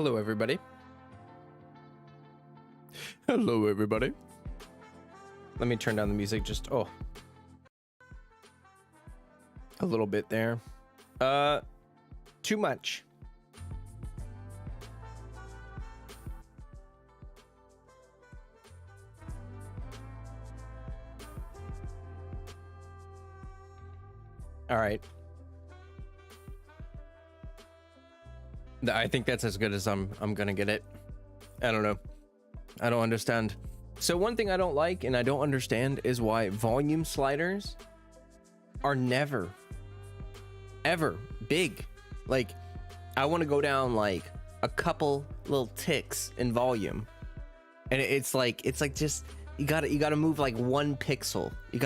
Hello, everybody. Hello, everybody. Let me turn down the music just, a little bit there. Too much. All right. I think that's as good as I'm gonna get it. I don't know. I don't understand. So one thing I don't like and I don't understand is why volume sliders are never, ever big. Like, I want to go down like a couple little ticks in volume, and it's like just you gotta move like 1 pixel. You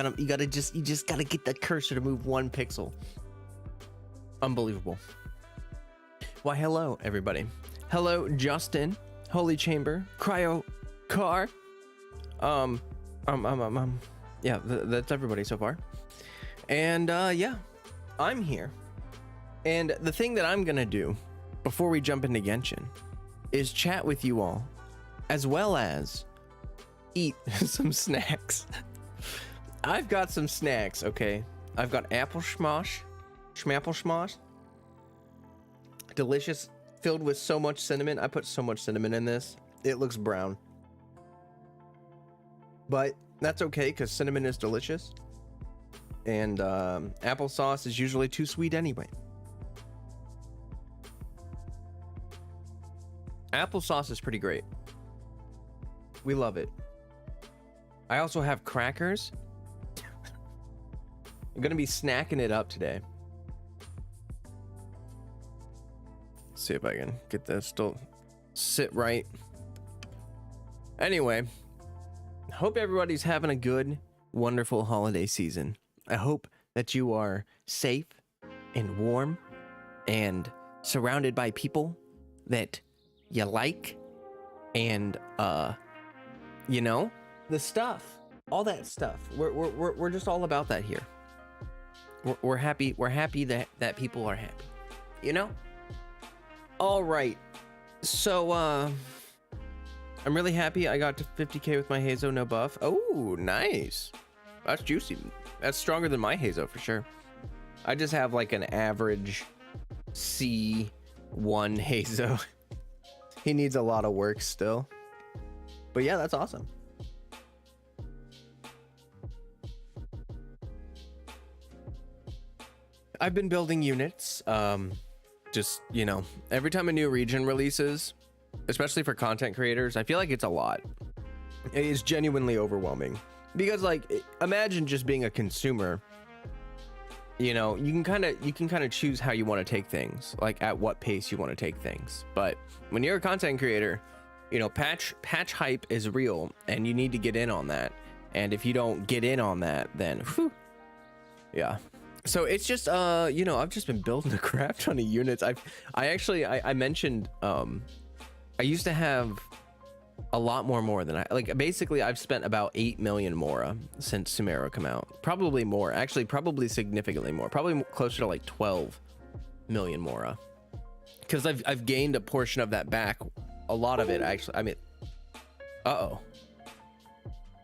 just gotta get the cursor to move 1 pixel. Unbelievable. Why, hello, everybody. Hello, Justin, Holy Chamber, Cryo Car. Yeah, that's everybody so far. And, yeah, I'm here. And the thing that I'm gonna do before we jump into Genshin is chat with you all, as well as eat some snacks. I've got some snacks, okay? I've got apple schmosh, schmapple schmosh. Delicious, filled with so much cinnamon. I put so much cinnamon in this. It looks brown. But that's okay, because cinnamon is delicious. And applesauce is usually too sweet anyway. Applesauce is pretty great. We love it. I also have crackers. I'm going to be snacking it up today. See if I can get this to sit right. Anyway, hope everybody's having a good, wonderful holiday season. I hope that you are safe and warm and surrounded by people that you like, and you know, the stuff, all that stuff. We're just all about that here. We're happy that people are happy, you know. All right, so I'm really happy I got to 50k with my Hazo no buff. Oh, nice. That's juicy. That's stronger than my Hazo for sure. I just have like an average C1 Hazo. He needs a lot of work still, but yeah, that's awesome. I've been building units. Just, you know, every time a new region releases, especially for content creators, I feel like it's a lot. It is genuinely overwhelming because, like, imagine just being a consumer. You know, you can kind of choose how you want to take things, like at what pace you want to take things. But when you're a content creator, you know, patch hype is real, and you need to get in on that. And if you don't get in on that, then whew, yeah. So it's just, you know, I've just been building a crap ton of units. I mentioned, I used to have a lot more than basically I've spent about 8 million Mora since Sumeru come out. Probably more, actually, probably significantly more, probably closer to like 12 million Mora. Because I've gained a portion of that back. A lot of it, actually, I mean,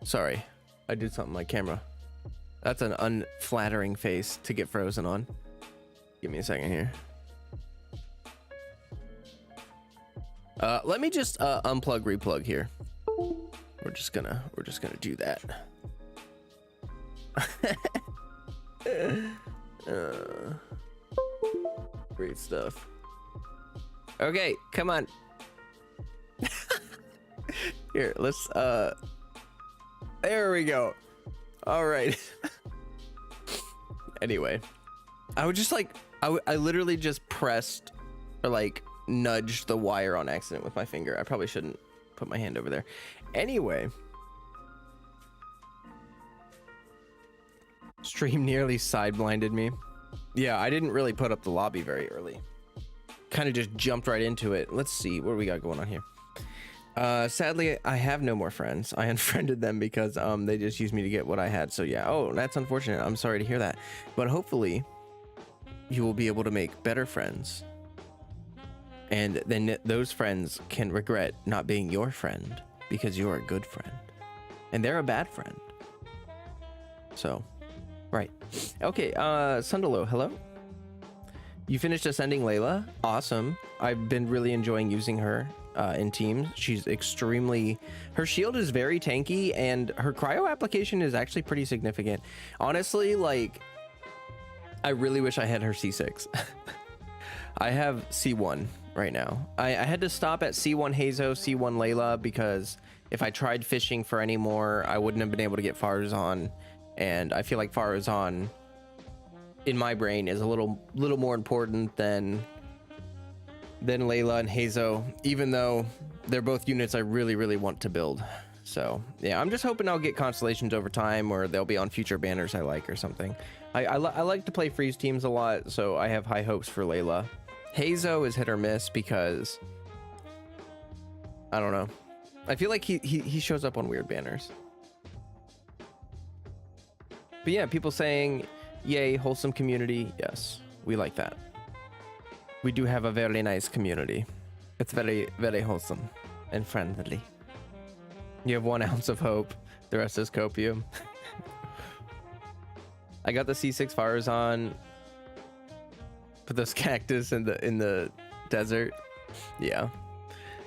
sorry, I did something like camera. That's an unflattering face to get frozen on. Give me a second here. Let me just unplug, replug here. We're just gonna do that. Great stuff. Okay, come on. Here, let's there we go. All right. Anyway, I would just like, I literally just pressed or like nudged the wire on accident with my finger. I probably shouldn't put my hand over there. Anyway, stream nearly side blinded me. Yeah, I didn't really put up the lobby very early. Kind of just jumped right into it. Let's see what we got going on here. Sadly, I have no more friends. I unfriended them because they just used me to get what I had. So yeah, oh, that's unfortunate. I'm sorry to hear that. But hopefully you will be able to make better friends And then those friends can regret not being your friend because you're a good friend and they're a bad friend. So, right. Okay, Sundalo, hello. You finished ascending Layla. Awesome. I've been really enjoying using her in teams. She's extremely, her shield is very tanky and her cryo application is actually pretty significant. Honestly, like, I really wish I had her C6. I have C1 right now. I had to stop at C1 Hazo, C1 Layla, because if I tried fishing for any more, I wouldn't have been able to get Farazan. And I feel like Farazan, in my brain, is a little more important than Layla and Hazo, even though they're both units I really want to build. So yeah, I'm just hoping I'll get constellations over time, or they'll be on future banners I like or something. I like to play freeze teams a lot, so I have high hopes for Layla. Hazo is hit or miss because I don't know. I feel like he shows up on weird banners. But yeah, people saying, yay, wholesome community. Yes, we like that. We do have a very nice community. It's very wholesome and friendly. You have 1 ounce of hope. The rest is copium. I got the C6 Farazan. Put those cactus in the desert. Yeah.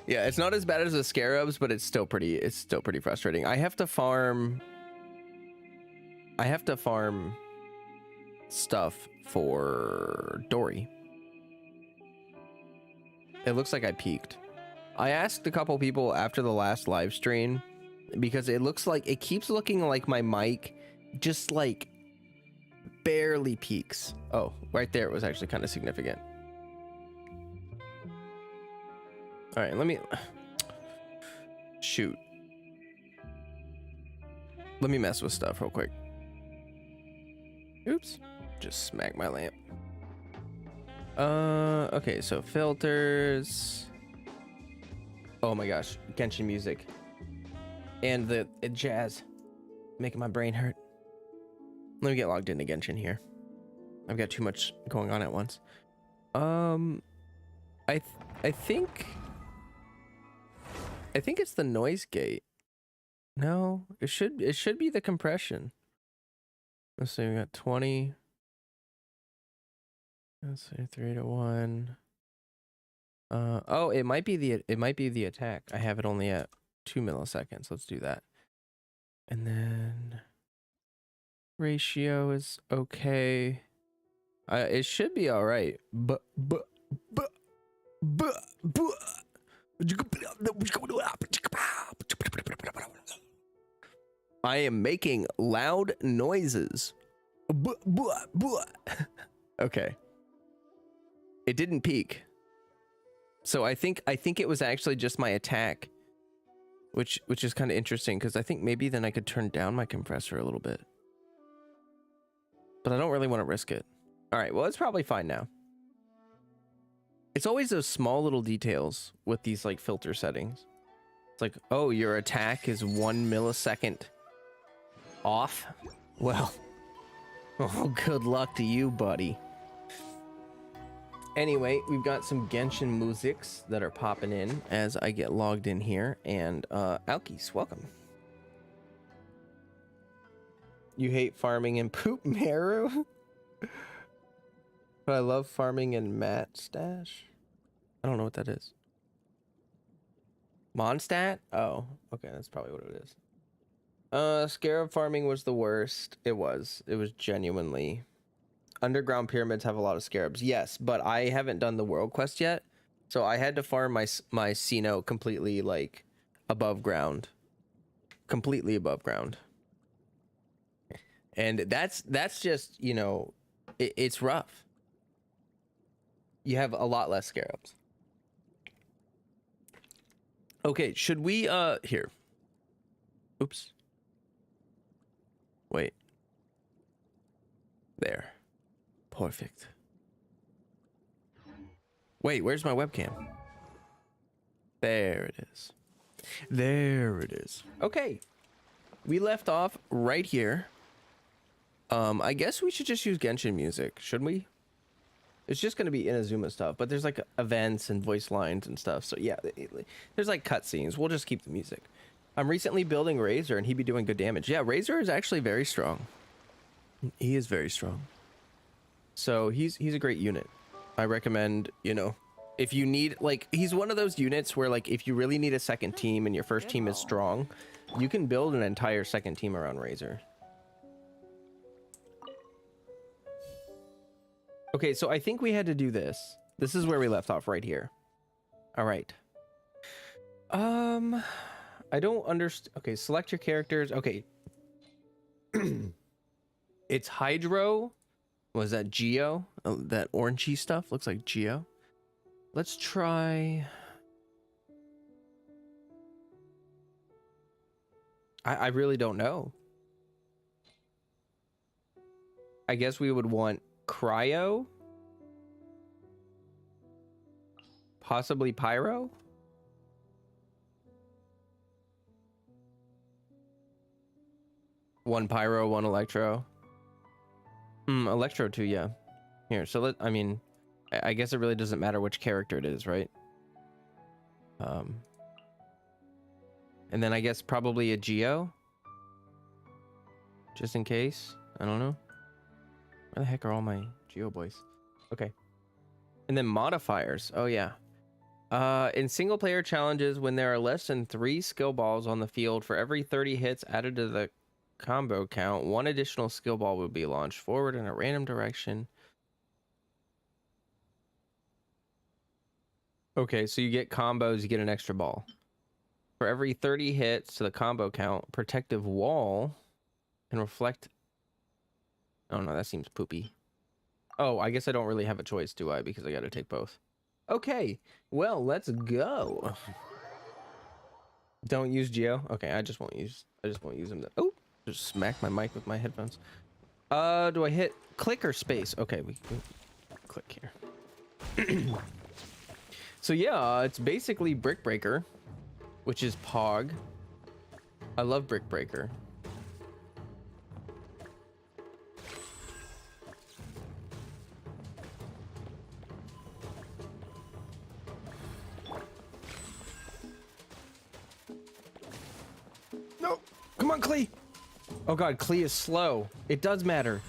Yeah, it's not as bad as the scarabs, but it's still pretty frustrating. I have to farm stuff for Dory. It looks like I peaked. I asked a couple people after the last live stream because it keeps looking like my mic just like barely peaks. Oh, right there, it was actually kind of significant. All right, let me shoot. Let me mess with stuff real quick. Oops, just smack my lamp. Okay, so filters. Oh my gosh, Genshin music and the jazz making my brain hurt. Let me get logged into Genshin here. I've got too much going on at once. I think it's the noise gate. No, it should be the compression. Let's see, we got 20. Let's see, 3-1. Oh, it might be the attack. I have it only at 2 milliseconds. Let's do that. And then ratio is okay. It should be all right. I am making loud noises. Okay. It didn't peak. So I think it was actually just my attack, which is kind of interesting because I think maybe then I could turn down my compressor a little bit. But I don't really want to risk it. All right, well, it's probably fine now. It's always those small little details with these like filter settings. It's like, oh, your attack is 1 millisecond off. Well, oh, good luck to you, buddy. Anyway, we've got some Genshin musics that are popping in as I get logged in here. And Alkis, welcome. You hate farming in Poop Meru? But I love farming in Mat Stash. I don't know what that is. Mondstadt? Oh, okay, that's probably what it is. Scarab farming was the worst. It was genuinely. Underground pyramids have a lot of scarabs. Yes, but I haven't done the world quest yet. So I had to farm my Sino completely like above ground. Completely above ground. And that's just, you know, it's rough. You have a lot less scarabs. Okay, should we here. Oops. Wait. There. Perfect. Wait, where's my webcam? There it is. There it is. Okay. We left off right here. I guess we should just use Genshin music, shouldn't we? It's just going to be Inazuma stuff, but there's like events and voice lines and stuff. So yeah, there's like cutscenes. We'll just keep the music. I'm recently building Razor, and he'd be doing good damage. Yeah, Razor is actually very strong. He is very strong. So he's a great unit. I recommend, you know, if you need, like, he's one of those units where, like, if you really need a second team and your first team is strong, you can build an entire second team around Razor. Okay, so I think we had to do this. This is where we left off, right here. All right. I don't understand. Okay, select your characters. Okay. It's Hydro. Was that Geo? Oh, that orangey stuff looks like Geo. Let's try. I really don't know. I guess we would want Cryo. Possibly Pyro. One Pyro, one Electro. Electro too, yeah. Here, so I mean, I guess it really doesn't matter which character it is, right? And then I guess probably a Geo. Just in case. I don't know. Where the heck are all my Geo boys? Okay. And then modifiers. Oh, yeah. In single player challenges, when there are less than 3 skill balls on the field, for every 30 hits added to the combo count, 1 additional skill ball will be launched forward in a random direction. Okay, so you get combos, you get an extra ball. For every 30 hits to the combo count, protective wall can reflect. Oh no, that seems poopy. Oh, I guess I don't really have a choice, do I? Because I gotta take both. Okay, well, let's go. Don't use Geo. Okay, I just won't use them. Oh, just smack my mic with my headphones. Do I hit click or space? Okay, we click here. So yeah, it's basically Brick Breaker, which is Pog. I love Brick Breaker. No, come on, Klee. Oh god, Klee is slow. It does matter.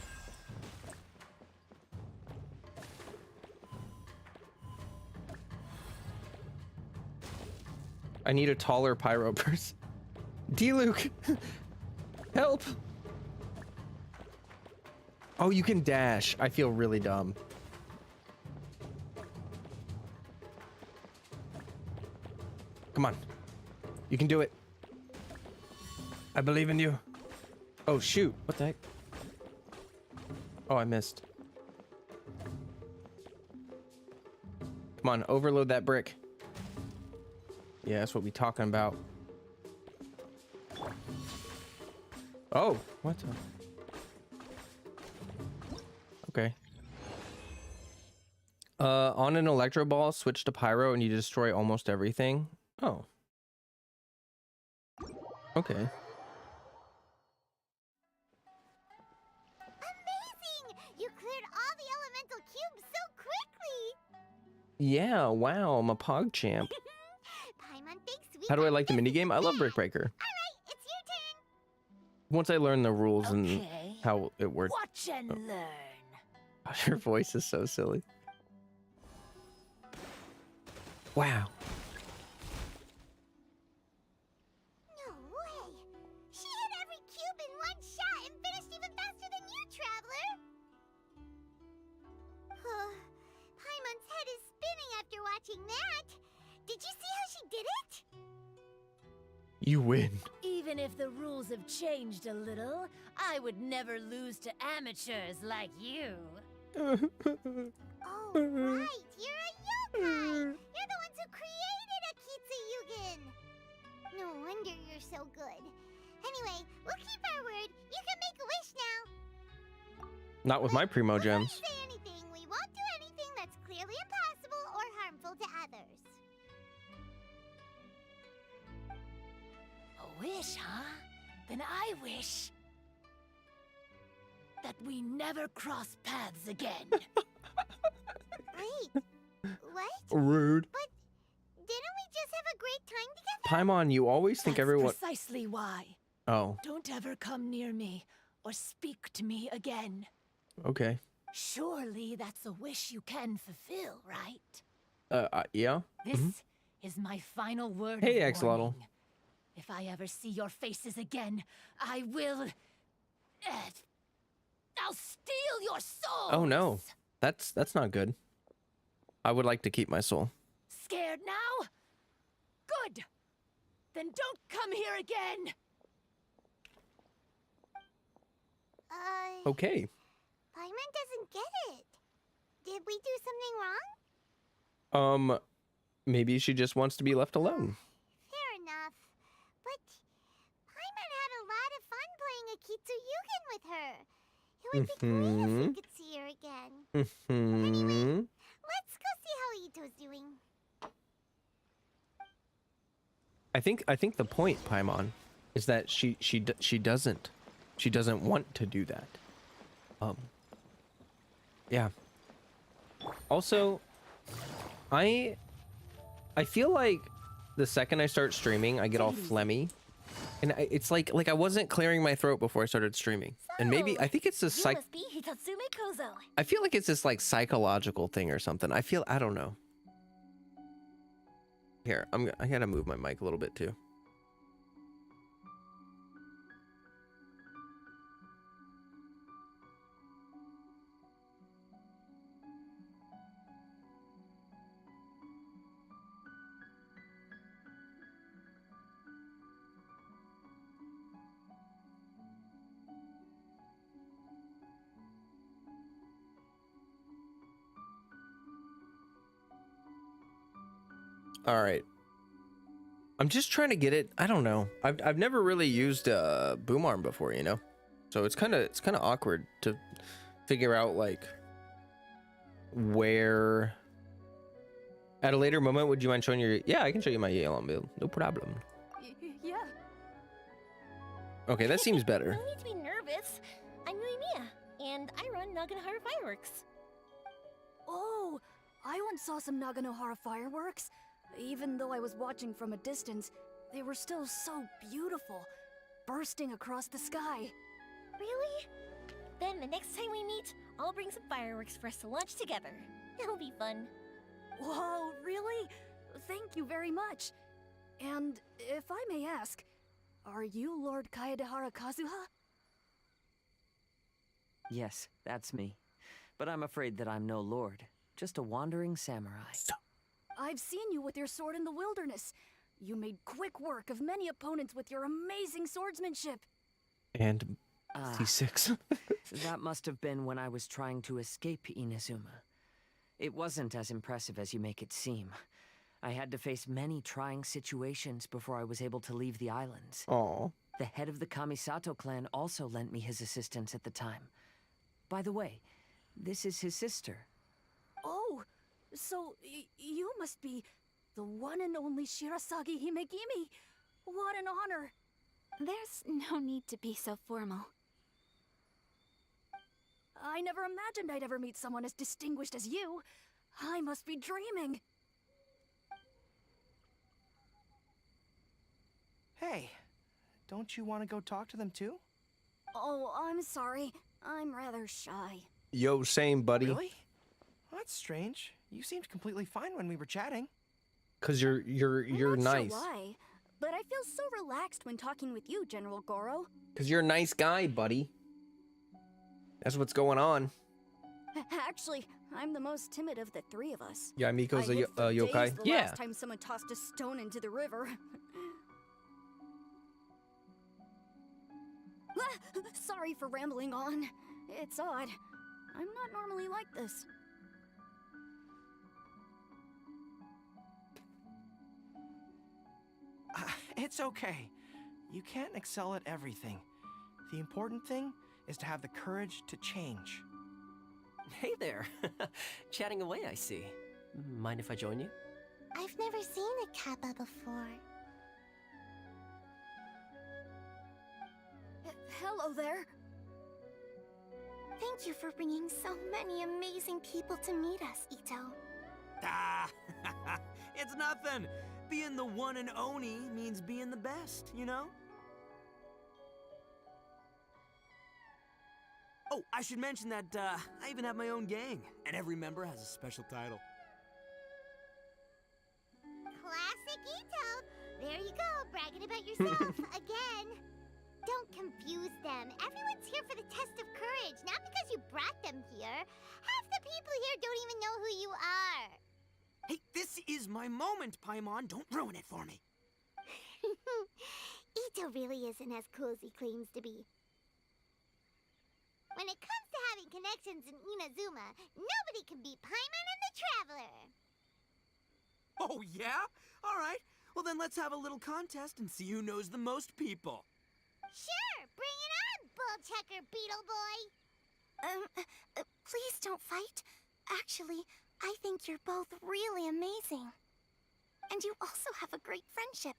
I need a taller pyro person. D-Luke, help. Oh, you can dash. I feel really dumb. Come on. You can do it. I believe in you. Oh, shoot. What the heck? Oh, I missed. Come on, overload that brick. Yeah, that's what we talking about. Oh, what the? Okay. On an electro ball, switch to pyro and you destroy almost everything. Oh. Okay. Amazing! You cleared all the elemental cubes so quickly! Yeah, wow, I'm a Pog champ. How do I like the minigame? I love Brick Breaker. Alright, it's your turn! Once I learn the rules and how it works. Watch and learn. Your voice is so silly. Wow. No way! She hit every cube in one shot and finished even faster than you, Traveler! Paimon's head is spinning after watching that! Did you see how she did it? You win. Even if the rules have changed a little, I would never lose to amateurs like you. Oh, right! You're a yokai! You're the ones who created Akitsu Yugen! No wonder you're so good. Anyway, we'll keep our word. You can make a wish now. Not with my primo gems. We won't say anything. We won't do anything that's clearly impossible or harmful to others. A wish, huh? Then I wish that we never cross paths again. Wait, what? Rude. But didn't we just have a great time together? Paimon, you always think That's everyone. precisely why. Oh, Don't ever come near me or speak to me again. okay. Surely that's a wish you can fulfill, right? Yeah. This is my final word. Hey, of Axolotl. warning. If I ever see your faces again, I will. I'll steal your soul. Oh no, that's not good. I would like to keep my soul. Scared now? Good. Then don't come here again. Okay. Paimon doesn't get it. Did we do something wrong? Maybe she just wants to be left alone. Fair enough. But Paimon had a lot of fun playing a Kitsuyugen with her. It would be great if we could see her again. Let's go see how Ito's doing. I think the point, Paimon, is that she doesn't want to do that. Yeah. Also, I feel like the second I start streaming, I get all phlegmy, and it's like I wasn't clearing my throat before I started streaming, and maybe I think it's this You must be Hitatsume Kozo. I feel like it's this like psychological thing or something. I don't know. Here, I gotta move my mic a little bit too. All right. I'm just trying to get it. I don't know. I've never really used boom arm before, you know, so it's kind of awkward to figure out like where. At a later moment, would you mind showing your? Yeah, I can show you my Yale build. No problem. Yeah. Okay, that seems better. No need to be nervous. I'm Yuimiya, and I run Naganohara Fireworks. Oh, I once saw some Naganohara fireworks. Even though I was watching from a distance, they were still so beautiful, bursting across the sky. Really? Then the next time we meet, I'll bring some fireworks for us to launch together. It'll be fun. Whoa, really? Thank you very much. And if I may ask, are you Lord Kaedehara Kazuha? Yes, that's me. But I'm afraid that I'm no lord, just a wandering samurai. I've seen you with your sword in the wilderness. You made quick work of many opponents with your amazing swordsmanship. And C6. That must have been when I was trying to escape Inazuma. It wasn't as impressive as you make it seem. I had to face many trying situations before I was able to leave the islands. Aw. The head of the Kamisato clan also lent me his assistance at the time. By the way, this is his sister. Oh, so you must be the one and only Shirasagi Himegimi. What an honor. There's no need to be so formal. I never imagined I'd ever meet someone as distinguished as you. I must be dreaming. Hey, don't you want to go talk to them too? Oh, I'm sorry. I'm rather shy. Yo, same, buddy. Really? Well, that's strange. You seemed completely fine when we were chatting. Cause you're I'm not nice. Sure why, but I feel so relaxed when talking with you, General Goro. Cause you're a nice guy, buddy. That's what's going on. Actually, I'm the most timid of the three of us. Yeah, Miko's I a hid for days yokai. the Yeah. last time someone tossed a stone into the river. Sorry for rambling on. It's odd. I'm not normally like this. It's okay. You can't excel at everything. The important thing is to have the courage to change. Hey there. Chatting away, I see. Mind if I join you? I've never seen a kappa before. Hello there. Thank you for bringing so many amazing people to meet us, Ito. Ah, it's nothing. Being the one and only means being the best, you know? Oh, I should mention that I even have my own gang, and every member has a special title. Classic Ito! There you go, bragging about yourself again. Don't confuse them. Everyone's here for the test of courage, not because you brought them here. Half the people here don't even know who you are. Hey, this is my moment, Paimon. Don't ruin it for me. Ito really isn't as cool as he claims to be. When it comes to having connections in Inazuma, nobody can beat Paimon and the Traveler. Oh, yeah? All right. Well, then let's have a little contest and see who knows the most people. Sure, bring it on, Bull Checker Beetle Boy. Please don't fight. Actually, I think you're both really amazing. And you also have a great friendship,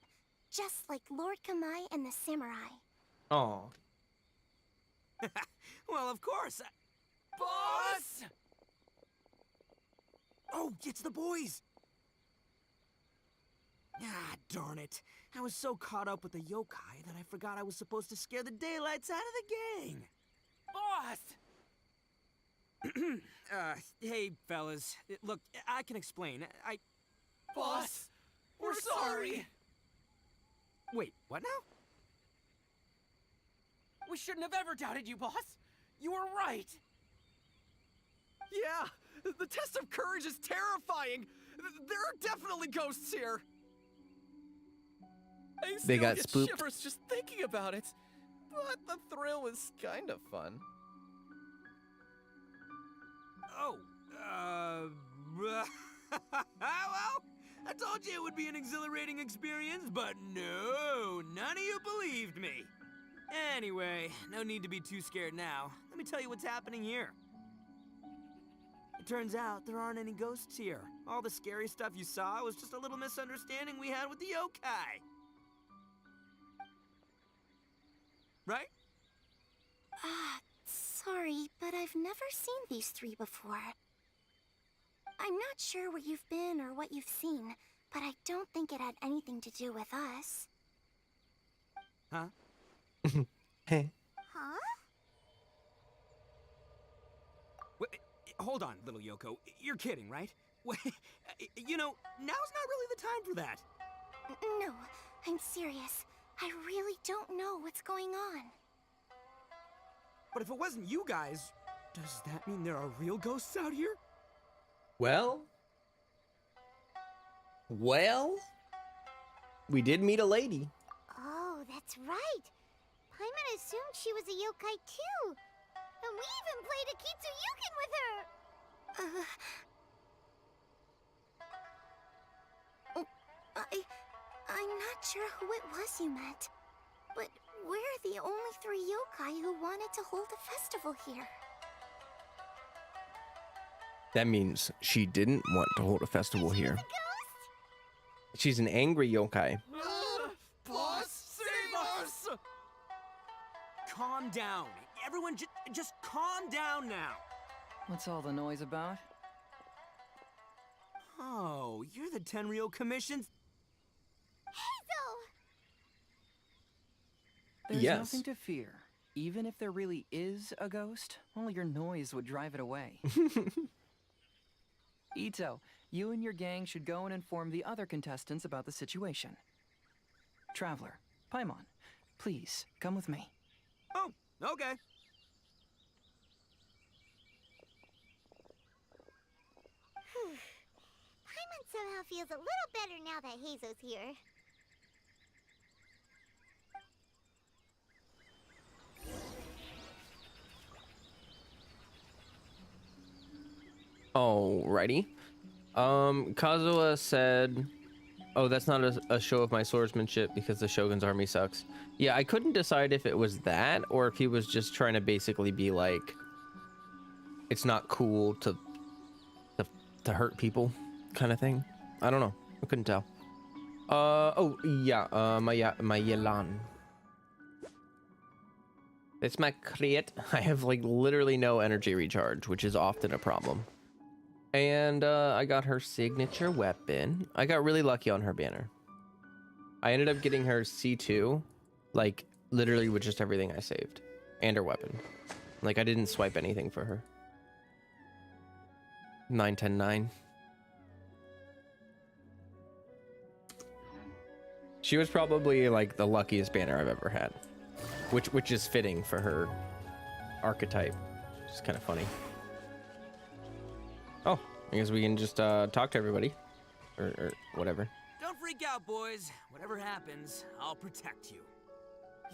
just like Lord Kamai and the Samurai. Oh. Well, of course. Boss! Oh, it's the boys! Ah, darn it. I was so caught up with the yokai that I forgot I was supposed to scare the daylights out of the gang. Boss! Hey, fellas. Look, I can explain. Boss, we're sorry. Wait, what now? We shouldn't have ever doubted you, boss. You were right. Yeah, the test of courage is terrifying. There are definitely ghosts here. I They still got get spooked. shivers just thinking about it. But the thrill was kind of fun. Oh, well, I told you it would be an exhilarating experience, but no, none of you believed me. Anyway, no need to be too scared now. Let me tell you what's happening here. It turns out there aren't any ghosts here. All the scary stuff you saw was just a little misunderstanding we had with the yokai. Right? Sorry, but I've never seen these three before. I'm not sure where you've been or what you've seen, but I don't think it had anything to do with us. Huh? Hey. Huh? Wait, hold on, little Yoko. You're kidding, right? Wait, you know, now's not really the time for that. No, I'm serious. I really don't know what's going on. But if it wasn't you guys, does that mean there are real ghosts out here? Well, we did meet a lady. Oh, that's right. Paimon assumed she was a yokai too. And we even played a Kitsuyukin with her. I'm not sure who it was you met. But we're the only three yokai who wanted to hold a festival here. That means she didn't want to hold a festival here. She's an angry yokai. Boss, save us! Calm down. Everyone just calm down now. What's all the noise about? Oh, you're the Tenryou Commission's... There's Yes. nothing to fear. Even if there really is a ghost, only your noise would drive it away. Ito, you and your gang should go and inform the other contestants about the situation. Traveler, Paimon, please, come with me. Oh, okay. Paimon somehow feels a little better now that Heizo's here. Alrighty. Kazuha said, oh, that's not a show of my swordsmanship because the Shogun's army sucks. Yeah, I couldn't decide if it was that or if he was just trying to basically be like, it's not cool to hurt people kind of thing. I don't know. I couldn't tell. Oh, yeah, my Yelan. It's my crate. I have like literally no energy recharge, which is often a problem. And I got her signature weapon. I got really lucky on her banner. I ended up getting her C2, like literally with just everything I saved, and her weapon. Like I didn't swipe anything for her. 9, 10, 9. She was probably like the luckiest banner I've ever had, which is fitting for her archetype. It's kind of funny. Oh, I guess we can just talk to everybody, or whatever. Don't freak out, boys. Whatever happens, I'll protect you.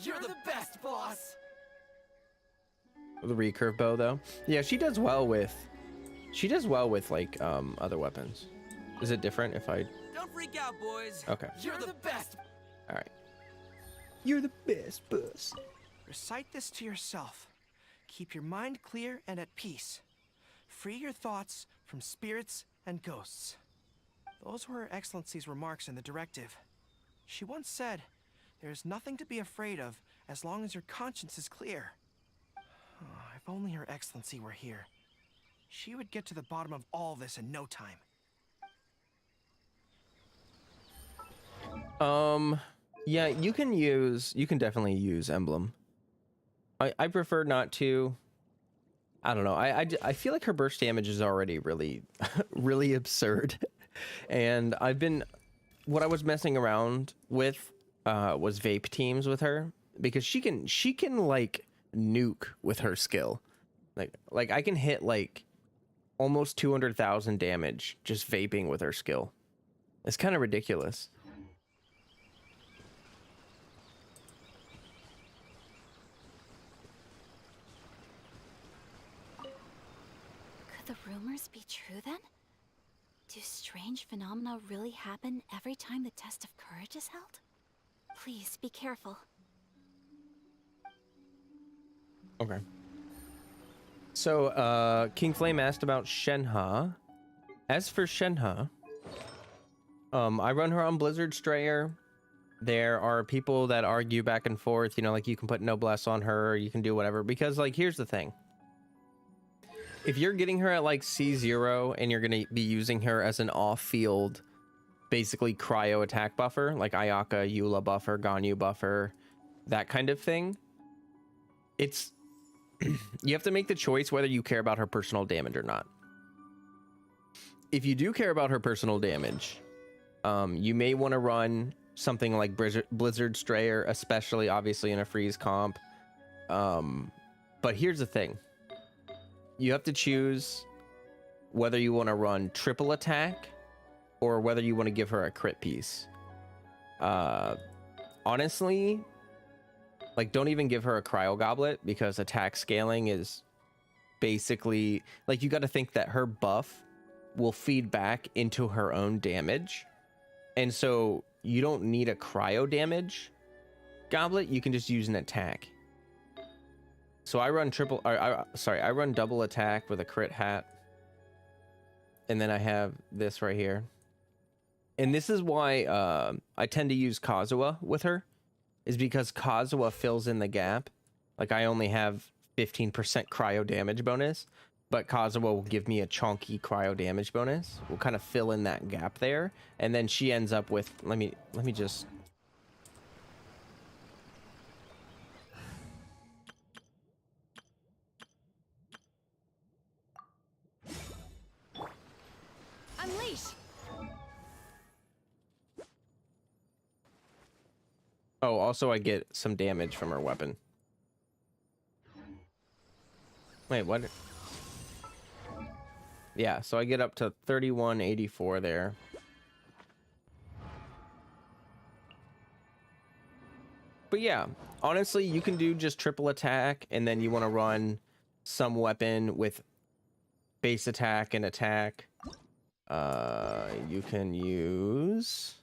You're the best, boss! The recurve bow, though. Yeah, she does well with like other weapons. Is it different if I? Don't freak out, boys. Okay. You're the best! All right. You're the best, boss. Recite this to yourself. Keep your mind clear and at peace. Free your thoughts from spirits and ghosts. Those were Her Excellency's remarks in the directive. She once said, there is nothing to be afraid of as long as your conscience is clear. Oh, if only Her Excellency were here. She would get to the bottom of all this in no time. Yeah, you can definitely use emblem. I prefer not to. I don't know. I feel like her burst damage is already really really absurd. And what I was messing around with was vape teams with her, because she can like nuke with her skill. Like I can hit like almost 200,000 damage just vaping with her skill. It's kind of ridiculous. Could the rumors be true then? Do strange phenomena really happen every time the test of courage is held? Please be careful. Okay. So, King Flame asked about Shenhe. As for Shenhe, I run her on Blizzard Strayer. There are people that argue back and forth, you know, like you can put Noblesse on her, or you can do whatever, because like, here's the thing. If you're getting her at like C0 and you're going to be using her as an off-field, basically cryo attack buffer, like Ayaka, Eula buffer, Ganyu buffer, that kind of thing, it's you have to make the choice whether you care about her personal damage or not. If you do care about her personal damage, you may want to run something like Blizzard Strayer, especially obviously in a freeze comp. But here's the thing. You have to choose whether you want to run triple attack or whether you want to give her a crit piece. Honestly, like, don't even give her a cryo goblet, because attack scaling is basically like, you got to think that her buff will feed back into her own damage, and so you don't need a cryo damage goblet. You can just use an attack. So I run I run double attack with a crit hat, and then I have this right here. And this is why I tend to use Kazuha with her, is because Kazuha fills in the gap. Like, I only have 15% cryo damage bonus, but Kazuha will give me a chunky cryo damage bonus. We'll kind of fill in that gap there, and then she ends up with, let me just. Unleash! Oh, also I get some damage from her weapon. Wait, what? Yeah, so I get up to 3184 there. But yeah, honestly, you can do just triple attack, and then you want to run some weapon with base attack and attack. You can use...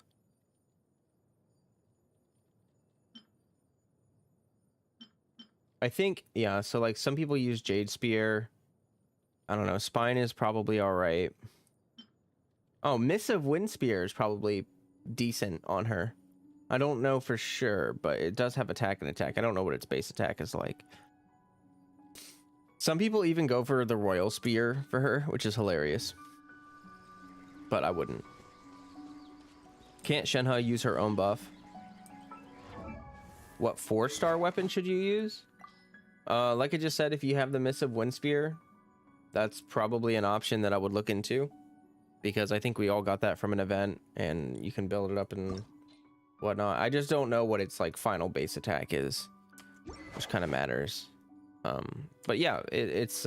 I think, yeah, so like some people use Jade Spear. I don't know, Spine is probably alright. Oh, Missive Wind Spear is probably decent on her. I don't know for sure, but it does have attack and attack. I don't know what its base attack is like. Some people even go for the Royal Spear for her, which is hilarious. but I wouldn't. Can't Shenhe use her own buff? What 4-star weapon should you use? Like I just said, if you have the Missive Wind Spear, that's probably an option that I would look into, because I think we all got that from an event and you can build it up and whatnot. I just don't know what its like final base attack is, which kind of matters. But yeah, it's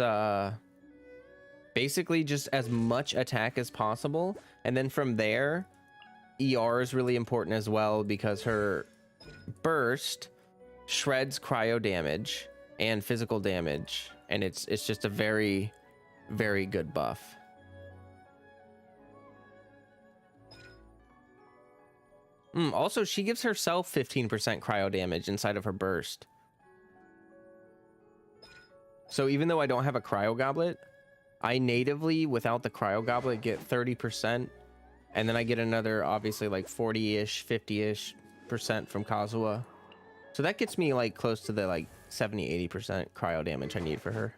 basically just as much attack as possible, and then from there ER is really important as well, because her burst shreds cryo damage and physical damage, and it's just a very, very good buff. Also, she gives herself 15% cryo damage inside of her burst. So even though I don't have a cryo goblet, I natively, without the cryo goblet, get 30%. And then I get another, obviously, like 40-ish, 50-ish% from Kazuha. So that gets me like close to the like 70-80% cryo damage I need for her.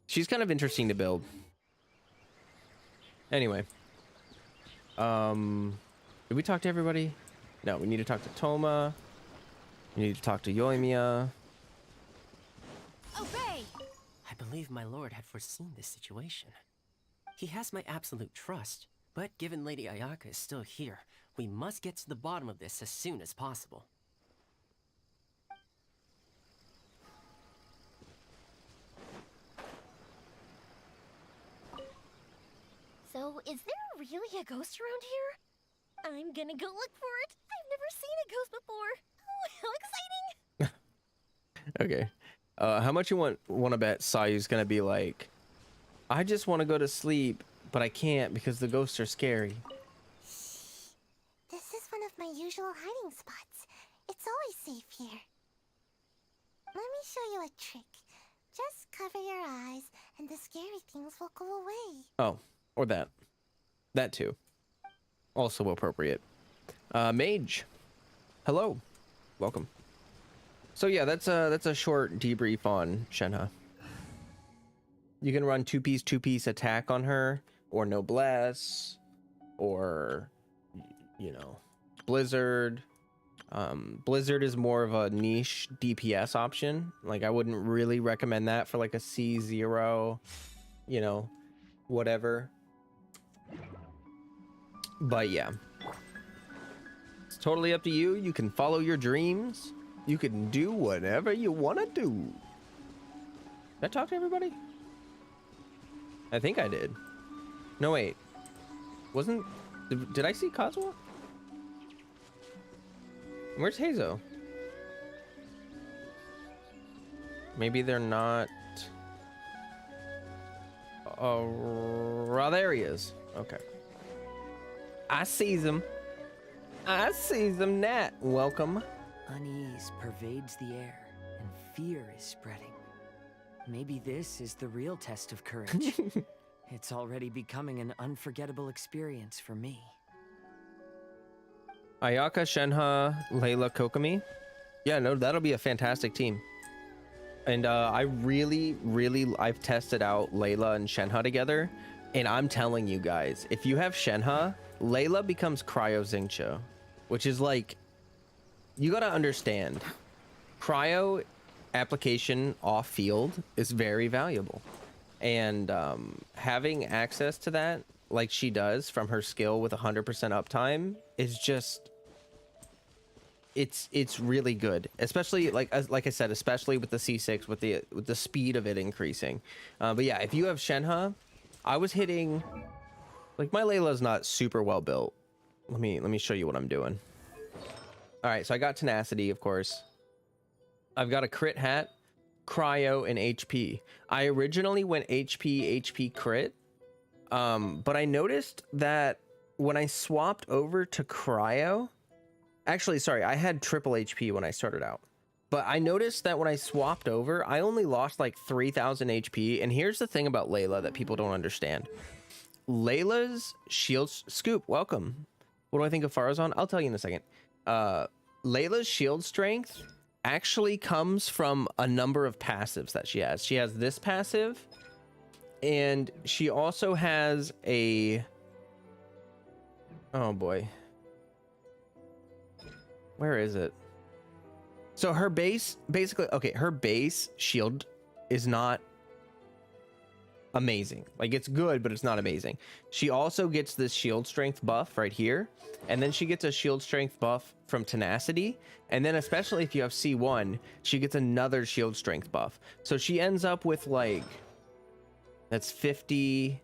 She's kind of interesting to build. Anyway. Did we talk to everybody? No, we need to talk to Toma. We need to talk to Yoimiya. Obey! I believe my lord had foreseen this situation. He has my absolute trust, but given Lady Ayaka is still here, we must get to the bottom of this as soon as possible. So, is there really a ghost around here? I'm gonna go look for it. I've never seen a ghost before. Oh, how exciting! Okay. How much you want to bet Sayu's gonna be like, I just want to go to sleep, but I can't because the ghosts are scary. This is one of my usual hiding spots. It's always safe here. Let me show you a trick. Just cover your eyes and the scary things will go away. Oh, or that. That too. Also appropriate. Mage. Hello. Welcome. So yeah, that's a short debrief on Shenhe. You can run two-piece attack on her, or Noblesse, or, you know, Blizzard. Blizzard is more of a niche DPS option. Like, I wouldn't really recommend that for like a C0, you know, whatever. But yeah, it's totally up to you. You can follow your dreams. You can do whatever you want to do. Did I talk to everybody? I think I did. No, wait. Wasn't... Did I see Kazuha? Where's Heizo? Maybe they're not... Oh, there he is. Okay. I sees him. I sees him, Nat. Welcome. Unease pervades the air, and fear is spreading. Maybe this is the real test of courage. It's already becoming an unforgettable experience for me. Ayaka, Shenhe, Layla, Kokomi. Yeah, no, that'll be a fantastic team. And I've tested out Layla and Shenhe together, and I'm telling you guys, if you have Shenhe, Layla becomes Cryo Xingqiu, which is like, you gotta understand, cryo application off field is very valuable, and having access to that like she does from her skill with 100% uptime is just, it's really good, especially like I said, especially with the C6 with the speed of it increasing. But yeah, if you have Shenhe, I was hitting, like, my Layla's not super well built. Let me show you what I'm doing. All right, so I got tenacity, of course. I've got a crit hat, cryo, and HP. I originally went HP crit, but I noticed that when I swapped over to cryo, actually, sorry, I had triple HP when I started out, but I noticed that when I swapped over, I only lost like 3,000 HP. And here's the thing about Layla that people don't understand. Layla's shield... Scoop, welcome. What do I think of Farazan? I'll tell you in a second. Layla's shield strength actually comes from a number of passives that she has. She has this passive, and she also has a Oh boy. Where is it? So her base, basically, okay, her base shield is not amazing. Like, it's good, but it's not amazing. She also gets this shield strength buff right here, and then she gets a shield strength buff from tenacity, and then especially if you have C1, she gets another shield strength buff. So she ends up with like, that's 70%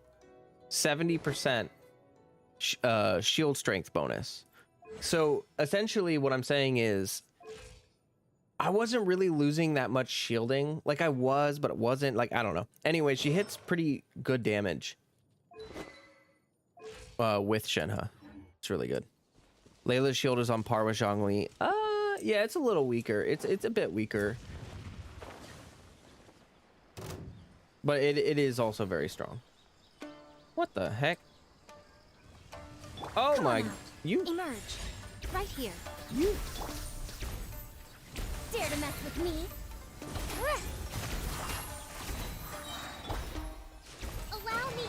shield strength bonus. So essentially what I'm saying is I wasn't really losing that much shielding. Like, I was, but it wasn't. Like, I don't know. Anyway, she hits pretty good damage with Shenhe. It's really good. Layla's shield is on par with Zhongli. Yeah, it's a little weaker. It's a bit weaker. But it is also very strong. What the heck? Oh my, you Emerge. Right here. you Dare to mess with me? Allow me.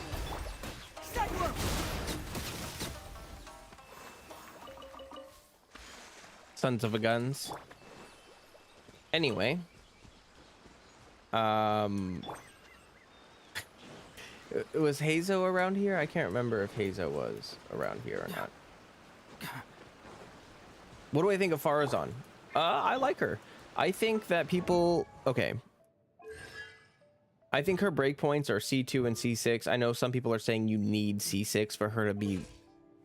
sons of a guns. Anyway, was Hazo around here? I can't remember if Hazo was around here or not. What do I think of Farazan? I like her. I think that people, okay. I think her breakpoints are C2 and C6. I know some people are saying you need C6 for her to be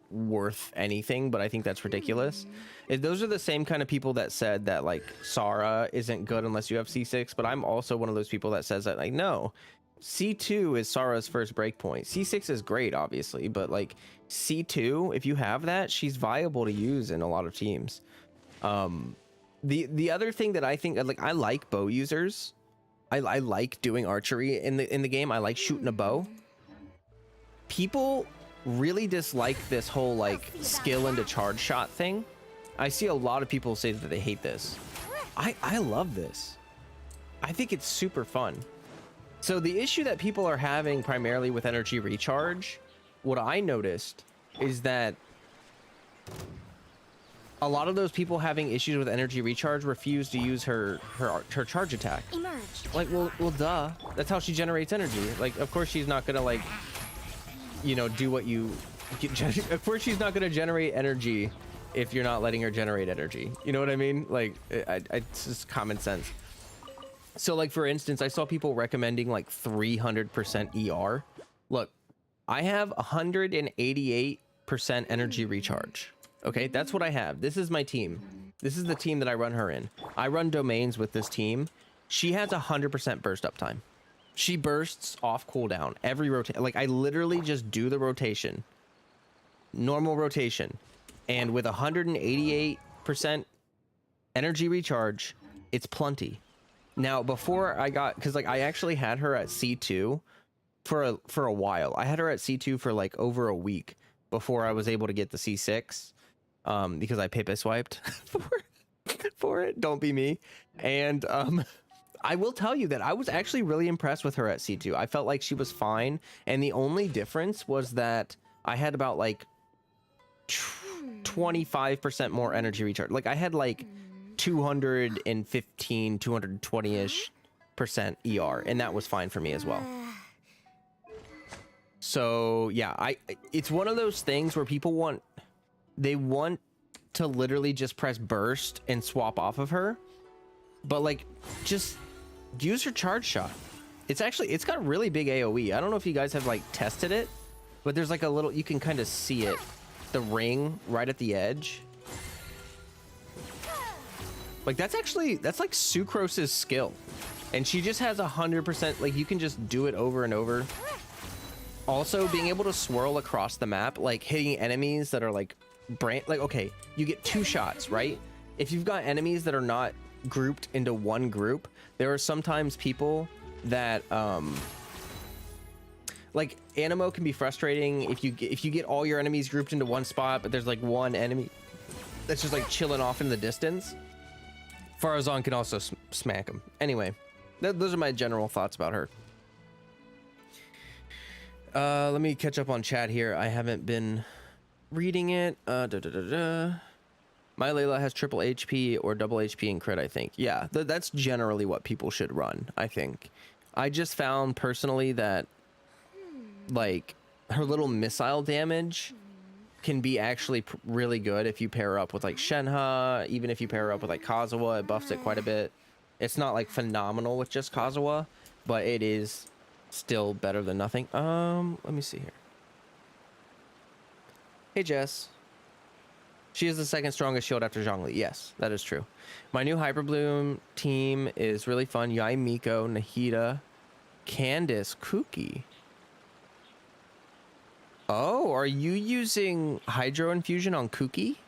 worth anything, but I think that's ridiculous. Those are the same kind of people that said that like Sara isn't good unless you have C6, but I'm also one of those people that says that like, no, C2 is Sara's first breakpoint. C6 is great, obviously, but like C2, if you have that, she's viable to use in a lot of teams. The other thing that I think, like, I like bow users. I like doing archery in the game. I like shooting a bow. People really dislike this whole like skill into charge shot thing. I see a lot of people say that they hate this. I love this. I think it's super fun. So the issue that people are having primarily with energy recharge, what I noticed is that a lot of those people having issues with energy recharge refuse to use her charge attack. Emerge. Like, well, duh. That's how she generates energy. Like, of course she's not gonna like, you know, do what you. Of course she's not gonna generate energy if you're not letting her generate energy. You know what I mean? Like, it's just common sense. So, like, for instance, I saw people recommending like 300% ER. Look, I have 188% energy recharge. Okay, that's what I have. This is my team. This is the team that I run her in. I run domains with this team. She has 100% burst uptime. She bursts off cooldown every rotation. Like, I literally just do the rotation, normal rotation, and with 188% energy recharge, it's plenty. Now, before I got, because like I actually had her at C2 for a while. I had her at C2 for like over a week before I was able to get the C6, because I paper swiped for it. Don't be me. And I will tell you that I was actually really impressed with her at C2. I felt like she was fine, and the only difference was that I had about like 25% more energy recharge. Like, I had like 215, 220-ish % ER, and that was fine for me as well. So yeah, it's one of those things where people want to literally just press burst and swap off of her, but like, just use her charge shot. It's got really big AoE. I don't know if you guys have like tested it, but there's like a little, you can kind of see it, the ring right at the edge. Like, that's like Sucrose's skill, and she just has 100%. Like, you can just do it over and over. Also, being able to swirl across the map, like hitting enemies that are like okay, you get 2 shots, right? If you've got enemies that are not grouped into one group, there are sometimes people that like, Animo can be frustrating if you get all your enemies grouped into one spot, but there's like one enemy that's just like chilling off in the distance. Farazan can also smack him. Anyway, those are my general thoughts about her. Let me catch up on chat here. I haven't been reading it. My Layla has triple HP or double HP and crit, I think. Yeah, that's generally what people should run, I think. I just found personally that, like, her little missile damage can be actually really good if you pair her up with, like, Shenhe. Even if you pair her up with, like, Kazuha, it buffs it quite a bit. It's not, like, phenomenal with just Kazuha, but it is still better than nothing. Let me see here. Hey, Jess. She is the second strongest shield after Zhongli. Yes, that is true. My new Hyper Bloom team is really fun. Yai Miko, Nahida, Candace, Kuki. Oh, are you using Hydro Infusion on Kuki?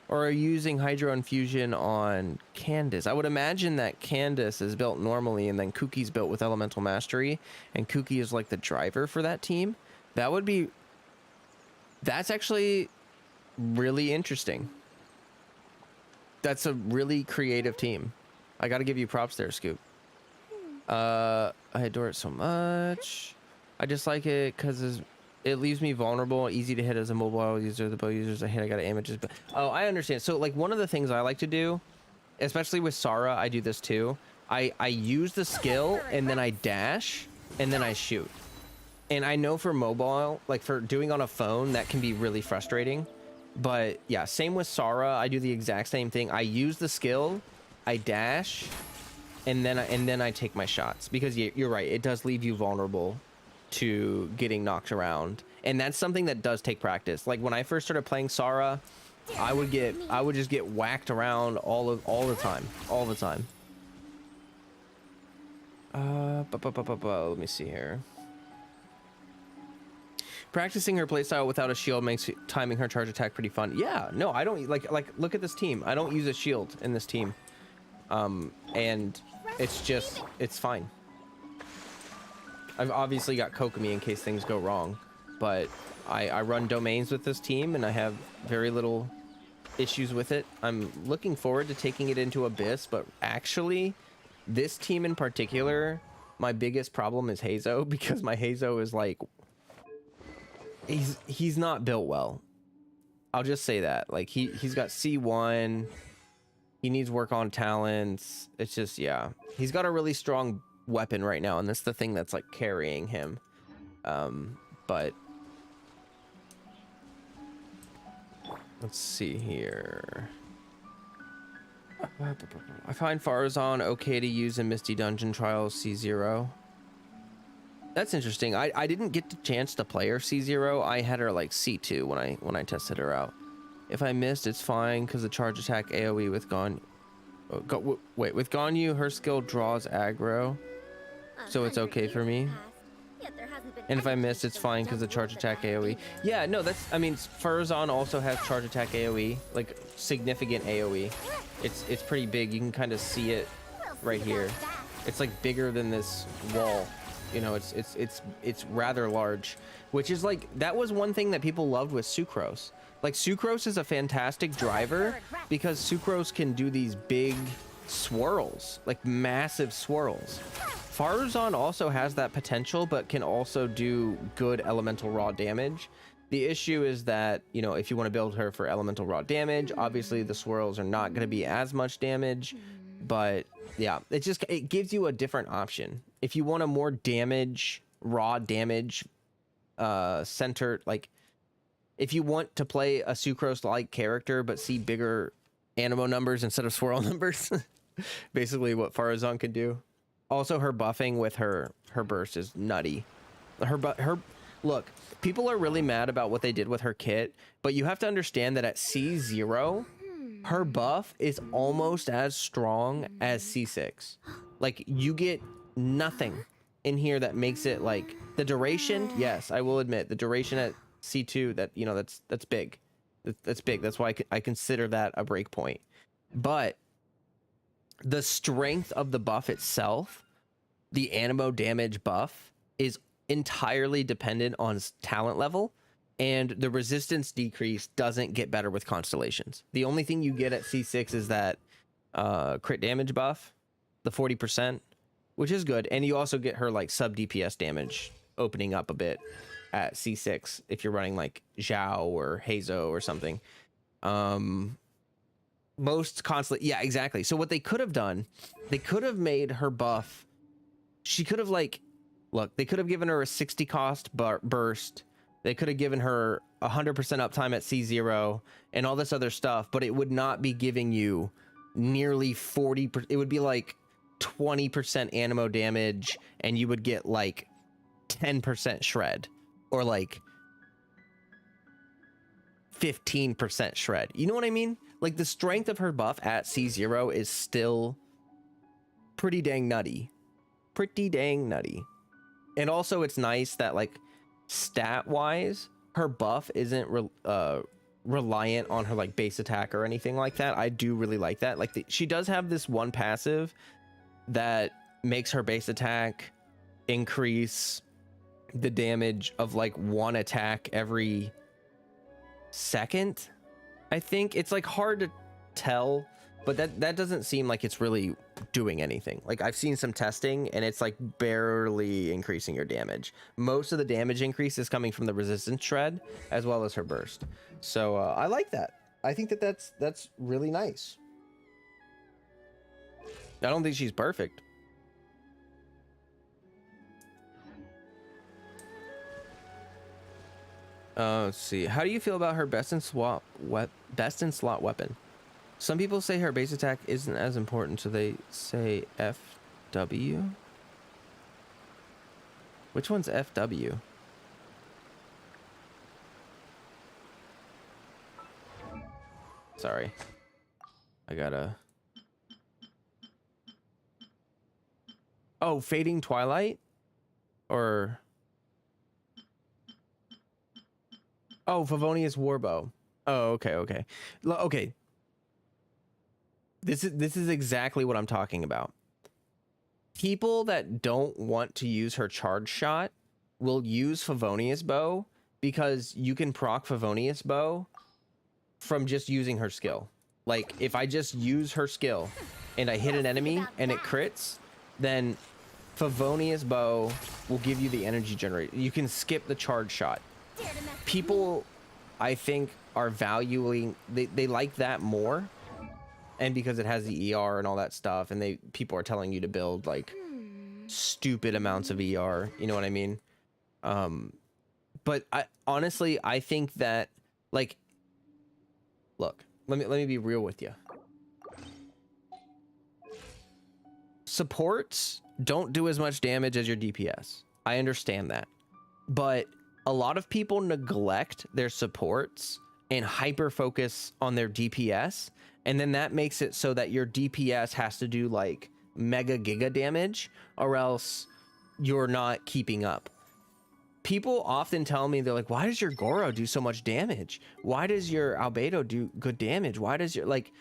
Or are you using Hydro Infusion on Candace? I would imagine that Candace is built normally and then Kuki's built with Elemental Mastery. And Kuki is like the driver for that team. That would be... That's actually... really interesting. That's a really creative team. I gotta give you props there, Scoop. I adore it so much. I just like it because it leaves me vulnerable, easy to hit as a mobile user. The bow users I hit, I gotta aim it. Oh, I understand. So like one of the things I like to do, especially with Sara, I do this too. I use the skill and then I dash and then I shoot. And I know for mobile, like for doing on a phone, that can be really frustrating. But yeah, same with Sara. I do the exact same thing. I use the skill, I dash, and then I take my shots because you're right. It does leave you vulnerable to getting knocked around, and that's something that does take practice. Like when I first started playing Sara, I would just get whacked around all the time. Let me see here. Practicing her playstyle without a shield makes timing her charge attack pretty fun. Yeah, no, I don't like look at this team. I don't use a shield in this team. And it's fine. I've obviously got Kokomi in case things go wrong, but I run domains with this team and I have very little issues with it. I'm looking forward to taking it into Abyss, but actually this team in particular, my biggest problem is Hazo, because my Hazo is like, he's not built well. I'll just say that. Like he's got C1. He needs work on talents. It's just, yeah. He's got a really strong weapon right now, and that's the thing that's like carrying him. But let's see here. I find Farazan okay to use in Misty Dungeon Trials C0. That's interesting. I didn't get the chance to play her C0. I had her like C2 when I tested her out. If I missed, it's fine because the charge attack AoE with with Ganyu, her skill draws aggro, so it's okay for me. And if I missed, it's fine because the charge attack AoE. Yeah, no, I mean, Farazan also has charge attack AoE, like significant AoE. It's pretty big. You can kind of see it right here. It's like bigger than this wall. You know, it's rather large, which is like, that was one thing that people loved with Sucrose. Like Sucrose is a fantastic driver because Sucrose can do these big swirls, like massive swirls. Farazan also has that potential, but can also do good elemental raw damage. The issue is that, you know, if you want to build her for elemental raw damage, obviously the swirls are not going to be as much damage, but yeah, it gives you a different option. If you want a more raw damage centered, like if you want to play a Sucrose-like character but see bigger Anemo numbers instead of swirl numbers, basically what Farazan can do. Also, her buffing with her burst is nutty. Look, people are really mad about what they did with her kit, but you have to understand that at C0, her buff is almost as strong as C6. Like, you get nothing in here that makes it like the duration. Yes, I will admit the duration at C2, that, you know, that's big. That's big. That's why I consider that a break point. But the strength of the buff itself, the Anemo damage buff, is entirely dependent on talent level, and the resistance decrease doesn't get better with constellations. The only thing you get at C6 is that crit damage buff, the 40%, which is good, and you also get her like sub DPS damage opening up a bit. at C6 if you're running like Zhao or Hazo or something. Most constantly, yeah, exactly. So what they could have done, they could have made her buff. She could have like, look, they could have given her a 60 cost burst. They could have given her 100% uptime at C0 and all this other stuff, but it would not be giving you nearly 40%. It would be like 20% animo damage, and you would get like 10% shred, or like 15% shred. You know what I mean? Like, the strength of her buff at C0 is still pretty dang nutty. Pretty dang nutty. And also it's nice that like stat wise her buff isn't reliant on her like base attack or anything like that. I do really like that. Like, she does have this one passive that makes her base attack increase the damage of like one attack every second. I think it's like hard to tell, but that doesn't seem like it's really doing anything. Like, I've seen some testing and it's like barely increasing your damage. Most of the damage increase is coming from the resistance shred as well as her burst. So I like that. I think that's really nice. I don't think she's perfect. Let's see. How do you feel about her best in slot weapon? Some people say her base attack isn't as important, so they say FW. Which one's FW? Sorry. I gotta... Oh, Fading Twilight? Or... Oh, Favonius Warbow. Oh, okay, okay. Okay. This is exactly what I'm talking about. People that don't want to use her charge shot will use Favonius Bow because you can proc Favonius Bow from just using her skill. Like, if I just use her skill and I hit an enemy and it crits, then Favonius Bow will give you the energy generator. You can skip the charge shot. People, I think, are valuing, they like that more. And because it has the ER and all that stuff, and people are telling you to build like stupid amounts of ER, you know what I mean? But I honestly think that, like, look, let me be real with you. Supports don't do as much damage as your DPS. I understand that. But a lot of people neglect their supports and hyper focus on their DPS, and then that makes it so that your DPS has to do like mega giga damage, or else you're not keeping up. People often tell me, they're like, why does your Goro do so much damage? Why does your Albedo do good damage? Why does your, like,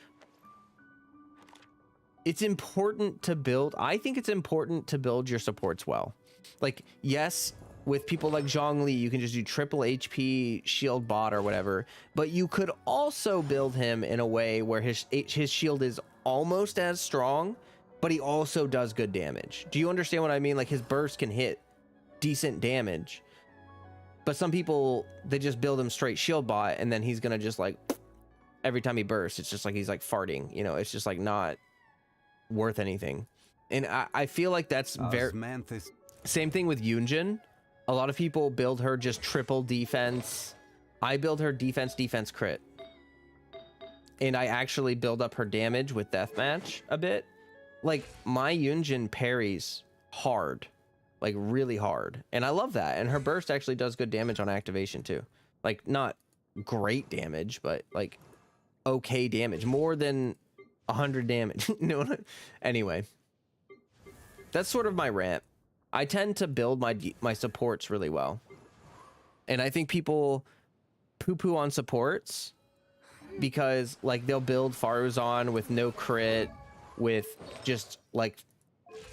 it's important to build, I think it's important to build your supports well. Like, yes, with people like Zhongli, you can just do triple HP shield bot or whatever, but you could also build him in a way where his shield is almost as strong, but he also does good damage. Do you understand what I mean? Like, his burst can hit decent damage, but some people, they just build him straight shield bot, and then he's gonna just like, every time he bursts, it's just like he's like farting, you know, it's just like not worth anything. And I feel like that's very same thing with Yunjin. A lot of people build her just triple defense. I build her defense crit, and I actually build up her damage with deathmatch a bit. Like, my Yunjin parries hard, like really hard, and I love that. And her burst actually does good damage on activation too. Like, not great damage, but like okay damage, more than 100 damage. No, anyway, that's sort of my rant. I tend to build my supports really well, and I think people poo-poo on supports because, like, they'll build Faruzan with no crit, with just like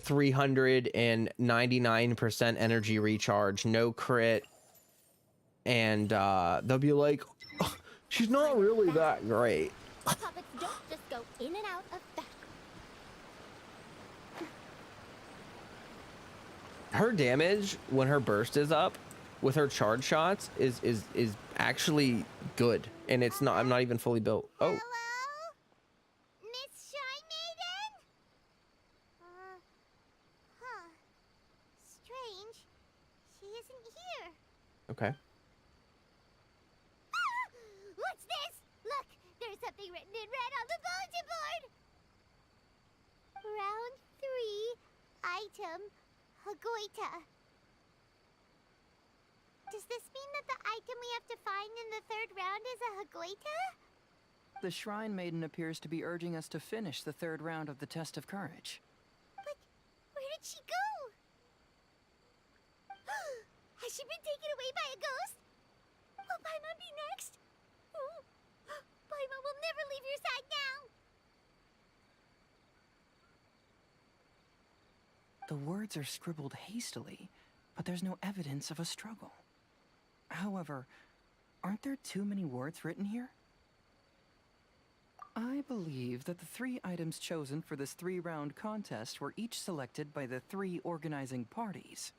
399% energy recharge, no crit, and they'll be like, oh, she's not really that great. Puppets don't just go in and out of that. Her damage when her burst is up with her charge shots is actually good, and it's not. I'm not even fully built. Oh, Hello? Miss Shy Maiden? Huh. Strange. She isn't here. okay. What's this? Look, there's something written in red on the bulletin board. Round 3, item, Hagoita. Does this mean that the item we have to find in the 3rd round is a Hagoita? The Shrine Maiden appears to be urging us to finish the 3rd round of the Test of Courage. But where did she go? Has she been taken away by a ghost? Will Paimon be next? Paimon will never leave your side now. The words are scribbled hastily, but there's no evidence of a struggle. However, aren't there too many words written here? I believe that the 3 items chosen for this 3-round contest were each selected by the 3 organizing parties.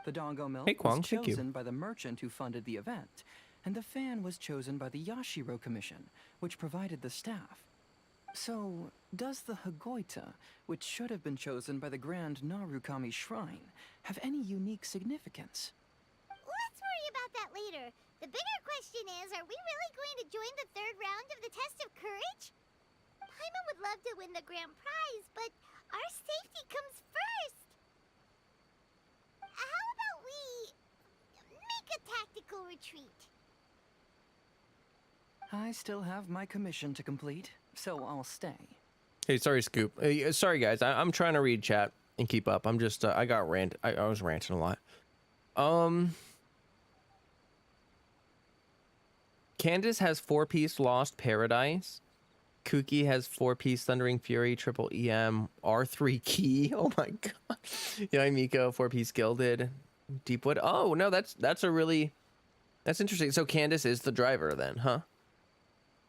The Dongo Milk Hey, Kwong, was thank you. chosen by the merchant who funded the event, and the fan was chosen by the Yashiro Commission, which provided the staff. So, does the Hagoita, which should have been chosen by the Grand Narukami Shrine, have any unique significance? Let's worry about that later. The bigger question is, are we really going to join the 3rd round of the Test of Courage? Paimon would love to win the grand prize, but our safety comes first. How about we make a tactical retreat? I still have my commission to complete, so I'll stay. Hey, sorry, Scoop. Sorry, guys. I'm trying to read chat and keep up. I'm just I was ranting a lot. Candace has 4-piece Lost Paradise. Kuki has 4-piece Thundering Fury, triple EM, R3 key. Oh my god. Yeah, Miko, 4-piece Gilded. Deepwood. Oh no, that's interesting. So Candace is the driver then, huh?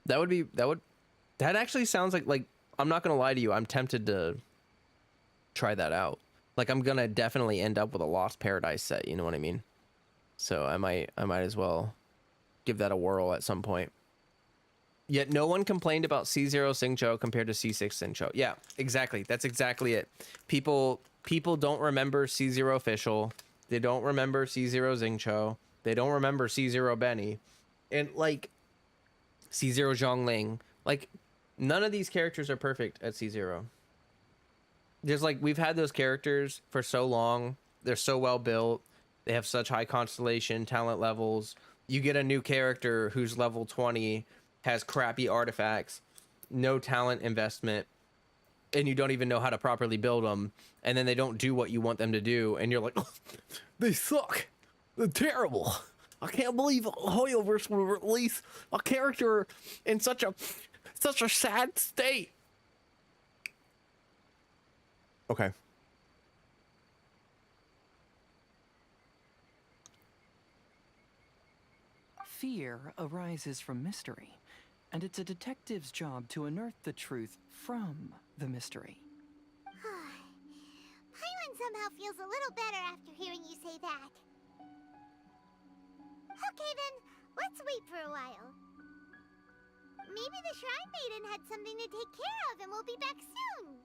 That actually sounds like I'm not gonna lie to you, I'm tempted to try that out. Like I'm gonna definitely end up with a Lost Paradise set, you know what I mean? So I might as well give that a whirl at some point. Yet no one complained about C0 Xingqiu compared to C6 Xingqiu. Yeah, exactly. That's exactly it. People don't remember C0 Official. They don't remember C0 Xingqiu. They don't remember C0 Benny. And like C0 Zhongling. Like none of these characters are perfect at C0. There's like we've had those characters for so long. They're so well built. They have such high constellation talent levels. You get a new character who's level 20, has crappy artifacts, no talent investment, and you don't even know how to properly build them, and then they don't do what you want them to do, and you're like, oh, they suck. They're terrible. I can't believe Hoyoverse will release a character in such a sad state. Okay. Fear arises from mystery, and it's a detective's job to unearth the truth from the mystery. Paimon somehow feels a little better after hearing you say that. Okay then, let's wait for a while. Maybe the Shrine Maiden had something to take care of and we'll be back soon.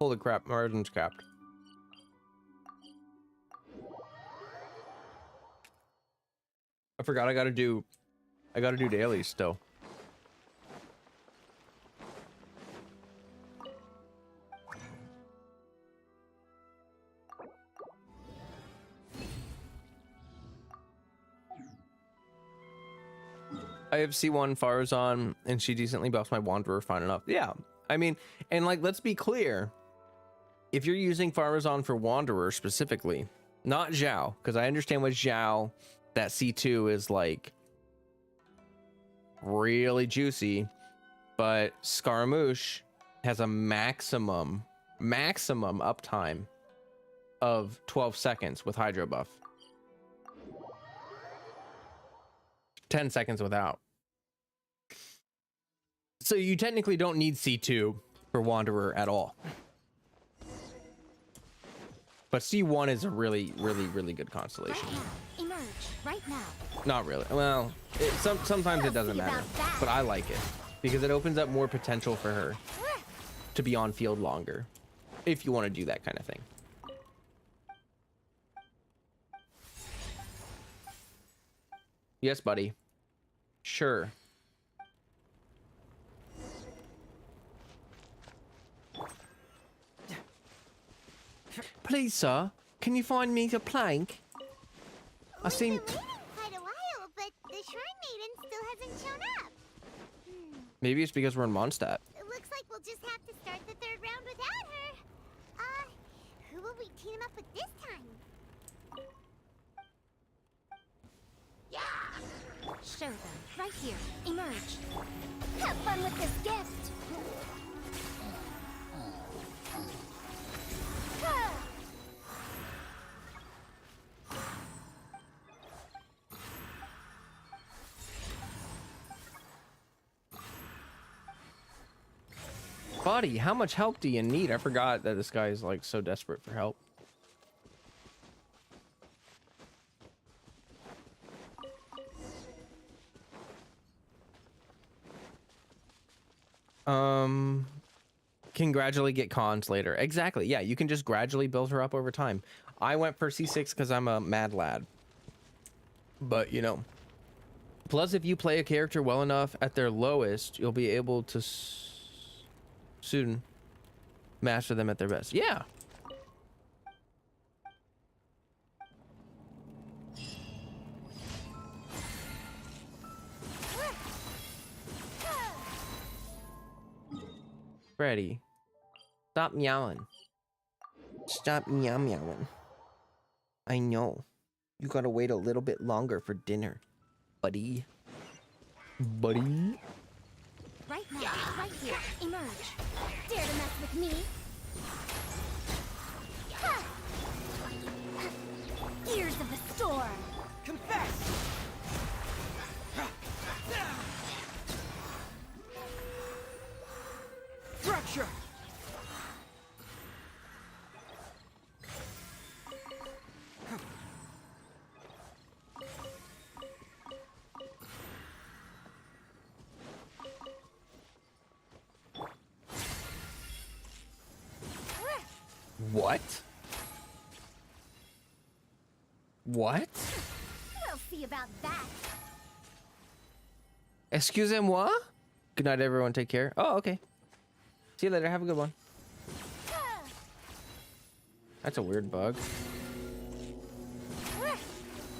Holy crap, margin's capped. I forgot I gotta do dailies still. I have C1 Farazan and she decently buffs my Wanderer fine enough. Yeah, I mean, and like, let's be clear. If you're using Farazan for Wanderer specifically, not Zhao, because I understand with Zhao, that C2 is like really juicy, but Scaramouche has a maximum uptime of 12 seconds with hydro buff. 10 seconds without. So you technically don't need C2 for Wanderer at all. But C1 is a really good constellation. Right now. Emerge. Right now. Not really. Well, sometimes it doesn't matter. But I like it. Because it opens up more potential for her to be on field longer. If you want to do that kind of thing. Yes, buddy. Sure. Please, sir, can you find me a plank? I seem... We've been waiting quite a while, but the Shrine Maiden still hasn't shown up. Maybe it's because we're in Mondstadt. It looks like we'll just have to start the third round without her. Who will we team up with this time? Yeah! Show them. Right here. Emerge. Have fun with this gift. Buddy, how much help do you need? I forgot that this guy is like so desperate for help. Can gradually get cons later. Exactly. Yeah, you can just gradually build her up over time. I went for C6 because I'm a mad lad. But, you know. Plus, if you play a character well enough at their lowest, you'll be able to soon master them at their best. Yeah. Freddy, stop meowing. Stop meowing. I know. You gotta wait a little bit longer for dinner, buddy. Buddy? Right now, right here. Emerge. Dare to mess with me? Gears of the storm. Confess! Fracture! What? What? We'll see about that. Excusez-moi? Good night, everyone. Take care. Oh, okay. See you later. Have a good one. That's a weird bug.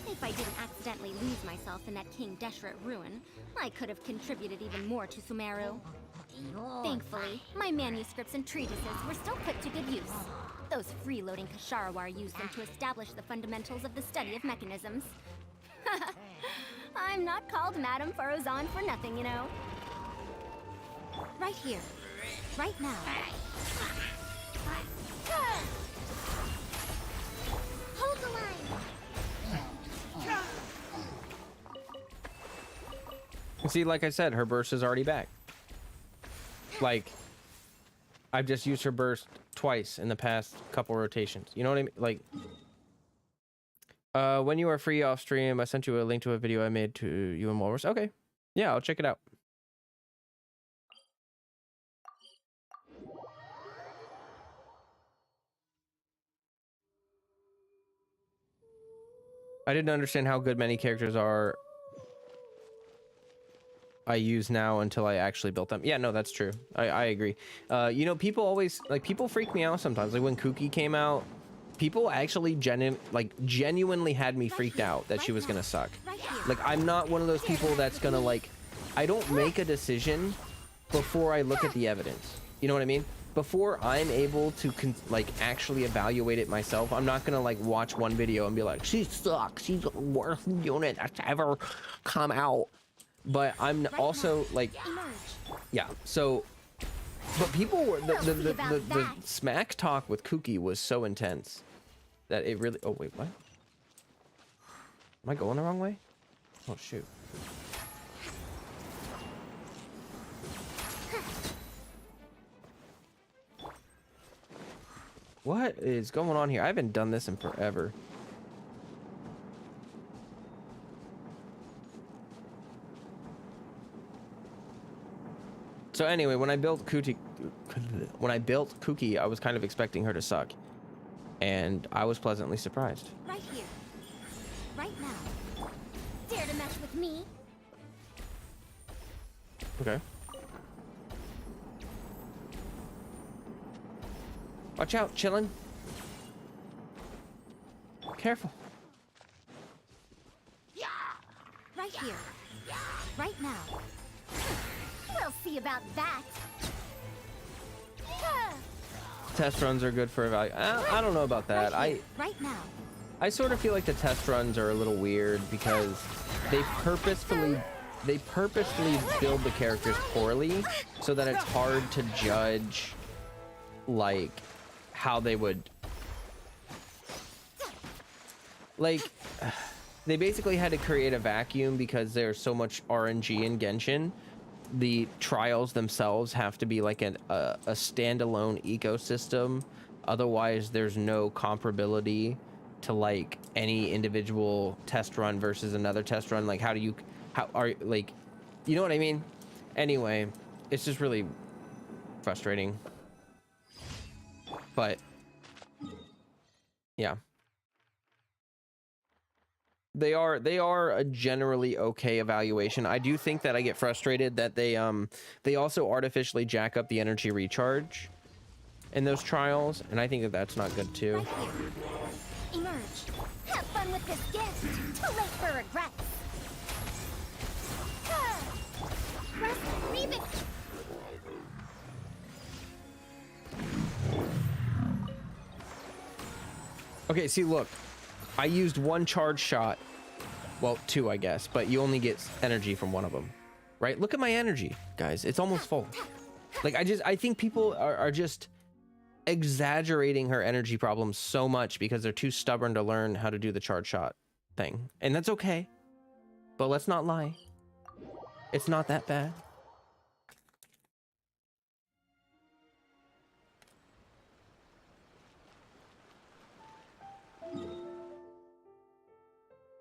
If I didn't accidentally lose myself in that King Deshret ruin, I could have contributed even more to Sumeru. Thankfully, my manuscripts and treatises were still put to good use. Those freeloading Kasharawar used them to establish the fundamentals of the study of mechanisms. I'm not called Madame Farozan for nothing, you know. Right here. Right now. Hold the line! See, like I said, her burst is already back. Like, I've just used her burst twice in the past couple rotations. You know what I mean? Like, when you are free off stream, I sent you a link to a video I made to you and Walrus. Okay. Yeah, I'll check it out. I didn't understand how good many characters are I use now until I actually built them. Yeah, no, that's true. I agree. You know, people always, like, people freak me out sometimes. Like, when Kuki came out, people actually genuinely had me freaked out that she was gonna suck. Like, I'm not one of those people that's gonna, like, I don't make a decision before I look at the evidence. You know what I mean? Before I'm able to, actually evaluate it myself, I'm not gonna, like, watch one video and be like, she sucks. She's the worst unit that's ever come out. But I'm also, like, yeah, so, but people were, the smack talk with Kuki was so intense. that it really... Oh, wait, what? Am I going the wrong way? Oh, shoot. What is going on here? I haven't done this in forever. So anyway, when I built Cookie, I was kind of expecting her to suck, and I was pleasantly surprised. Right here. Right now. Dare to mess with me? Okay. Watch out, chillin'. Careful. Right here. Right now. We'll see about that. Test runs are good for evaluation. I don't know about that. Right now. I sort of feel like the test runs are a little weird because they purposefully build the characters poorly so that it's hard to judge like how they would like they basically had to create a vacuum because there's so much RNG in Genshin. The trials themselves have to be like a standalone ecosystem, otherwise there's no comparability to like any individual test run versus another test run. Like how are like, you know what I mean? Anyway, it's just really frustrating, but yeah, they are a generally okay evaluation. I do think that I get frustrated that they also artificially jack up the energy recharge in those trials, and I think that that's not good too. Emerge. Have fun with this gift. Too late for regrets. Leave it. Okay, see, look, I used one charge shot. Well, two, I guess, but you only get energy from one of them, right? Look at my energy, guys. It's almost full. Like, I think people are just exaggerating her energy problems so much because they're too stubborn to learn how to do the charge shot thing. And that's okay. But let's not lie. It's not that bad.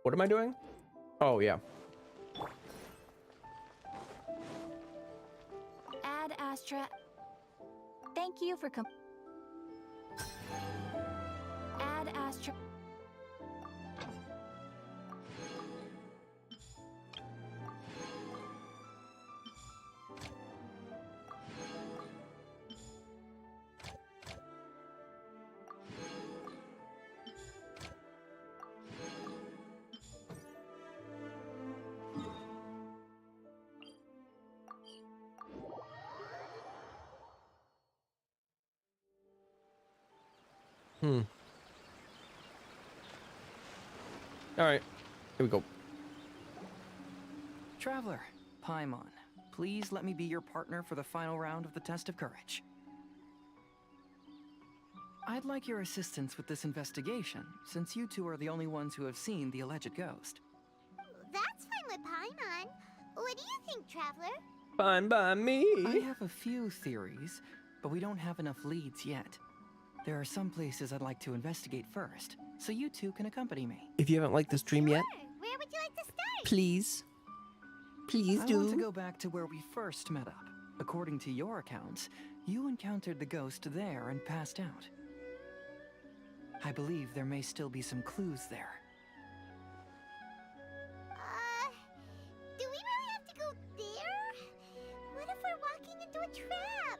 What am I doing? Oh, yeah. Ad Astra. Thank you for Ad Astra. All right, here we go. Traveler, Paimon, please let me be your partner for the final round of the test of courage. I'd like your assistance with this investigation, since you two are the only ones who have seen the alleged ghost. That's fine with Paimon. What do you think, Traveler? Fine by me. I have a few theories, but we don't have enough leads yet. There are some places I'd like to investigate first, so you two can accompany me. If you haven't liked the stream yet, Where would you like to start? please I want to go back to where we first met up. According to your accounts, you encountered the ghost there and passed out. I believe there may still be some clues there. Do we really have to go there? What if we're walking into a trap?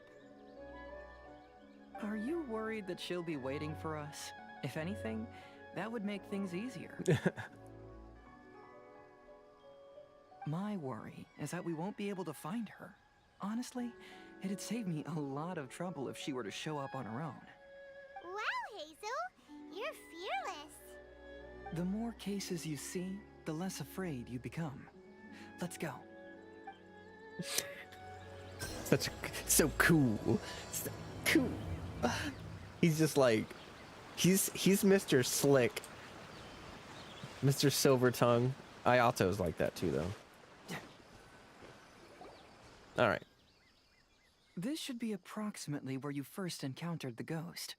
Are you worried that she'll be waiting for us? If anything, that would make things easier. My worry is that we won't be able to find her. Honestly, it'd save me a lot of trouble if she were to show up on her own. Wow, Hazel, you're fearless. The more cases you see, the less afraid you become. Let's go. So cool. So cool. He's just like He's Mr. Slick. Mr. Silver Tongue. Ayato's like that too, though. All right. This should be approximately where you first encountered the ghost.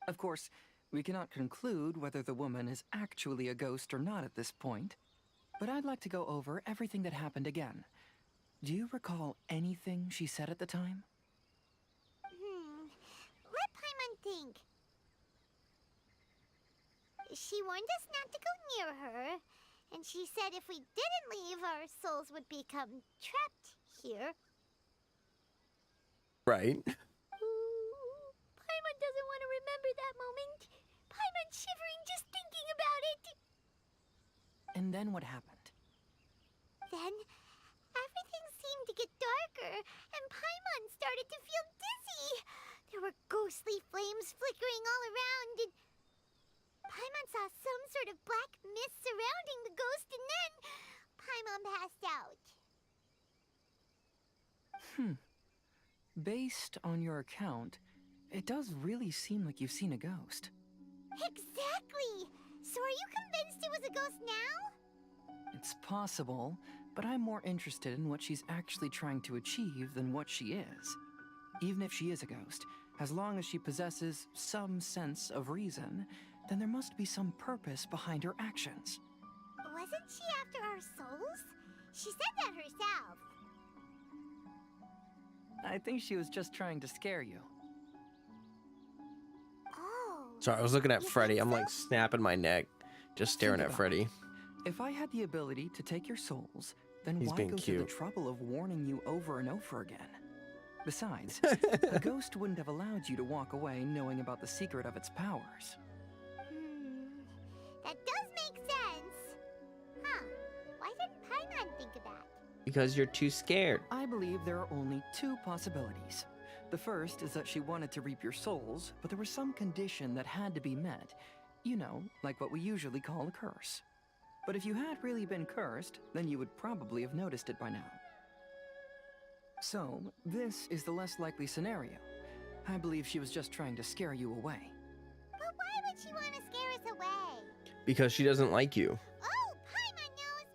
Of course, we cannot conclude whether the woman is actually a ghost or not at this point, but I'd like to go over everything that happened again. Do you recall anything she said at the time? Let Paimon think. She warned us not to go near her, and she said if we didn't leave, our souls would become trapped here. Right. Paimon doesn't want to remember that moment. Paimon's shivering just thinking about it. And then what happened? Then, everything seemed to get darker, and Paimon started to feel dizzy. There were ghostly flames flickering all around, and Paimon saw some sort of black mist surrounding the ghost, and then Paimon passed out. Based on your account, it does really seem like you've seen a ghost. Exactly! So are you convinced it was a ghost now? It's possible, but I'm more interested in what she's actually trying to achieve than what she is. Even if she is a ghost, as long as she possesses some sense of reason, then there must be some purpose behind her actions. Wasn't she after our souls? She said that herself. I think she was just trying to scare you. Oh. Sorry, I was looking at You Freddy. think I'm so? like snapping my neck, just staring Think at about Freddy. If I had the ability to take your souls, then He's why being go through the cute. trouble of warning you over and over again? Besides, a ghost wouldn't have allowed you to walk away knowing about the secret of its powers. That does make sense. Huh. Why didn't Paimon think of that? Because you're too scared. I believe there are only two possibilities. The first is that she wanted to reap your souls, but there was some condition that had to be met. You know, like what we usually call a curse. But if you had really been cursed, then you would probably have noticed it by now. So, this is the less likely scenario. I believe she was just trying to scare you away. But why would she want to scare us away? Because she doesn't like you. Oh, Paimon knows.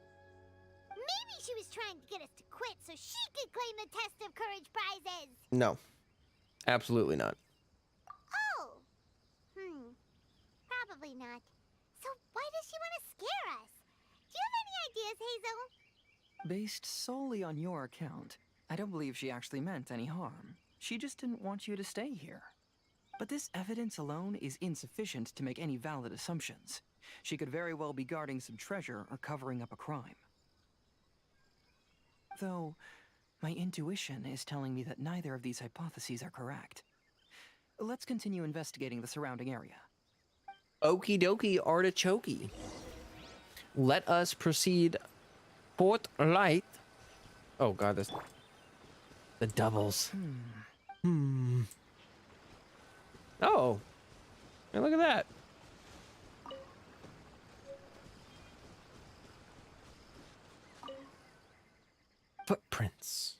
Maybe she was trying to get us to quit so she could claim the Test of Courage prizes. No. Absolutely not. Oh. Probably not. So why does she want to scare us? Do you have any ideas, Hazel? Based solely on your account, I don't believe she actually meant any harm. She just didn't want you to stay here. But this evidence alone is insufficient to make any valid assumptions. She could very well be guarding some treasure or covering up a crime. Though, my intuition is telling me that neither of these hypotheses are correct. Let's continue investigating the surrounding area. Okie dokie artichoke. Let us proceed forthright. Oh god, this the doubles. Oh. Hey, look at that. Footprints.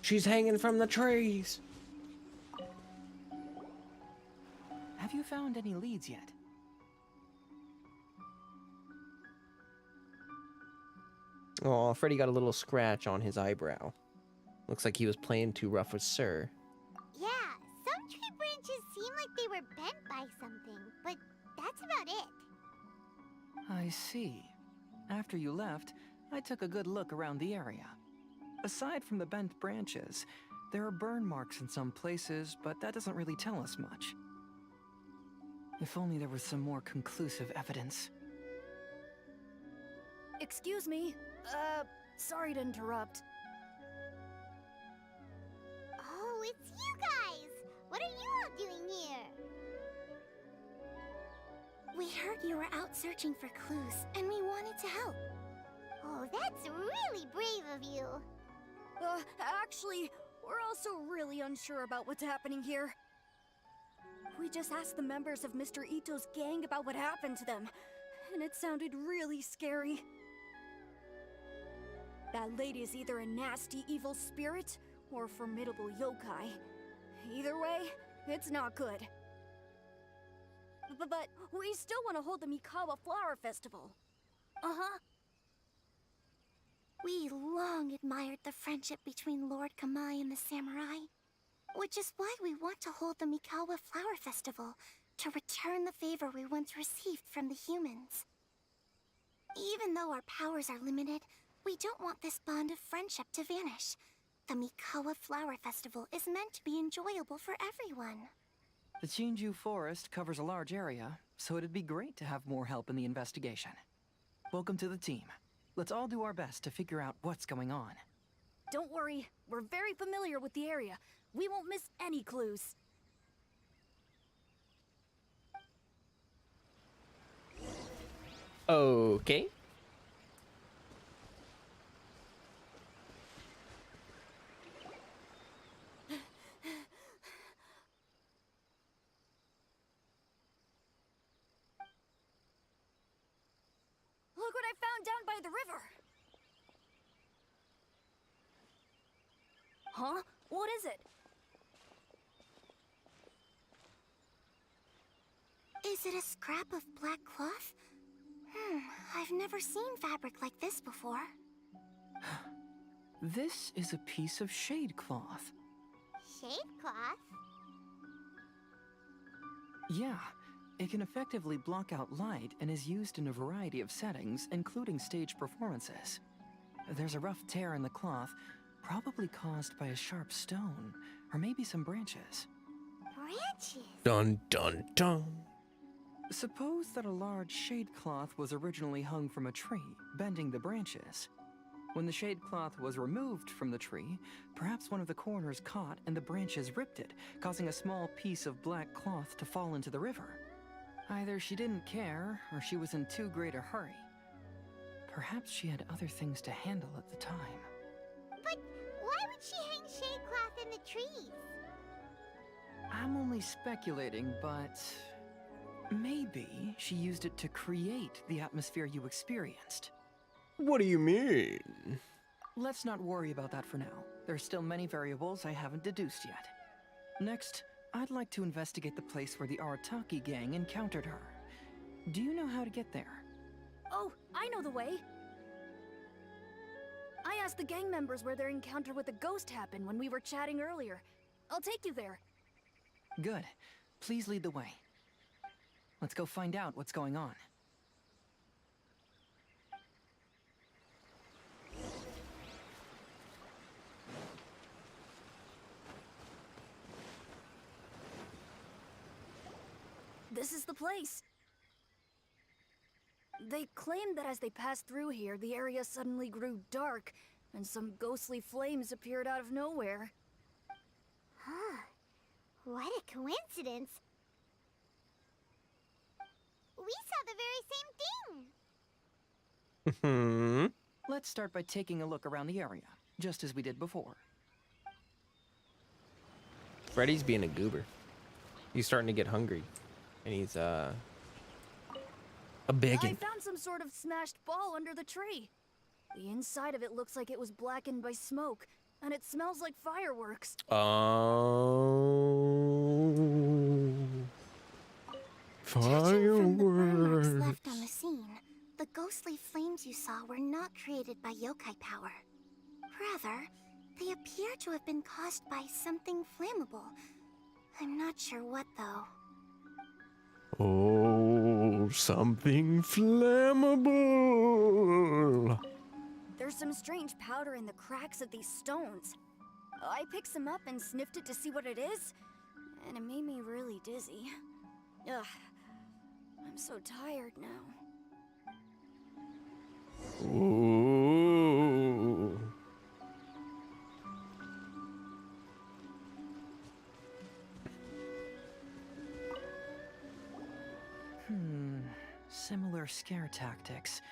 She's hanging from the trees. Have you found any leads yet? Oh, Freddy got a little scratch on his eyebrow. Looks like he was playing too rough with Sir. Yeah, some tree branches seem like they were bent by something, but that's about it. I see. After you left, I took a good look around the area. Aside from the bent branches, there are burn marks in some places, but that doesn't really tell us much. If only there was some more conclusive evidence. Excuse me. Sorry to interrupt. Oh, it's you guys! What are you all doing here? We heard you were out searching for clues, and we wanted to help. Oh, that's really brave of you. Actually, we're also really unsure about what's happening here. We just asked the members of Mr. Ito's gang about what happened to them, and it sounded really scary. That lady is either a nasty evil spirit or a formidable yokai. Either way, it's not good. But we still want to hold the Mikawa Flower Festival. Uh-huh. We long admired the friendship between Lord Kamai and the samurai, which is why we want to hold the Mikawa Flower Festival to return the favor we once received from the humans. Even though our powers are limited, we don't want this bond of friendship to vanish. The Mikawa Flower Festival is meant to be enjoyable for everyone. The Chinju Forest covers a large area, so it'd be great to have more help in the investigation. Welcome to the team. Let's all do our best to figure out what's going on. Don't worry, we're very familiar with the area. We won't miss any clues. Okay. Look what I found down by the river! Huh? What is it? Is it a scrap of black cloth? I've never seen fabric like this before. This is a piece of shade cloth. Shade cloth? Yeah, it can effectively block out light and is used in a variety of settings, including stage performances. There's a rough tear in the cloth, probably caused by a sharp stone, or maybe some branches. Branches? Dun dun dun. Suppose that a large shade cloth was originally hung from a tree, bending the branches. When the shade cloth was removed from the tree, perhaps one of the corners caught and the branches ripped it, causing a small piece of black cloth to fall into the river. Either she didn't care, or she was in too great a hurry. Perhaps she had other things to handle at the time. But why would she hang shade cloth in the trees? I'm only speculating, but maybe she used it to create the atmosphere you experienced. What do you mean? Let's not worry about that for now. There's still many variables I haven't deduced yet. Next, I'd like to investigate the place where the Arataki gang encountered her. Do you know how to get there? Oh, I know the way. I asked the gang members where their encounter with the ghost happened when we were chatting earlier. I'll take you there. Good. Please lead the way. Let's go find out what's going on. This is the place. They claimed that as they passed through here, the area suddenly grew dark, and some ghostly flames appeared out of nowhere. Huh. What a coincidence. We saw the very same thing. Let's start by taking a look around the area, just as we did before. Freddy's being a goober. He's starting to get hungry. And he's, a biggin. I found some sort of smashed ball under the tree. The inside of it looks like it was blackened by smoke, and it smells like fireworks. Oh. Judging from the burn marks Fireworks. left on the scene, the ghostly flames you saw were not created by yokai power. Rather, they appear to have been caused by something flammable. I'm not sure what, though. Oh, something flammable. There's some strange powder in the cracks of these stones. I picked some up and sniffed it to see what it is, and it made me really dizzy. Ugh, I'm so tired now. Ooh. Similar scare tactics.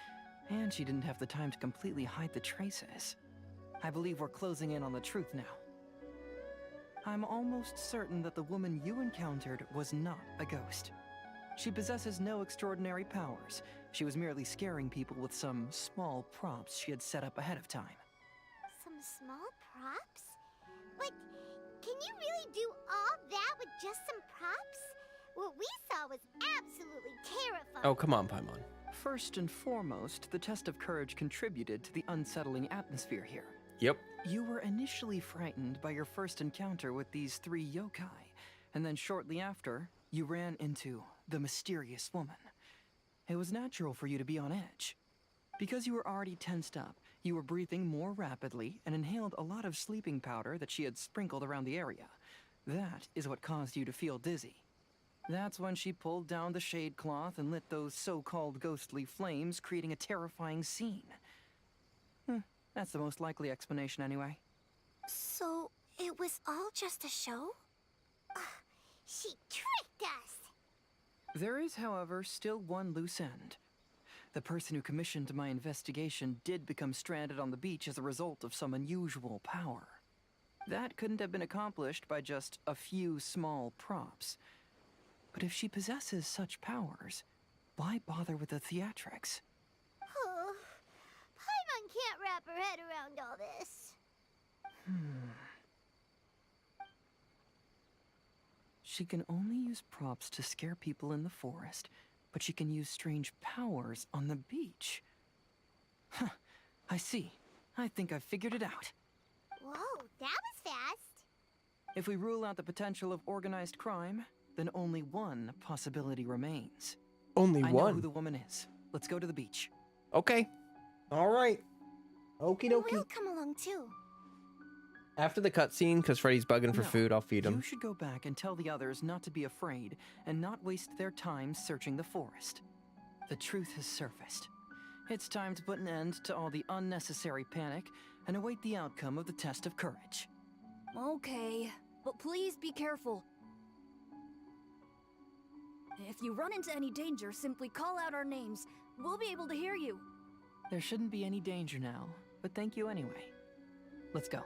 And she didn't have the time to completely hide the traces. I believe we're closing in on the truth now. I'm almost certain that the woman you encountered was not a ghost. She possesses no extraordinary powers. She was merely scaring people with some small props she had set up ahead of time. Some small props? But can you really do all that with just some props? What we saw was absolutely terrifying. Oh, come on, Paimon. First and foremost, the test of courage contributed to the unsettling atmosphere here. Yep. You were initially frightened by your first encounter with these 3 yokai, and then shortly after, you ran into the mysterious woman. It was natural for you to be on edge. Because you were already tensed up, you were breathing more rapidly and inhaled a lot of sleeping powder that she had sprinkled around the area. That is what caused you to feel dizzy. That's when she pulled down the shade cloth and lit those so-called ghostly flames, creating a terrifying scene. That's the most likely explanation anyway. So, it was all just a show? She tricked us! There is, however, still one loose end. The person who commissioned my investigation did become stranded on the beach as a result of some unusual power. That couldn't have been accomplished by just a few small props. But if she possesses such powers, why bother with the theatrics? Oh, Paimon can't wrap her head around all this. She can only use props to scare people in the forest, but she can use strange powers on the beach. Huh, I see. I think I've figured it out. Whoa, that was fast. If we rule out the potential of organized crime, then only one possibility remains. Only I know one. who the woman is. Let's go to the beach. Okay. All right. Okie dokie. We'll come along too. After the cutscene, because Freddy's bugging for No, food, I'll feed him. You should go back and tell the others not to be afraid and not waste their time searching the forest. The truth has surfaced. It's time to put an end to all the unnecessary panic and await the outcome of the test of courage. Okay, but please be careful. If you run into any danger, simply call out our names. We'll be able to hear you. There shouldn't be any danger now, but thank you anyway. Let's go.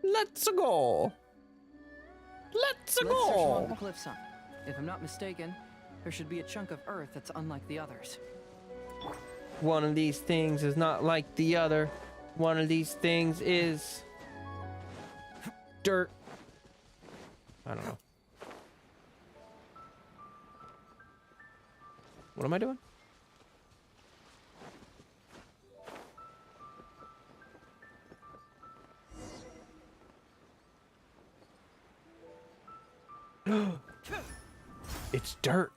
Let's go. Let's search along the cliffside. If I'm not mistaken, there should be a chunk of earth that's unlike the others. One of these things is not like the other. One of these things is dirt. I don't know. What am I doing? It's dirt.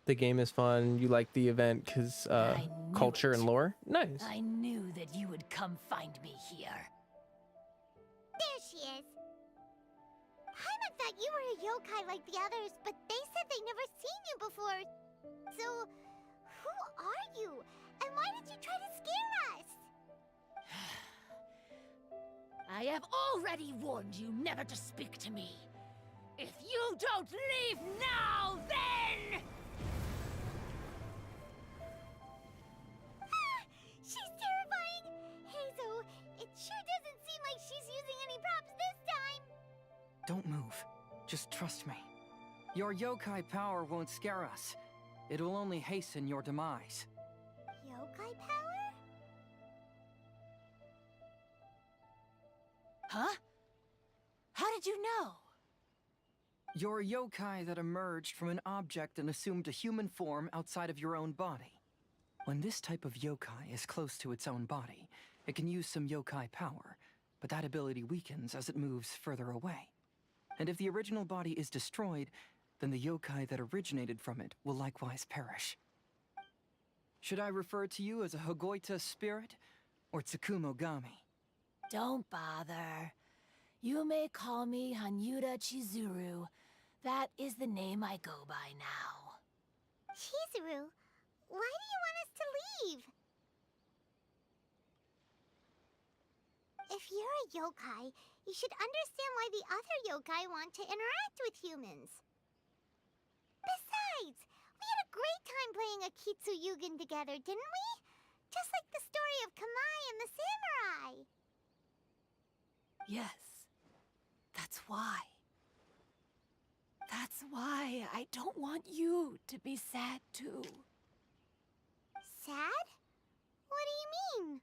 The game is fun. You like the event because I knew culture it. and lore. Nice. I knew that you would come find me here. There she is. Paimon thought you were a yokai like the others, but they said they never seen you before. So, who are you? And why did you try to scare us? I have already warned you never to speak to me. If you don't leave now, then... She's terrifying! Hazel, it sure doesn't seem like she's using any props this time! Don't move. Just trust me. Your yokai power won't scare us. It will only hasten your demise. Yokai power? Huh? How did you know? You're a yokai that emerged from an object and assumed a human form outside of your own body. When this type of yokai is close to its own body, it can use some yokai power, but that ability weakens as it moves further away. And if the original body is destroyed, then the yokai that originated from it will likewise perish. Should I refer to you as a Hoyoverse spirit or Tsukumogami? Don't bother. You may call me Hanyuda Chizuru. That is the name I go by now. Chizuru, why do you want us to leave? If you're a yokai, you should understand why the other yokai want to interact with humans. Besides, we had a great time playing a Kitsu Yugen together, didn't we? Just like the story of Kamai and the samurai. Yes. That's why. That's why I don't want you to be sad too. Sad? What do you mean?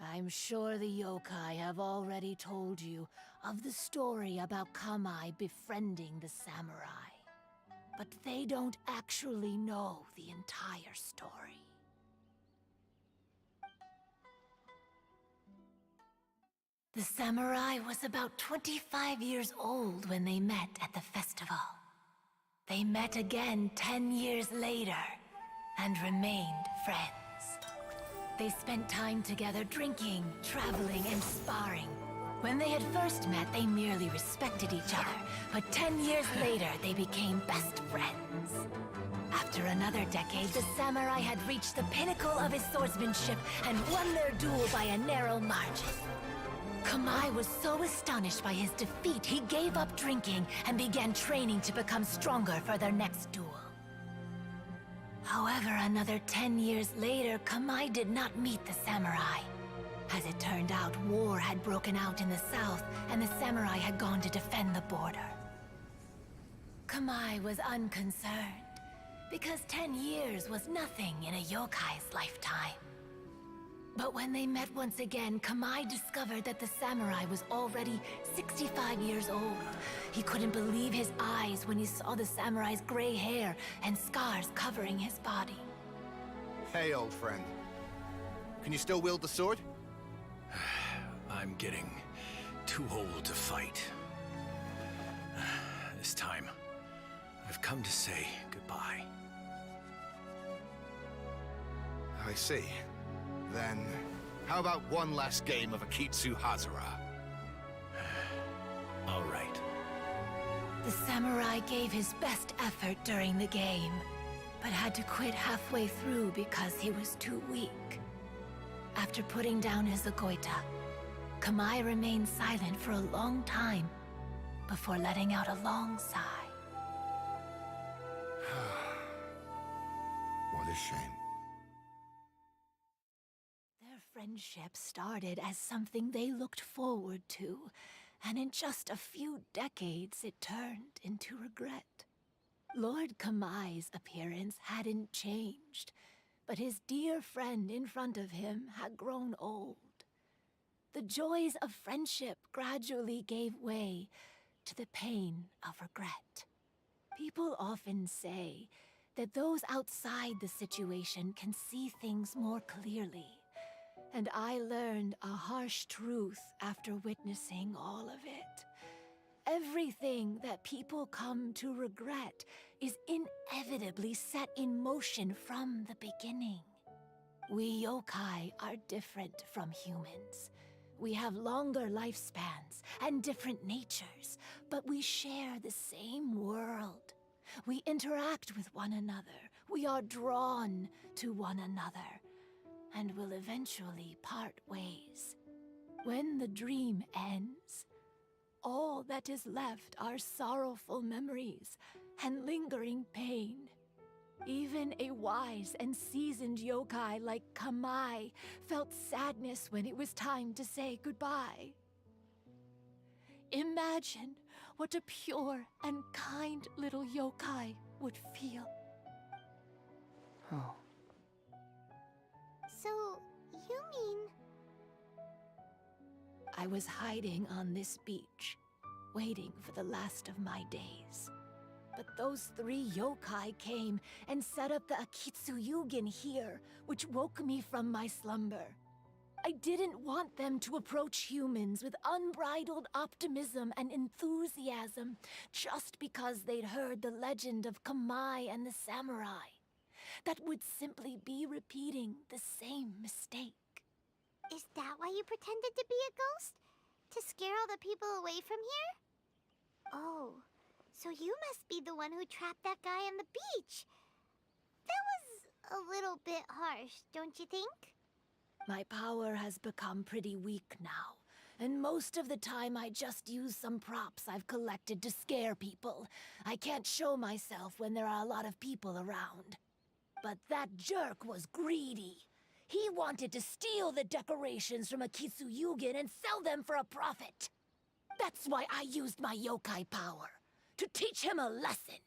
I'm sure the yokai have already told you of the story about Kamai befriending the samurai. But they don't actually know the entire story. The samurai was about 25 years old when they met at the festival. They met again 10 years later and remained friends. They spent time together drinking, traveling, and sparring. When they had first met, they merely respected each other, but 10 years later, they became best friends. After another decade, the samurai had reached the pinnacle of his swordsmanship and won their duel by a narrow margin. Kamai was so astonished by his defeat, he gave up drinking and began training to become stronger for their next duel. However, another 10 years later, Kamai did not meet the samurai. As it turned out, war had broken out in the south, and the samurai had gone to defend the border. Kamai was unconcerned, because 10 years was nothing in a yokai's lifetime. But when they met once again, Kamai discovered that the samurai was already 65 years old. He couldn't believe his eyes when he saw the samurai's gray hair and scars covering his body. Hey, old friend. Can you still wield the sword? I'm getting too old to fight. This time, I've come to say goodbye. I see. Then, how about one last game of Akitsu Hazara? All right. The samurai gave his best effort during the game, but had to quit halfway through because he was too weak. After putting down his Agoita, Kamai remained silent for a long time before letting out a long sigh. What a shame. Their friendship started as something they looked forward to, and in just a few decades it turned into regret. Lord Kamai's appearance hadn't changed, but his dear friend in front of him had grown old. The joys of friendship gradually gave way to the pain of regret. People often say that those outside the situation can see things more clearly. And I learned a harsh truth after witnessing all of it. Everything that people come to regret is inevitably set in motion from the beginning. We yokai are different from humans. We have longer lifespans and different natures, but we share the same world. We interact with one another. We are drawn to one another, and will eventually part ways. When the dream ends, all that is left are sorrowful memories and lingering pain. Even a wise and seasoned yokai like Kamai felt sadness when it was time to say goodbye. Imagine what a pure and kind little yokai would feel. Oh. So, you mean... I was hiding on this beach, waiting for the last of my days. But those 3 yokai came and set up the Akitsu Yugen here, which woke me from my slumber. I didn't want them to approach humans with unbridled optimism and enthusiasm just because they'd heard the legend of Kamai and the samurai. That would simply be repeating the same mistake. Is that why you pretended to be a ghost? To scare all the people away from here? Oh, so you must be the one who trapped that guy on the beach. That was a little bit harsh, don't you think? My power has become pretty weak now, and most of the time I just use some props I've collected to scare people. I can't show myself when there are a lot of people around. But that jerk was greedy. He wanted to steal the decorations from Akitsu Yugen and sell them for a profit. That's why I used my yokai power, to teach him a lesson.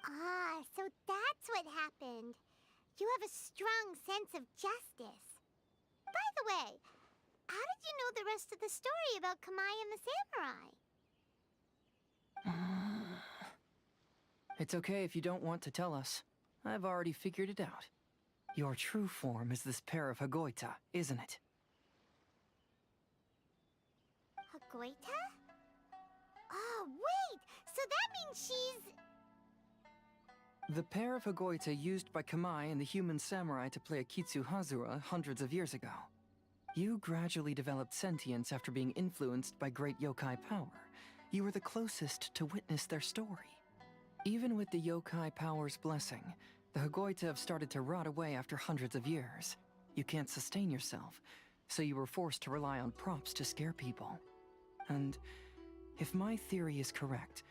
Ah, so that's what happened. You have a strong sense of justice. By the way, how did you know the rest of the story about Kamai and the samurai? It's okay if you don't want to tell us. I've already figured it out. Your true form is this pair of Hagoita, isn't it? Hagoita? Oh, wait! So that means she's... The pair of Hagoita used by Kamai and the human samurai to play Akitsu Hazura hundreds of years ago. You gradually developed sentience after being influenced by great yokai power. You were the closest to witness their story. Even with the yokai power's blessing, the Hagoita have started to rot away after hundreds of years. You can't sustain yourself, so you were forced to rely on props to scare people. And if my theory is correct,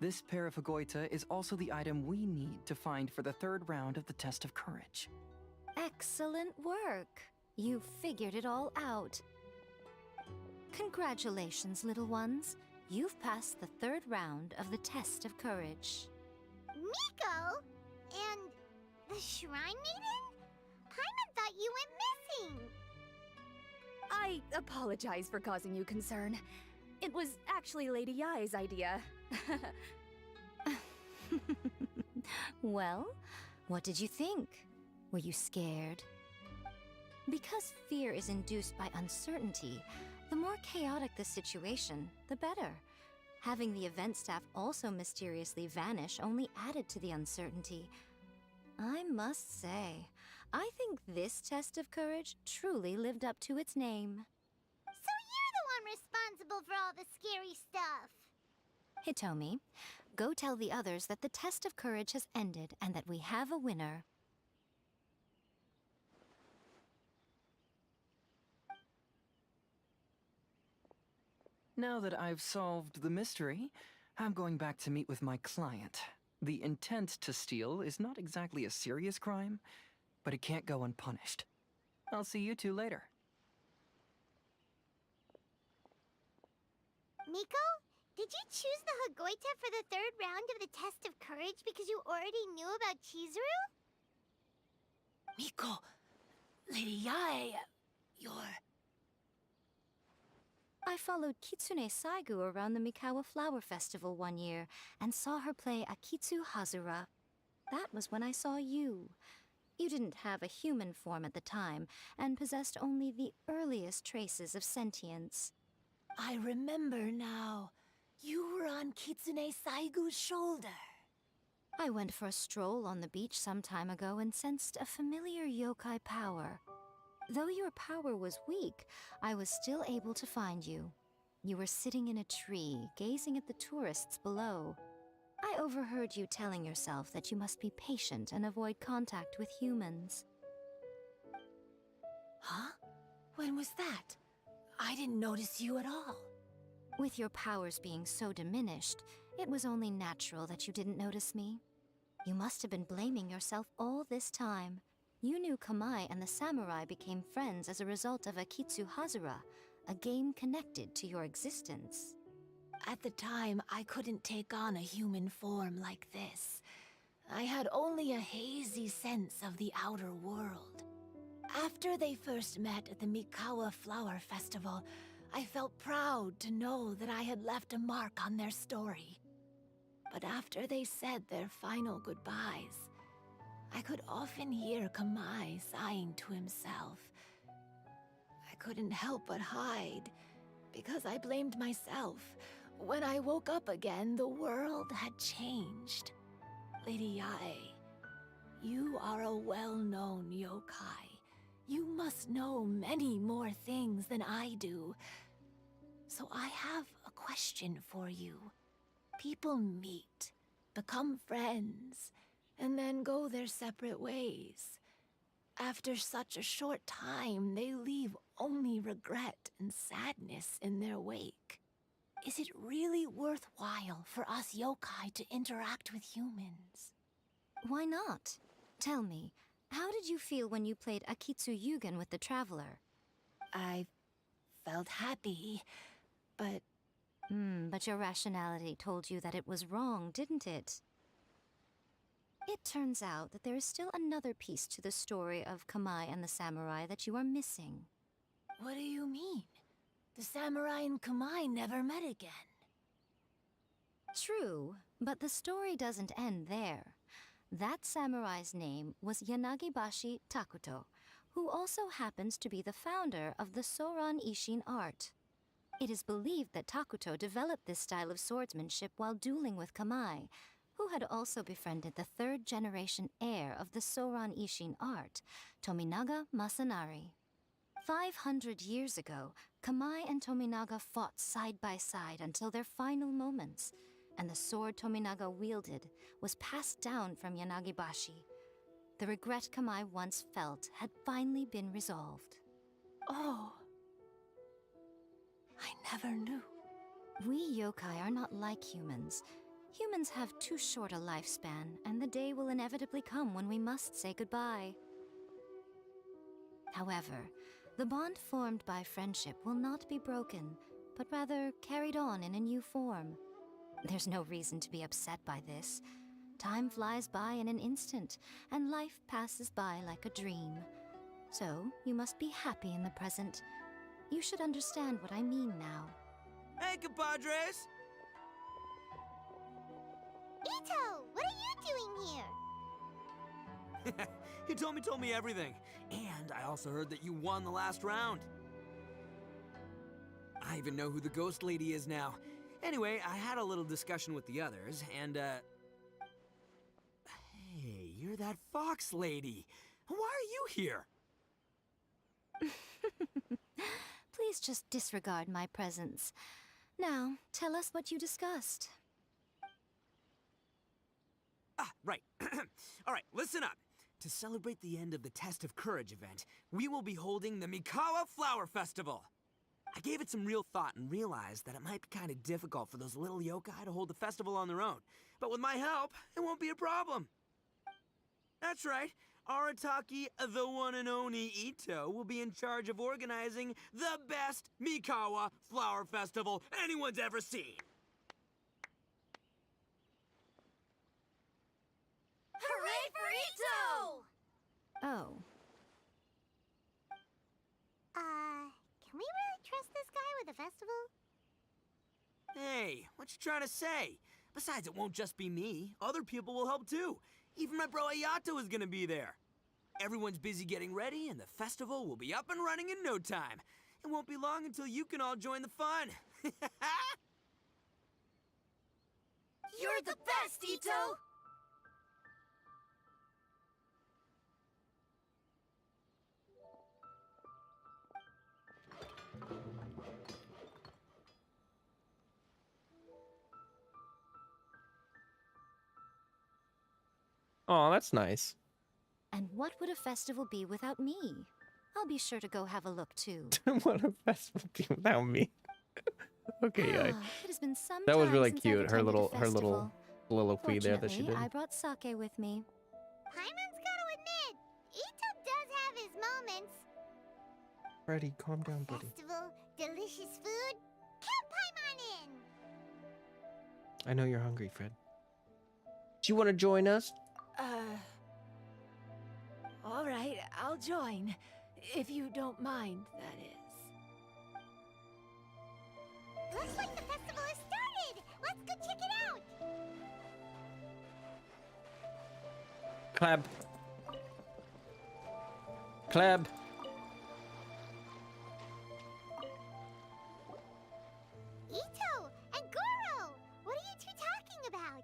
this pair of Hagoita is also the item we need to find for the third round of the test of courage. Excellent work. You figured it all out. Congratulations, little ones. You've passed the third round of the test of courage. Miko? And the Shrine Maiden? Paimon thought you went missing. I apologize for causing you concern. It was actually Lady Yai's idea. Well, what did you think? Were you scared? Because fear is induced by uncertainty, the more chaotic the situation, the better. Having the event staff also mysteriously vanish only added to the uncertainty. I must say, I think this test of courage truly lived up to its name. So you're the one responsible for all the scary stuff. Hitomi, go tell the others that the test of courage has ended and that we have a winner. Now that I've solved the mystery, I'm going back to meet with my client. The intent to steal is not exactly a serious crime, but it can't go unpunished. I'll see you two later. Miko, did you choose the Hagoita for the third round of the test of courage because you already knew about Chizuru? Miko, Lady Yai, you're... I followed Kitsune Saigu around the Mikawa Flower Festival one year and saw her play Akitsu Hazura. That was when I saw you. You didn't have a human form at the time and possessed only the earliest traces of sentience. I remember now. You were on Kitsune Saigu's shoulder. I went for a stroll on the beach some time ago and sensed a familiar yokai power. Though your power was weak, I was still able to find you. You were sitting in a tree, gazing at the tourists below. I overheard you telling yourself that you must be patient and avoid contact with humans. Huh? When was that? I didn't notice you at all. With your powers being so diminished, it was only natural that you didn't notice me. You must have been blaming yourself all this time. You knew Kamai and the samurai became friends as a result of Akitsu Hazura, a game connected to your existence. At the time, I couldn't take on a human form like this. I had only a hazy sense of the outer world. After they first met at the Mikawa Flower Festival, I felt proud to know that I had left a mark on their story. But after they said their final goodbyes, I could often hear Kamai sighing to himself. I couldn't help but hide, because I blamed myself. When I woke up again, the world had changed. Lady Yai, you are a well-known yokai. You must know many more things than I do. So I have a question for you. People meet, become friends, and then go their separate ways. After such a short time, they leave only regret and sadness in their wake. Is it really worthwhile for us yokai to interact with humans? Why not? Tell me, how did you feel when you played Akitsu Yugen with the Traveler? I felt happy, but But your rationality told you that it was wrong, didn't it? It turns out that there is still another piece to the story of Kamai and the samurai that you are missing. what do you mean? The samurai and Kamai never met again. True, but the story doesn't end there. That samurai's name was Yanagibashi Takuto, who also happens to be the founder of the Soran Ishin art. It is believed that Takuto developed this style of swordsmanship while dueling with Kamai, who had also befriended the third-generation heir of the Soran Ishin art, Tominaga Masanari. 500 years ago, Kamai and Tominaga fought side by side until their final moments, and the sword Tominaga wielded was passed down from Yanagibashi. The regret Kamai once felt had finally been resolved. Oh. I never knew. We yokai are not like humans. Humans have too short a lifespan, and the day will inevitably come when we must say goodbye. However, the bond formed by friendship will not be broken, but rather carried on in a new form. There's no reason to be upset by this. Time flies by in an instant, and life passes by like a dream. So, you must be happy in the present. You should understand what I mean now. Hey, compadres! Ito, what are you doing here? You told me everything. And I also heard that you won the last round. I even know who the ghost lady is now. Anyway, I had a little discussion with the others, and, Hey, you're that fox lady. Why are you here? Please just disregard my presence. Now, tell us what you discussed. Ah, right. All right, listen up. To celebrate the end of the Test of Courage event, we will be holding the Mikawa Flower Festival. I gave it some real thought and realized that it might be kind of difficult for those little yokai to hold the festival on their own. But with my help, it won't be a problem. That's right. Arataki, the one and only Ito, will be in charge of organizing the best Mikawa Flower Festival anyone's ever seen. Hooray for Ito! Oh. Can we really trust this guy with the festival? Hey, what you trying to say? Besides, it won't just be me. Other people will help too. Even my bro Ayato is gonna be there. Everyone's busy getting ready, and the festival will be up and running in no time. It won't be long until you can all join the fun. You're the best, Ito! Oh, that's nice. And what would a festival be without me? I'll be sure to go have a look too. What a festival be without me. Okay, It has been some that was time really since I've cute. Her attended a little festival. soliloquy there that she did. Fortunately, I brought sake with me. Paimon's gotta admit, Ito does have his moments. Freddy, calm down, buddy. Festival, delicious food. Count Paimon in! I know you're hungry, Fred. Do you want to join us? All right, I'll join. If you don't mind, that is. Looks like the festival has started! Let's go check it out! Clab. Clab. Ito and Goro! What are you two talking about?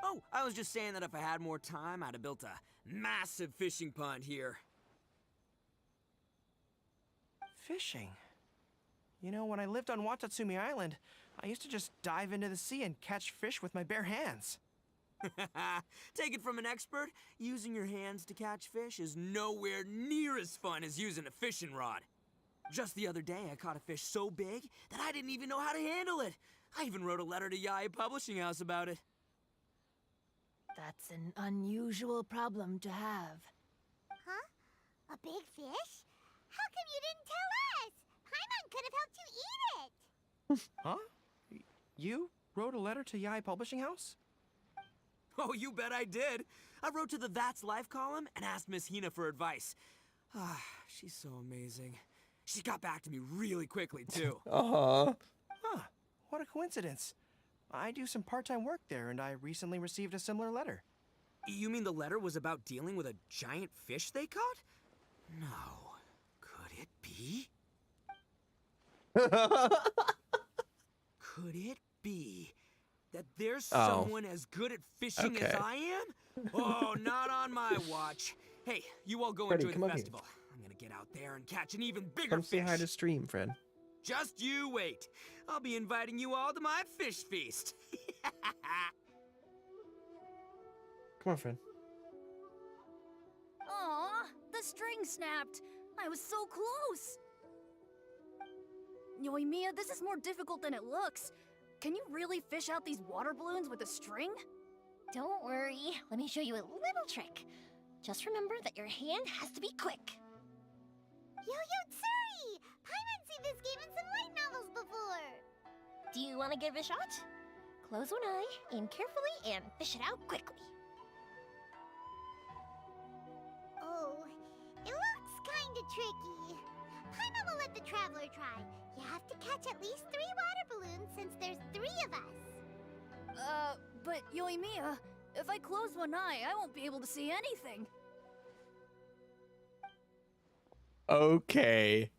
Oh, I was just saying that if I had more time, I'd have built a massive fishing pond here. Fishing? You know, when I lived on Watatsumi Island, I used to just dive into the sea and catch fish with my bare hands. Take it from an expert, using your hands to catch fish is nowhere near as fun as using a fishing rod. Just the other day, I caught a fish so big that I didn't even know how to handle it. I even wrote a letter to Yae Publishing House about it. That's an unusual problem to have. Huh? A big fish? How come you didn't tell us? Paimon could have helped you eat it. Huh? You wrote a letter to Yai Publishing House? Oh, you bet I did. I wrote to the That's Life column and asked Miss Hina for advice. Ah, she's so amazing. She got back to me really quickly, too. Uh-huh. Huh. What a coincidence. I do some part-time work there, and I recently received a similar letter. You mean the letter was about dealing with a giant fish they caught? No. Could it be? Could it be that there's someone as good at fishing as I am? Oh, not on my watch. Hey, you all go Freddy, enjoy come the up here. festival. I'm gonna get out there and catch an even bigger Come fish. say hi to stream, Fred. Just you wait. I'll be inviting you all to my fish feast. Come on, Fred. Aw, the string snapped. I was so close. Yoimiya, this is more difficult than it looks. Can you really fish out these water balloons with a string? Don't worry. Let me show you a little trick. Just remember that your hand has to be quick. Yo-Yo Tsuri! Paimon's seen this game in some light novels before. Do you want to give it a shot? Close one eye, aim carefully, and fish it out quickly. Oh, it looks kinda tricky. Paimon will let the traveler try. You have to catch at least 3 water balloons since there's 3 of us. But Yoimiya, if I close one eye, I won't be able to see anything. Okay.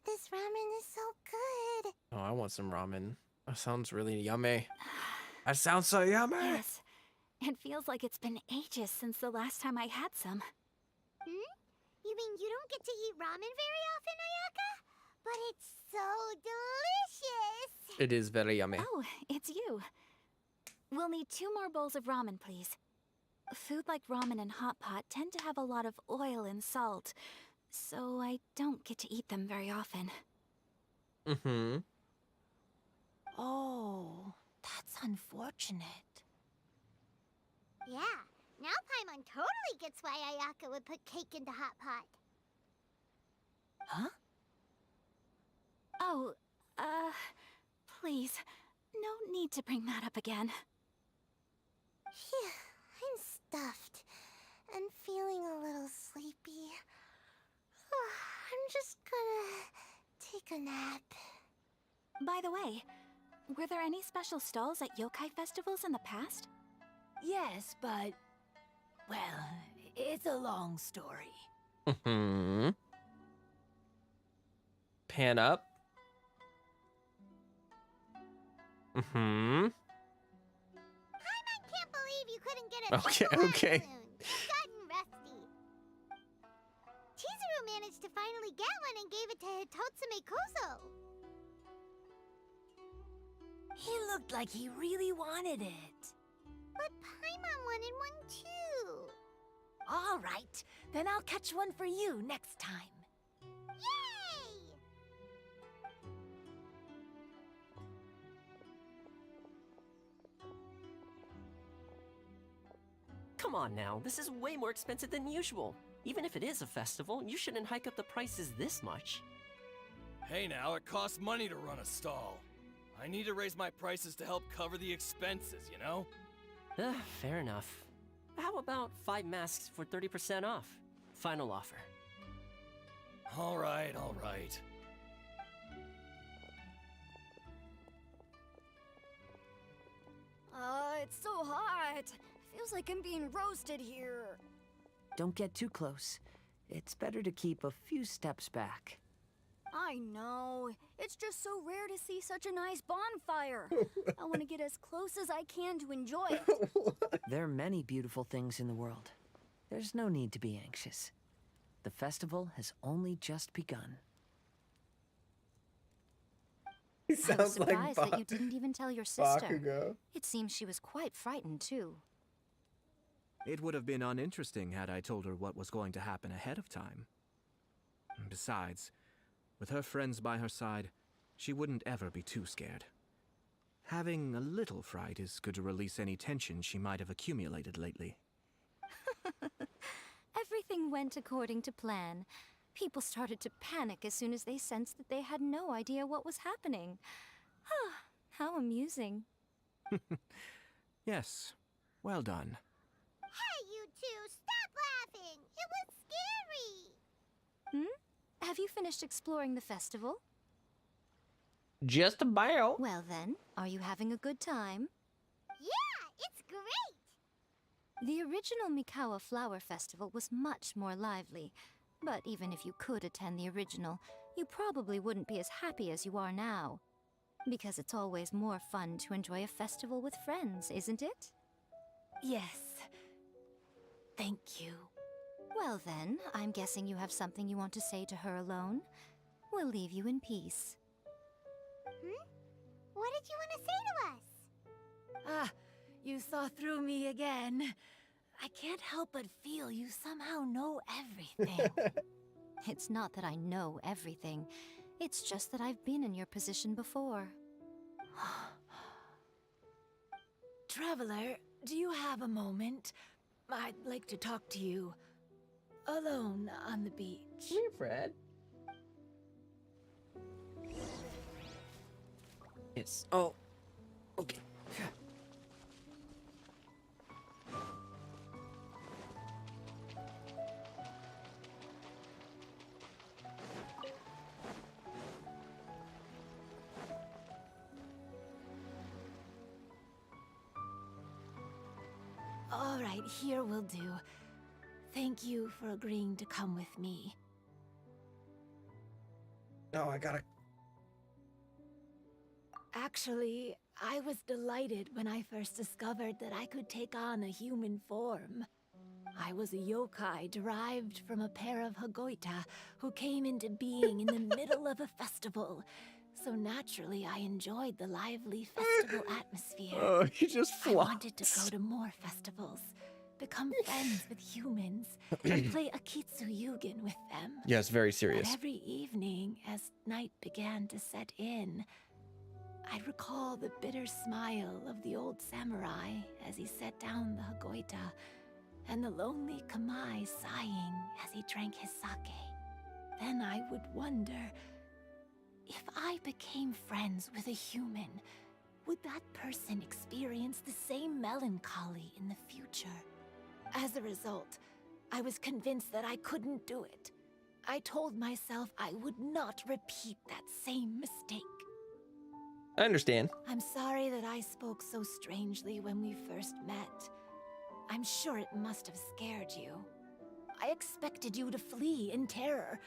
This ramen is so good. Oh, I want some ramen. That sounds really yummy. That sounds so yummy. Yes. It feels like it's been ages since the last time I had some. You mean you don't get to eat ramen very often, Ayaka? But it's so delicious. It is very yummy. Oh, it's you. We'll need 2 more bowls of ramen, please. Food like ramen and hot pot tend to have a lot of oil and salt, so I don't get to eat them very often. Mm-hmm. Oh, that's unfortunate. Yeah, now Paimon totally gets why Ayaka would put cake into hot pot. Huh? Oh, please, no need to bring that up again. Phew, I'm stuffed and feeling a little sleepy. I'm just gonna take a nap. By the way, were there any special stalls at yokai festivals in the past? Yes, but... well, it's a long story. Mm-hmm. Pan up. Mm-hmm. Paimon can't believe you couldn't get a Okay, single water okay. balloon. You've gotten rusty. Chizuru managed to finally get one and gave it to Hitotsume Kozo. He looked like he really wanted it. But Paimon wanted one too. All right, then I'll catch one for you next time. Yay! Come on now, this is way more expensive than usual. Even if it is a festival, you shouldn't hike up the prices this much. Hey now, it costs money to run a stall. I need to raise my prices to help cover the expenses, you know? Fair enough. How about 5 masks for 30% off? Final offer. Alright, alright. It's so hot. Feels like I'm being roasted here. Don't get too close. It's better to keep a few steps back. I know. It's just so rare to see such a nice bonfire. I want to get as close as I can to enjoy it. There are many beautiful things in the world. There's no need to be anxious. The festival has only just begun. He I was sounds like surprised that you didn't even tell your sister. Bakugo. It seems she was quite frightened, too. It would have been uninteresting had I told her what was going to happen ahead of time. Besides, With her friends by her side, she wouldn't ever be too scared. Having a little fright is good to release any tension she might have accumulated lately. Everything went according to plan. People started to panic as soon as they sensed that they had no idea what was happening. How amusing. Yes, well done. Hey, you two, stop laughing! It was scary! Have you finished exploring the festival? Just about. Well then, are you having a good time? Yeah, it's great! The original Mikawa Flower Festival was much more lively, but even if you could attend the original, you probably wouldn't be as happy as you are now. Because it's always more fun to enjoy a festival with friends, isn't it? Yes. Thank you. Well then, I'm guessing you have something you want to say to her alone. We'll leave you in peace. What did you want to say to us? Ah, you saw through me again. I can't help but feel you somehow know everything. It's not that I know everything. It's just that I've been in your position before. Traveler, do you have a moment? I'd like to talk to you. Alone on the beach. Come here, Fred. Yes. Oh, okay. All right, here will do. Thank you for agreeing to come with me. No, I gotta. Actually, I was delighted when I first discovered that I could take on a human form. I was a yokai derived from a pair of Hagoita who came into being in the middle of a festival. So naturally, I enjoyed the lively festival atmosphere. Oh, he just I flops. wanted to go to more festivals, become friends with humans, and play Akitsu Yugen with them. Yes, very serious. But every evening, as night began to set in, I'd recall the bitter smile of the old samurai as he set down the Hagoita, and the lonely Kamai sighing as he drank his sake. Then I would wonder, if I became friends with a human, would that person experience the same melancholy in the future? As a result, I was convinced that I couldn't do it. I told myself I would not repeat that same mistake. I understand. I'm sorry that I spoke so strangely when we first met. I'm sure it must have scared you. I expected you to flee in terror,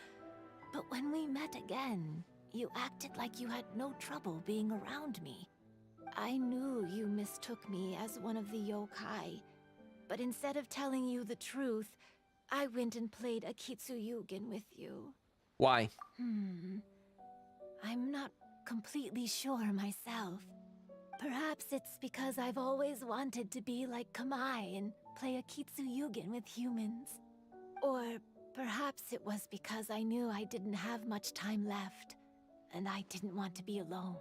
but when we met again, you acted like you had no trouble being around me. I knew you mistook me as one of the yokai, but instead of telling you the truth, I went and played Akitsu Yugen with you. Why? I'm not completely sure myself. Perhaps it's because I've always wanted to be like Kamai and play Akitsu Yugen with humans. Or perhaps it was because I knew I didn't have much time left, and I didn't want to be alone.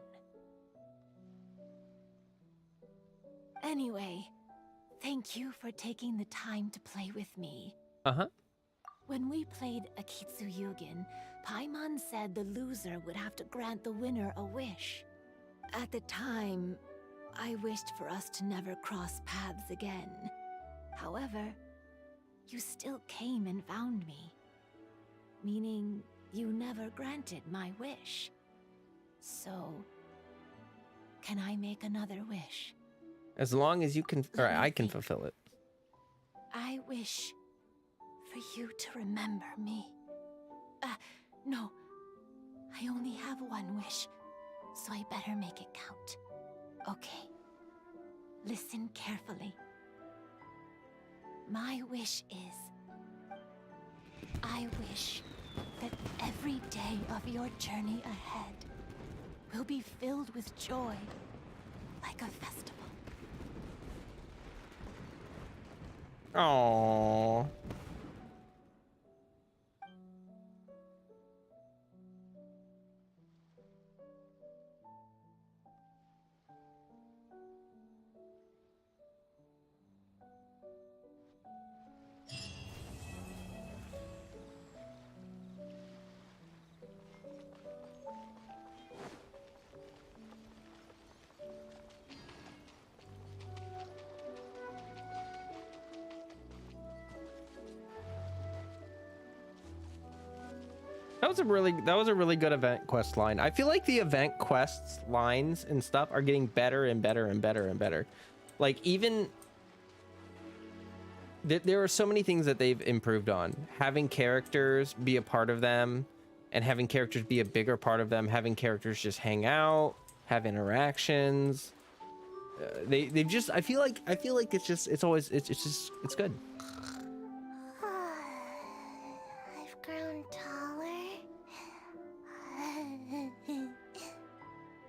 Anyway, thank you for taking the time to play with me. Uh-huh. When we played Akitsu Yugen, Paimon said the loser would have to grant the winner a wish. At the time, I wished for us to never cross paths again. However, you still came and found me. Meaning, you never granted my wish. So, can I make another wish? As long as you can, or I can fulfill it. I wish for you to remember me. No. I only have one wish, so I better make it count. Okay. Listen carefully. My wish is, I wish that every day of your journey ahead will be filled with joy, like a festival. Aww. That was a really good event quest line. I feel like the event quests lines and stuff are getting better and better and better and better. Like even there are so many things that they've improved on. Having characters be a part of them, and having characters be a bigger part of them. Having characters just hang out, have interactions. They've just. I feel like it's just. It's always. It's good. I've grown taller.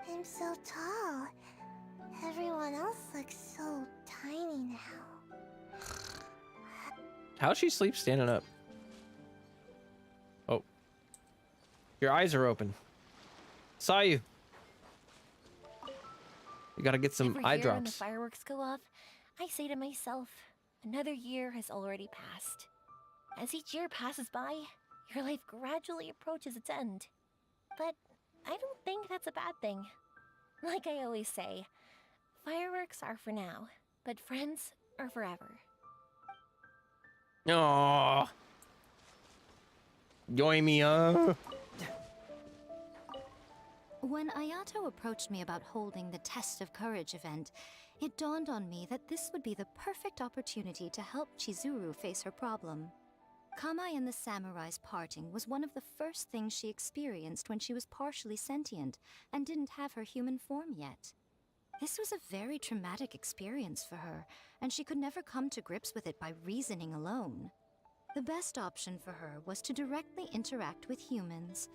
I'm so tall. Everyone else looks so tiny now. How she sleep standing up? Oh. Your eyes are open. Saw you. You gotta get some eye Every year when the drops. fireworks go off, I say to myself, another year has already passed. As each year passes by, your life gradually approaches its end. But I don't think that's a bad thing. Like I always say, fireworks are for now, but friends are forever. Aww. Yoimiya. When Ayato approached me about holding the Test of Courage event, it dawned on me that this would be the perfect opportunity to help Chizuru face her problem. Kamai and the samurai's parting was one of the first things she experienced when she was partially sentient and didn't have her human form yet. This was a very traumatic experience for her, and she could never come to grips with it by reasoning alone. The best option for her was to directly interact with humans.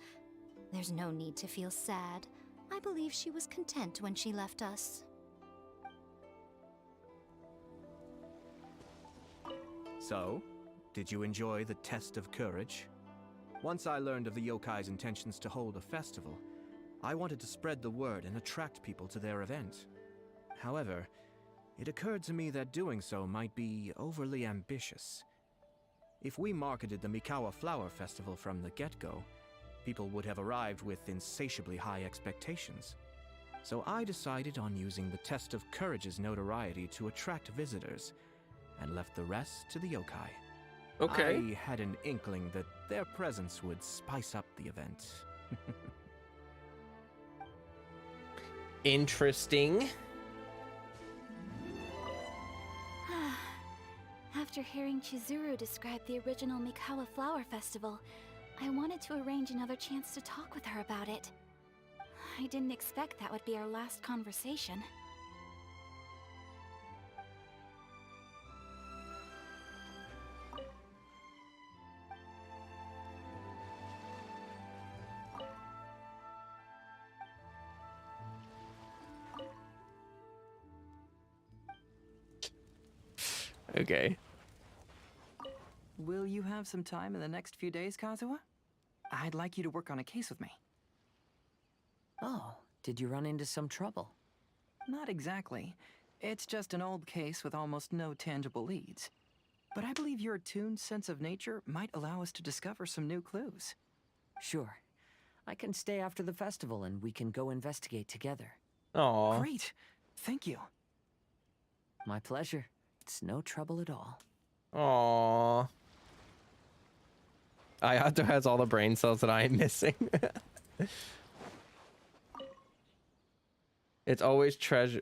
There's no need to feel sad. I believe she was content when she left us. So, did you enjoy the Test of Courage? Once I learned of the yokai's intentions to hold a festival, I wanted to spread the word and attract people to their event. However, it occurred to me that doing so might be overly ambitious. If we marketed the Mikawa Flower Festival from the get-go, people would have arrived with insatiably high expectations. So I decided on using the Test of Courage's notoriety to attract visitors, and left the rest to the yokai. Okay. I had an inkling that their presence would spice up the event. Interesting. After hearing Chizuru describe the original Mikawa Flower Festival, I wanted to arrange another chance to talk with her about it. I didn't expect that would be our last conversation. Okay. Will you have some time in the next few days, Kazuha? I'd like you to work on a case with me. Oh, did you run into some trouble? Not exactly. It's just an old case with almost no tangible leads. But I believe your attuned sense of nature might allow us to discover some new clues. Sure. I can stay after the festival and we can go investigate together. Aww. Great. Thank you. My pleasure. It's no trouble at all. Aww. Ayato has all the brain cells that I am missing. It's always treasure.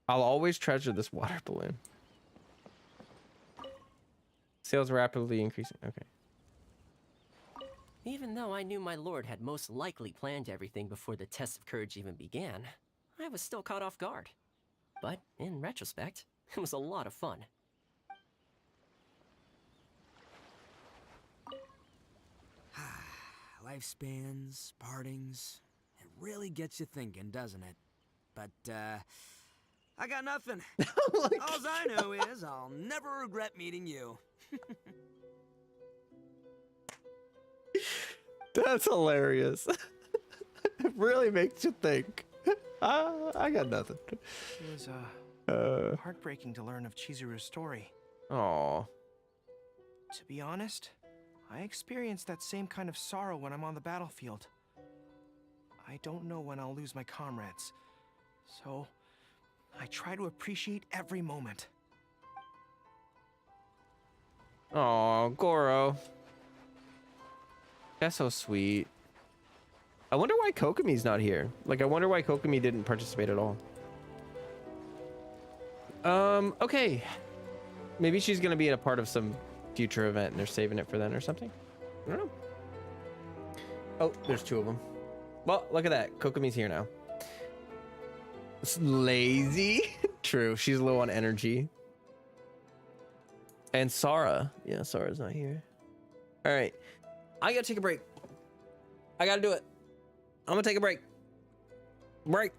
I'll always treasure this water balloon. Sales rapidly increasing. Okay. Even though I knew my lord had most likely planned everything before the test of courage even began, I was still caught off guard. But in retrospect, it was a lot of fun. Lifespans, partings, it really gets you thinking, doesn't it? But, I got nothing. All I know is I'll never regret meeting you. That's hilarious. It really makes you think. I got nothing. It was heartbreaking to learn of Chizuru's story. Aw. To be honest, I experienced that same kind of sorrow when I'm on the battlefield. I don't know when I'll lose my comrades, so I try to appreciate every moment. Aw, Goro. That's so sweet. I wonder why Kokomi's not here. Like, I wonder why Kokomi didn't participate at all. Okay. Maybe she's gonna be a part of some future event and they're saving it for then or something. I don't know. Oh, there's 2 of them. Well, look at that. Kokomi's here now. It's lazy. True. She's low on energy. And Sara. Yeah, Sara's not here. All right. I gotta take a break. I gotta do it. I'm gonna take a break. Break.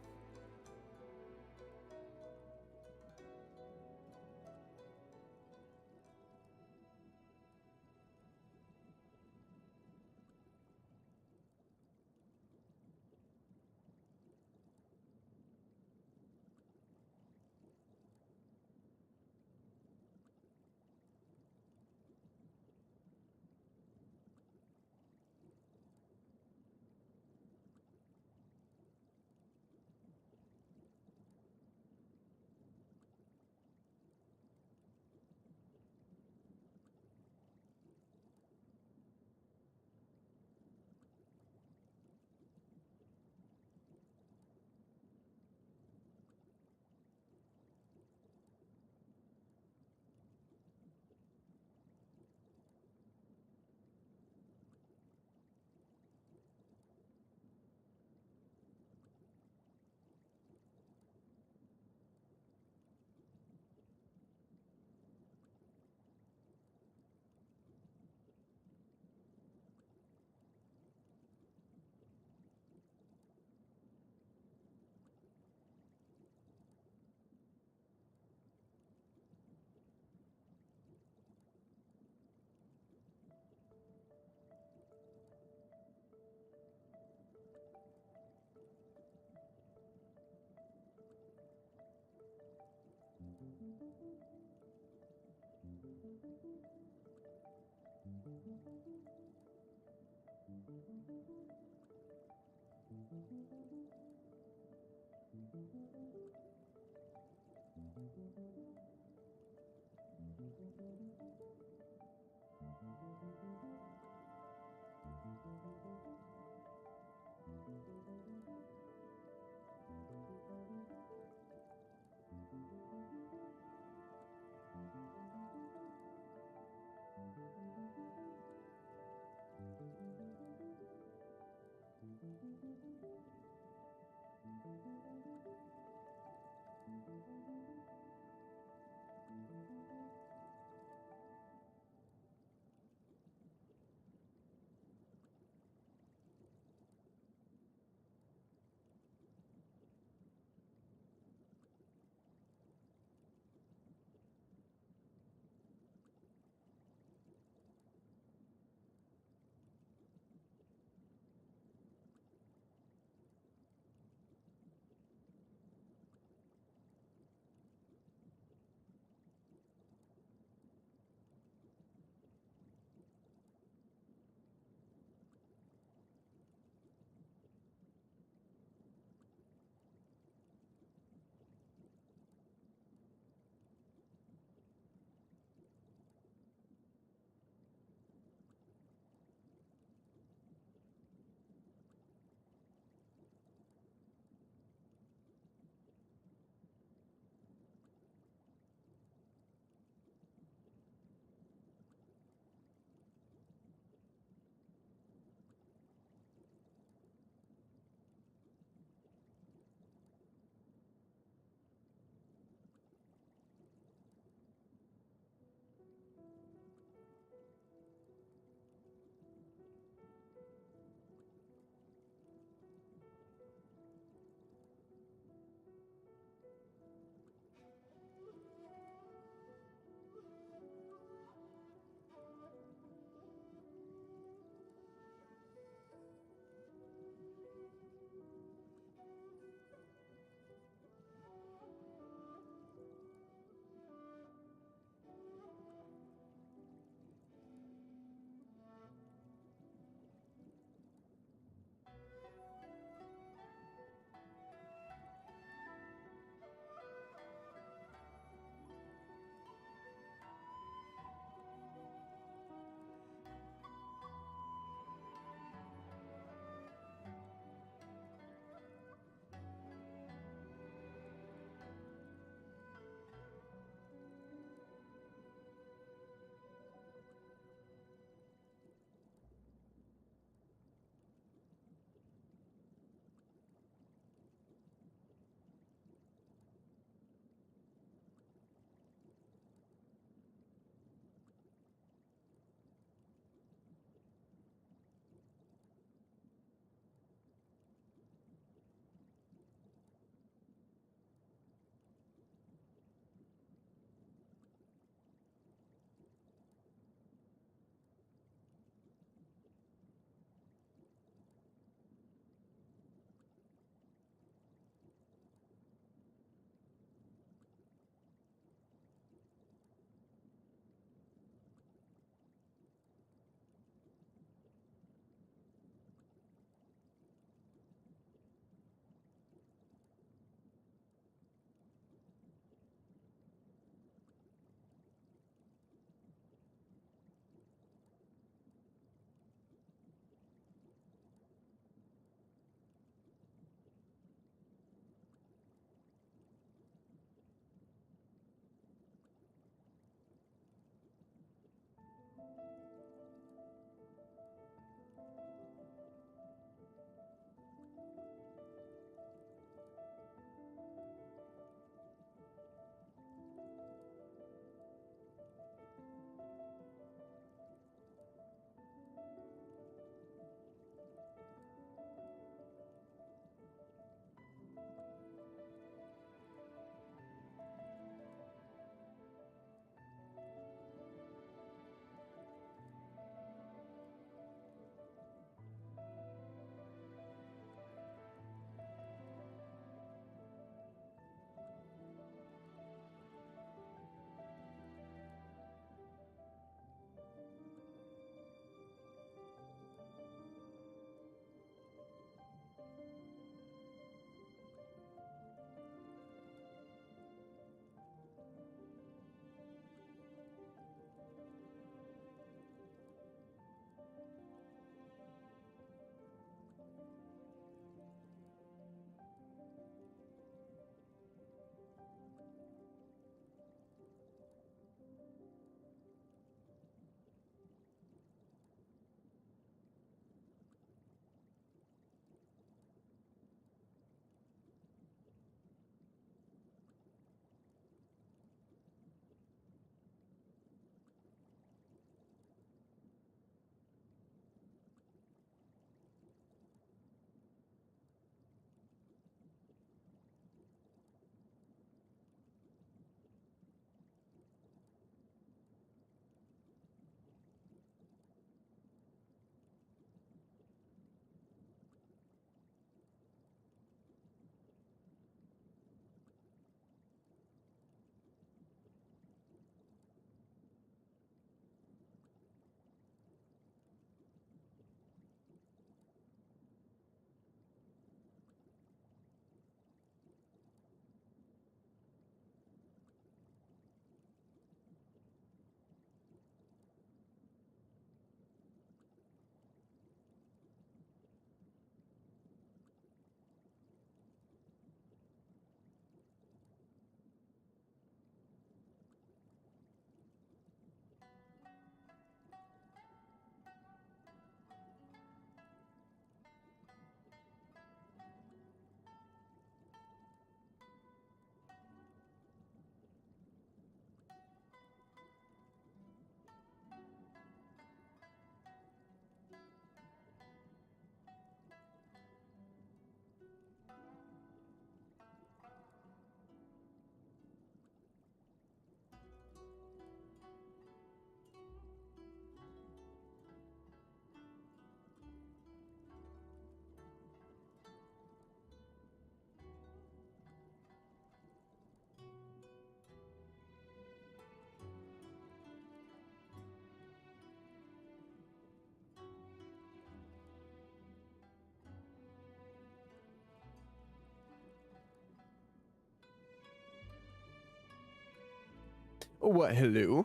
What, hello?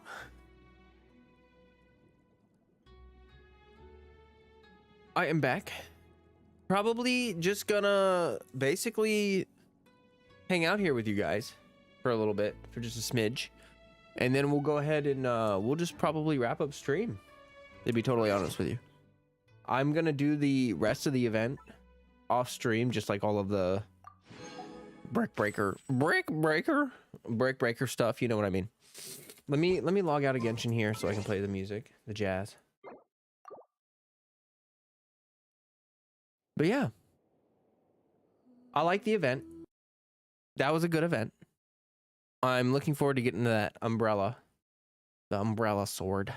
I am back. Probably just gonna basically hang out here with you guys for a little bit, for just a smidge. And then we'll go ahead and we'll just probably wrap up stream, to be totally honest with you. I'm gonna do the rest of the event off stream, just like all of the brick breaker stuff, you know what I mean. Let me log out of Genshin here so I can play the music, the jazz. But yeah, I like the event. That was a good event. I'm looking forward to getting to that umbrella, the umbrella sword.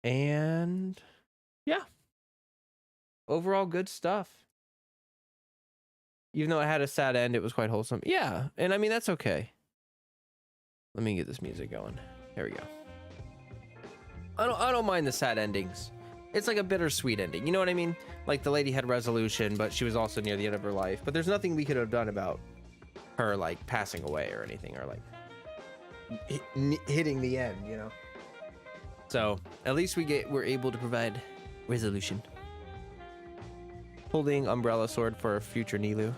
And yeah, overall good stuff. Even though it had a sad end, it was quite wholesome. Yeah, and I mean, that's okay. Let me get this music going. There we go. I don't mind the sad endings. It's like a bittersweet ending. You know what I mean? Like the lady had resolution, but she was also near the end of her life. But there's nothing we could have done about her like passing away or anything, or like hitting the end, you know? So at least we're able to provide resolution. Holding umbrella sword for a future Nilu.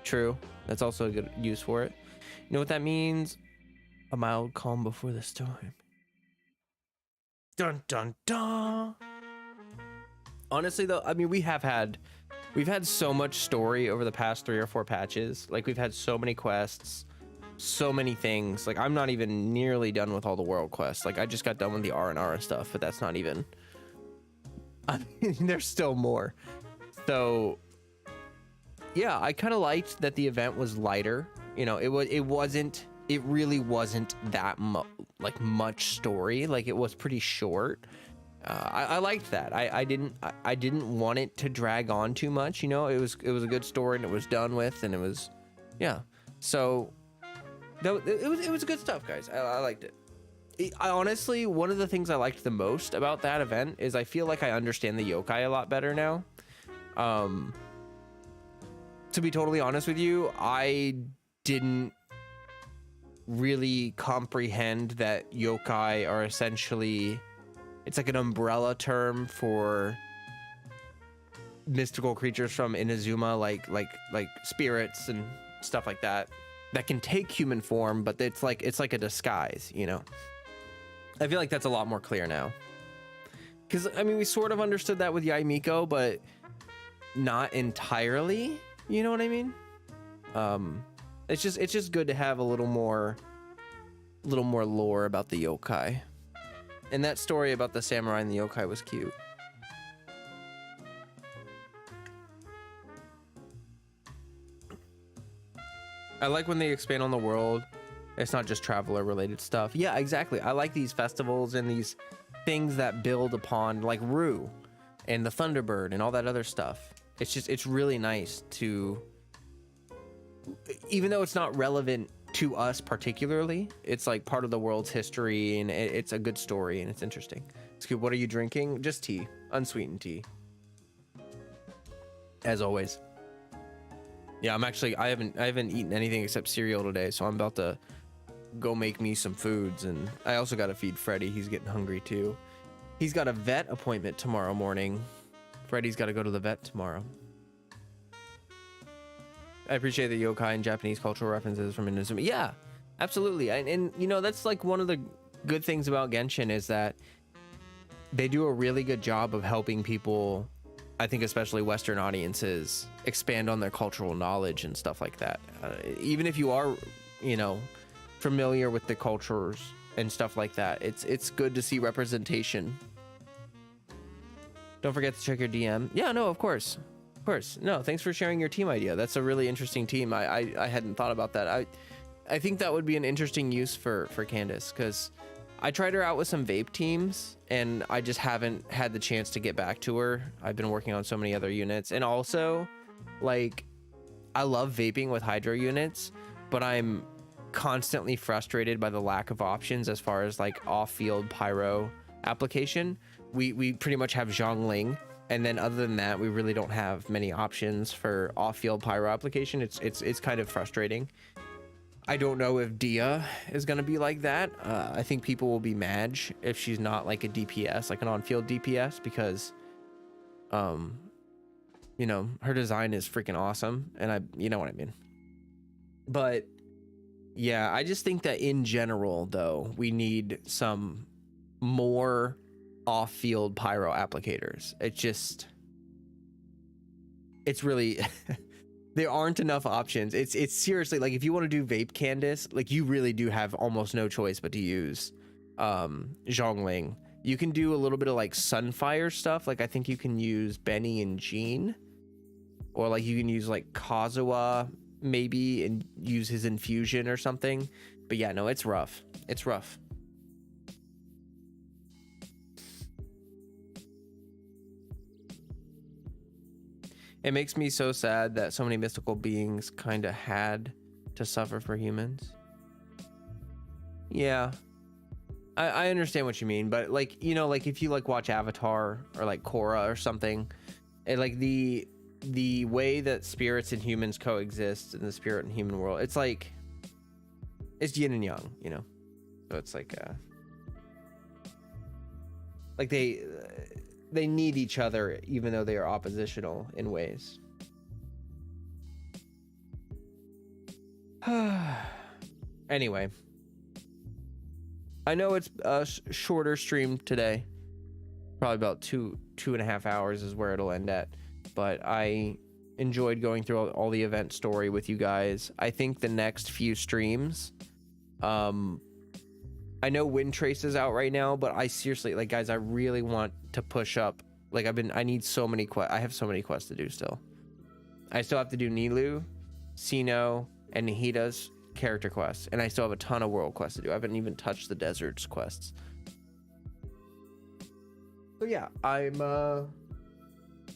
True. That's also a good use for it. You know what that means? A mild calm before the storm. Dun dun dun. Honestly though, I mean, we've had so much story over the past 3 or 4 patches. Like we've had so many quests, so many things. Like I'm not even nearly done with all the world quests. Like I just got done with the R&R and stuff, but that's not even, I mean, there's still more. So yeah, I kind of liked that the event was lighter. You know, it really wasn't that much story. Like it was pretty short. I liked that. I didn't want it to drag on too much. You know, it was a good story and it was done with, and it was, yeah. So it was good stuff, guys. I liked it. I honestly, one of the things I liked the most about that event is I feel like I understand the yokai a lot better now. To be totally honest with you, I didn't really comprehend that yokai are essentially, it's like an umbrella term for mystical creatures from Inazuma, like spirits and stuff like that can take human form, but it's like a disguise, you know. I feel like that's a lot more clear now. Because I mean, we sort of understood that with Yaimiko, but not entirely. You know what I mean? It's just good to have a little more lore about the yokai. And that story about the samurai and the yokai was cute. I like when they expand on the world. It's not just traveler related stuff. Yeah, exactly. I like these festivals and these things that build upon, like Rue and the Thunderbird and all that other stuff. It's really nice to, even though it's not relevant to us particularly, it's like part of the world's history, and it's a good story and it's interesting. It's good. What are you drinking? Just tea, unsweetened tea, as always. Yeah, I haven't eaten anything except cereal today, so I'm about to go make me some foods, and I also got to feed Freddy. He's getting hungry too. He's got a vet appointment tomorrow morning. Freddy's got to go to the vet tomorrow. I appreciate the yokai and Japanese cultural references from Inazuma. Yeah, absolutely. And you know, that's like one of the good things about Genshin is that they do a really good job of helping people, I think especially Western audiences, expand on their cultural knowledge and stuff like that. Even if you are, you know, familiar with the cultures and stuff like that, it's good to see representation. Don't forget to check your DM. Yeah, no, of course. Of course. No, thanks for sharing your team idea. That's a really interesting team. I hadn't thought about that. I think that would be an interesting use for Candace, because I tried her out with some vape teams and I just haven't had the chance to get back to her. I've been working on so many other units, and also like I love vaping with hydro units, but I'm constantly frustrated by the lack of options as far as like off-field pyro application. We pretty much have Zhongling, and then other than that, we really don't have many options for off-field pyro application. It's kind of frustrating. I don't know if Dia is going to be like that. I think people will be mad if she's not like a DPS, like an on-field DPS, because, you know, her design is freaking awesome. And you know what I mean? But yeah, I just think that in general, though, we need some more off-field pyro applicators. It's really there aren't enough options. It's seriously like, if you want to do vape Candace, like you really do have almost no choice but to use Zhongling. You can do a little bit of like Sunfire stuff. Like I think you can use Benny and Jean, or like you can use like Kazuha maybe and use his infusion or something. But yeah, no, it's rough. It's rough. It makes me so sad that so many mystical beings kind of had to suffer for humans. Yeah, I understand what you mean, but like, you know, like if you like watch Avatar or like Korra or something, it like the way that spirits and humans coexist in the spirit and human world, it's like, it's yin and yang, you know? So it's like they need each other even though they are oppositional in ways. Anyway, I know it's a shorter stream today, probably about 2.5 hours is where it'll end at, but I enjoyed going through all the event story with you guys. I think the next few streams, I know Wind Trace is out right now, but I seriously, like, guys, I really want to push up. Like, I need so many I have so many quests to do still. I still have to do Nilou, Sino, and Nahida's character quests, and I still have a ton of world quests to do. I haven't even touched the deserts quests. So yeah, I'm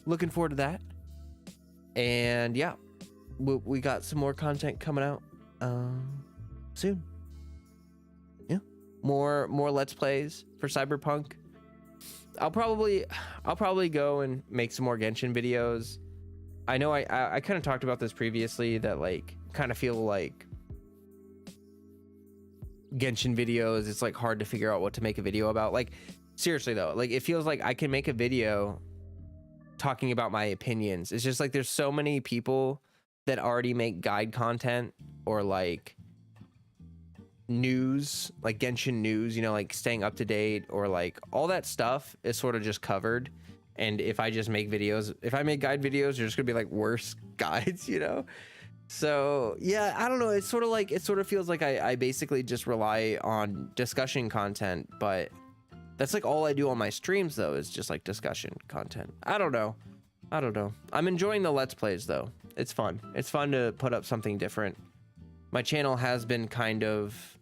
looking forward to that. And yeah, we got some more content coming out soon. Yeah, more Let's Plays for Cyberpunk. I'll probably go and make some more Genshin videos. I know I kind of talked about this previously, that like kind of feel like Genshin videos, it's like hard to figure out what to make a video about. Like seriously though, like it feels like I can make a video talking about my opinions. It's just like there's so many people that already make guide content or like news, like Genshin news, you know, like staying up to date, or like all that stuff is sort of just covered. And if I just make videos, if I make guide videos, they're just gonna be like worse guides, you know? So yeah, I don't know. It's sort of like, it sort of feels like I basically just rely on discussion content, but that's like all I do on my streams though, is just like discussion content. I don't know. I'm enjoying the Let's Plays though. It's fun. It's fun to put up something different. My channel has been kind of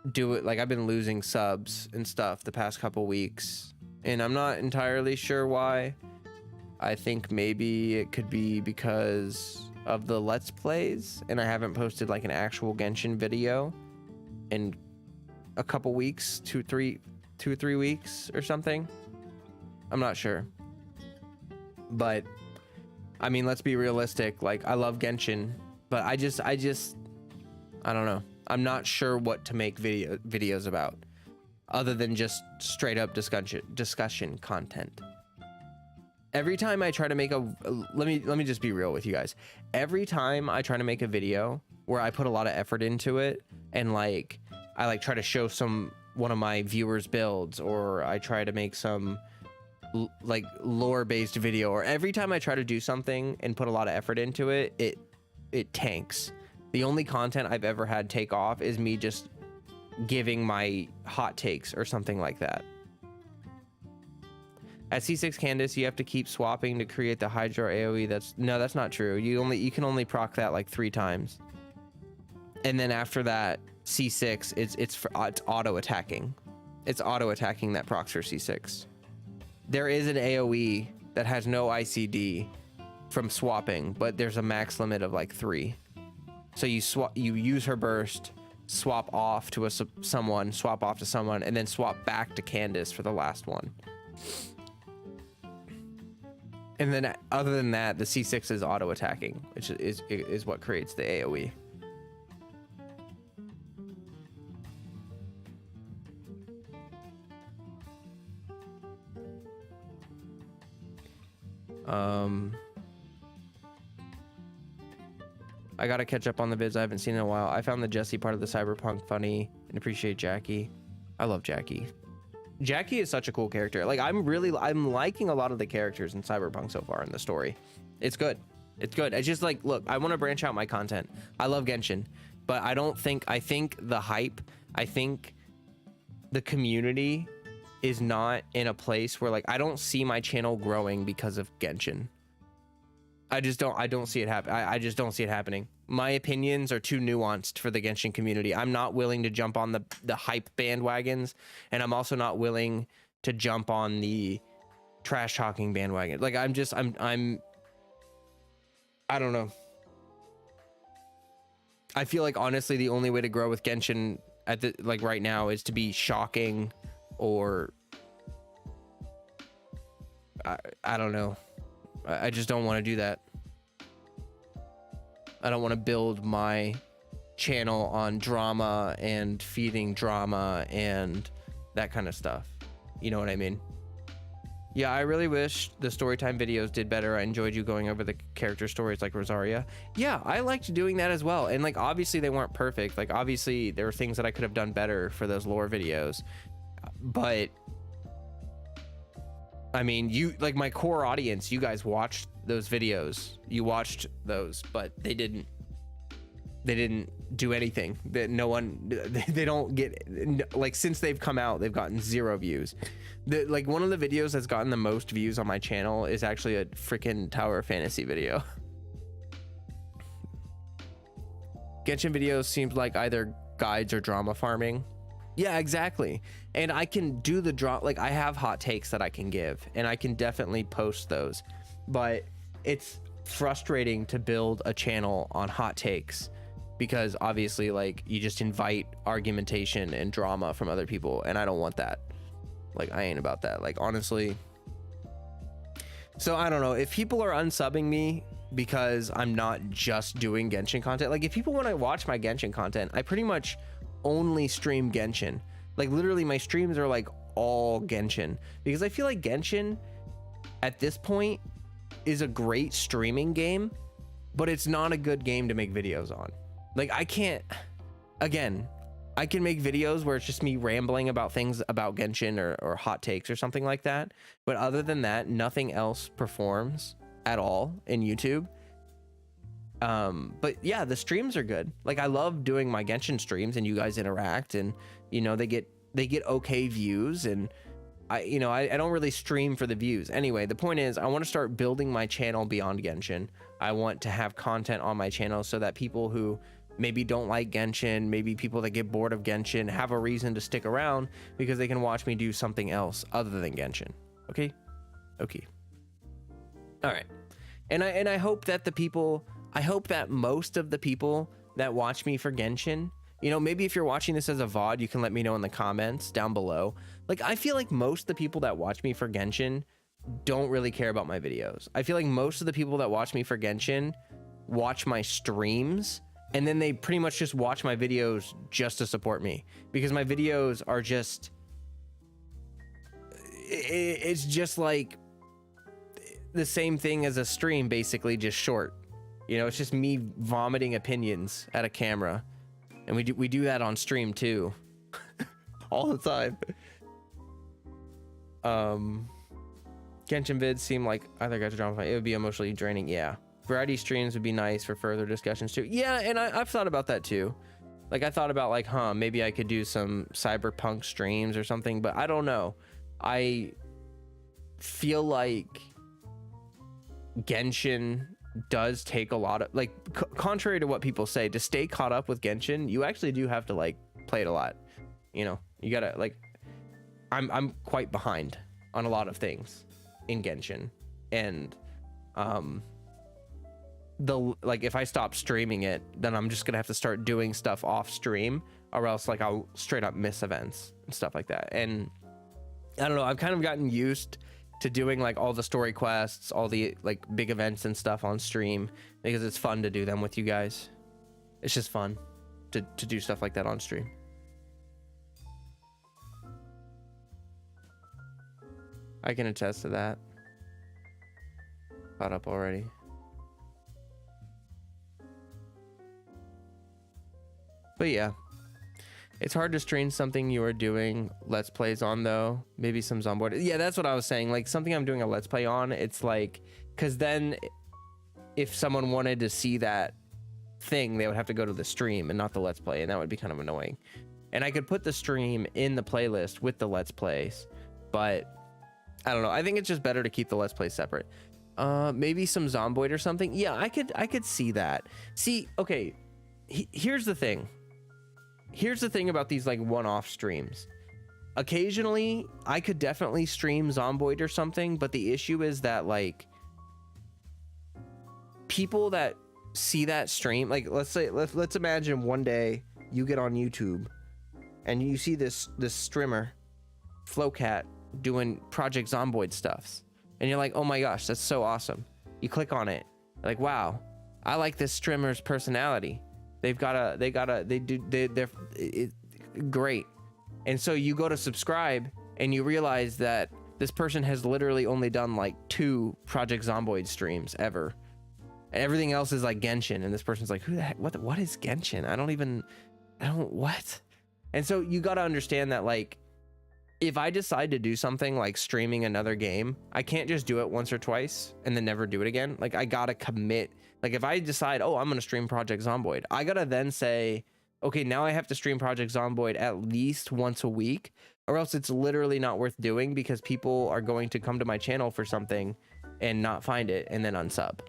I've been losing subs and stuff the past couple weeks, and I'm not entirely sure why. I think maybe it could be because of the Let's Plays, and I haven't posted like an actual Genshin video in a couple weeks, 2 or 3 weeks or something. I'm not sure, but I mean, let's be realistic. Like, I love Genshin, but I don't know. I'm not sure what to make videos about other than just straight up discussion content. Every time I try to make let me just be real with you guys. Every time I try to make a video where I put a lot of effort into it, and like I like try to show one of my viewers builds, or I try to make some like lore based video, or every time I try to do something and put a lot of effort into it, it tanks. The only content I've ever had take off is me just giving my hot takes or something like that. At C6 Candace, you have to keep swapping to create the Hydra AoE. That's not true. You can only proc that like 3 times. And then after that, C6, it's auto attacking. It's auto attacking that procs for C6. There is an AoE that has no ICD from swapping, but there's a max limit of like 3. So you use her burst, swap off to someone, swap off to someone, and then swap back to Candace for the last one. And then other than that, the C6 is auto attacking, which is what creates the AoE. I gotta catch up on the vids I haven't seen in a while. I found the Jessie part of the cyberpunk funny and appreciate Jackie. I love Jackie. Jackie is such a cool character. Like I'm liking a lot of the characters in cyberpunk so far in the story. It's good. It's good. It's just like, look, I want to branch out my content. I love Genshin, but I think the hype, I think the community is not in a place where like, I don't see my channel growing because of Genshin. I don't see it happen. I just don't see it happening. My opinions are too nuanced for the Genshin community. I'm not willing to jump on the hype bandwagons, and I'm also not willing to jump on the trash talking bandwagon. Like I don't know. I feel like honestly the only way to grow with Genshin at the like right now is to be shocking, or I don't know. I just don't want to do that. I don't want to build my channel on drama and feeding drama and that kind of stuff. You know what I mean? Yeah, I really wish the storytime videos did better. I enjoyed you going over the character stories like Rosaria. Yeah, I liked doing that as well. And like, obviously they weren't perfect. Like, obviously there were things that I could have done better for those lore videos. But I mean, you like my core audience, you guys watched those videos. You watched those, but they didn't do anything. That no one, they don't get, like, since they've come out, they've gotten 0 views. Like one of the videos that's gotten the most views on my channel is actually a freaking Tower of Fantasy video. Genshin videos seems like either guides or drama farming. Yeah, exactly. And I can do the drop, like I have hot takes that I can give, and I can definitely post those, but it's frustrating to build a channel on hot takes because obviously like you just invite argumentation and drama from other people, and I don't want that. Like I ain't about that, like honestly. So I don't know if people are unsubbing me because I'm not just doing Genshin content. Like if people want to watch my Genshin content, I pretty much only stream Genshin. Like literally my streams are like all Genshin, because I feel like Genshin at this point is a great streaming game, but it's not a good game to make videos on. Like I can't, again, I can make videos where it's just me rambling about things about Genshin or hot takes or something like that, but other than that, nothing else performs at all in YouTube. But yeah, the streams are good. Like I love doing my Genshin streams and you guys interact, and you know, they get okay views, and I don't really stream for the views. Anyway, the point is I want to start building my channel beyond Genshin. I want to have content on my channel so that people who maybe don't like Genshin, maybe people that get bored of Genshin, have a reason to stick around because they can watch me do something else other than Genshin. Okay. All right. And I hope that most of the people that watch me for Genshin, you know, maybe if you're watching this as a VOD, you can let me know in the comments down below. Like, I feel like most of the people that watch me for Genshin don't really care about my videos. I feel like most of the people that watch me for Genshin watch my streams, and then they pretty much just watch my videos just to support me, because my videos are just, it's just like the same thing as a stream, basically just short. You know, it's just me vomiting opinions at a camera, and we do that on stream too, all the time. Genshin vids seem like either guys are drama. It would be emotionally draining. Yeah, variety streams would be nice for further discussions too. Yeah, and I've thought about that too. Like I thought about like, maybe I could do some cyberpunk streams or something, but I don't know. I feel like Genshin does take a lot of, like, contrary to what people say, to stay caught up with Genshin, you actually do have to like play it a lot. You know, you gotta like, I'm quite behind on a lot of things in Genshin, and like if I stop streaming it, then I'm just gonna have to start doing stuff off stream, or else like I'll straight up miss events and stuff like that. And I don't know, I've kind of gotten used to doing like all the story quests, all the like big events and stuff on stream, because it's fun to do them with you guys. It's just fun to do stuff like that on stream. I can attest to that. caught up already. But yeah, it's hard to stream something you are doing Let's Plays on, though. Maybe some Zomboid. Yeah, that's what I was saying. Like, something I'm doing a Let's Play on, it's like, because then if someone wanted to see that thing, they would have to go to the stream and not the Let's Play, and that would be kind of annoying. And I could put the stream in the playlist with the Let's Plays, but I don't know. I think it's just better to keep the Let's Plays separate. Maybe some Zomboid or something. Yeah, I could see that. See, okay, here's the thing. Here's the thing about these like one-off streams. Occasionally, I could definitely stream Zomboid or something, but the issue is that like people that see that stream, like let's imagine one day you get on YouTube and you see this streamer, Flowcat, doing Project Zomboid stuffs, and you're like, oh my gosh, that's so awesome. You click on it, like, wow, I like this streamer's personality. They're great. And so you go to subscribe and you realize that this person has literally only done like 2 Project Zomboid streams ever. And everything else is like Genshin. And this person's like, who the heck, what is Genshin? What? And so you got to understand that like, if I decide to do something like streaming another game, I can't just do it once or twice and then never do it again. Like I gotta commit. Like if I decide, oh, I'm gonna stream Project Zomboid, I gotta then say, okay, now I have to stream Project Zomboid at least once a week, or else it's literally not worth doing, because people are going to come to my channel for something and not find it and then unsub.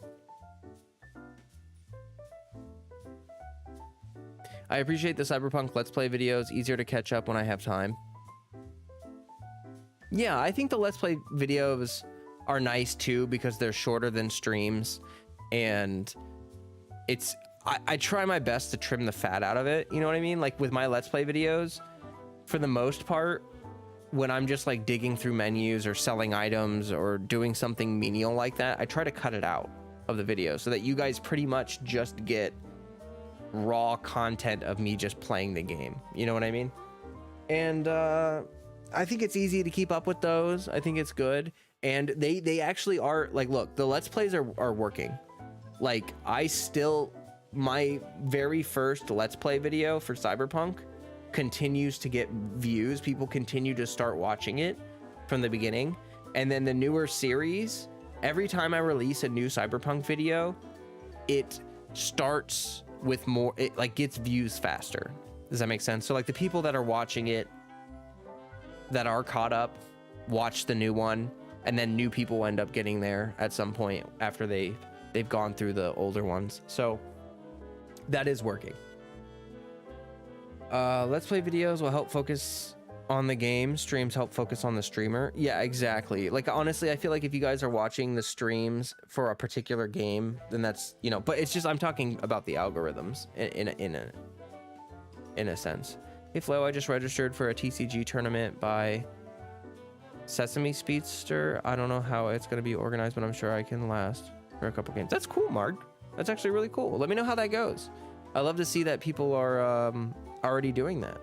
I appreciate the Cyberpunk Let's Play videos. Easier to catch up when I have time. Yeah, I think the Let's Play videos are nice too, because they're shorter than streams, and I try my best to trim the fat out of it, you know what I mean? Like with my Let's Play videos, for the most part, when I'm just like digging through menus or selling items or doing something menial like that, I try to cut it out of the video so that you guys pretty much just get raw content of me just playing the game, you know what I mean? And I think it's easy to keep up with those. I think it's good. And they actually are like, look, the Let's Plays are working. Like my very first Let's Play video for Cyberpunk continues to get views. People continue to start watching it from the beginning. And then the newer series, every time I release a new Cyberpunk video, it starts with more, it like gets views faster. Does that make sense? So like the people that are watching it, that are caught up, watch the new one, and then new people end up getting there at some point after they've gone through the older ones. So that is working. Let's Play videos will help focus on the game. Streams help focus on the streamer. Yeah, exactly. Like honestly, I feel like if you guys are watching the streams for a particular game, then that's, you know, but it's just, I'm talking about the algorithms in a sense. Hey Flo, I just registered for a TCG tournament by Sesame Speedster. I don't know how it's going to be organized, but I'm sure I can last for a couple games. That's cool, Mark. That's actually really cool. Let me know how that goes. I love to see that people are already doing that.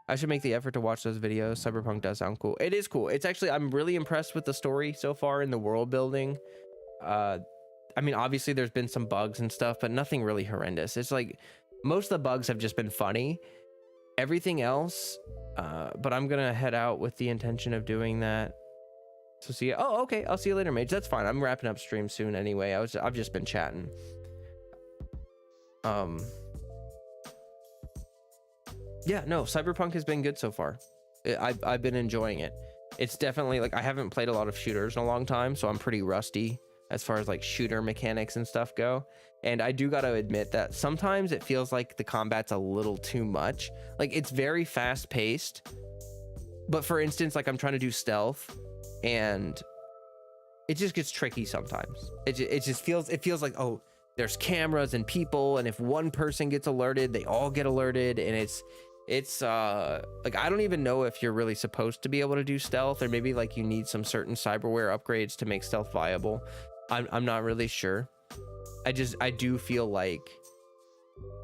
I should make the effort to watch those videos. Cyberpunk does sound cool. It is cool. It's actually, I'm really impressed with the story so far in the world building. I mean, obviously there's been some bugs and stuff, but nothing really horrendous. It's like most of the bugs have just been funny. Everything else, but I'm gonna head out with the intention of doing that. So see you. Oh, okay. I'll see you later, Mage. That's fine. I'm wrapping up stream soon anyway. I've just been chatting. Yeah, no, Cyberpunk has been good so far. I've been enjoying it. It's definitely like, I haven't played a lot of shooters in a long time, so I'm pretty rusty as far as like shooter mechanics and stuff go. And I do got to admit that sometimes it feels like the combat's a little too much. Like it's very fast paced, but for instance, like I'm trying to do stealth and it just gets tricky sometimes. It feels like, oh, there's cameras and people, and if one person gets alerted, they all get alerted, and it's like, I don't even know if you're really supposed to be able to do stealth, or maybe like you need some certain cyberware upgrades to make stealth viable. I'm not really sure. I do feel like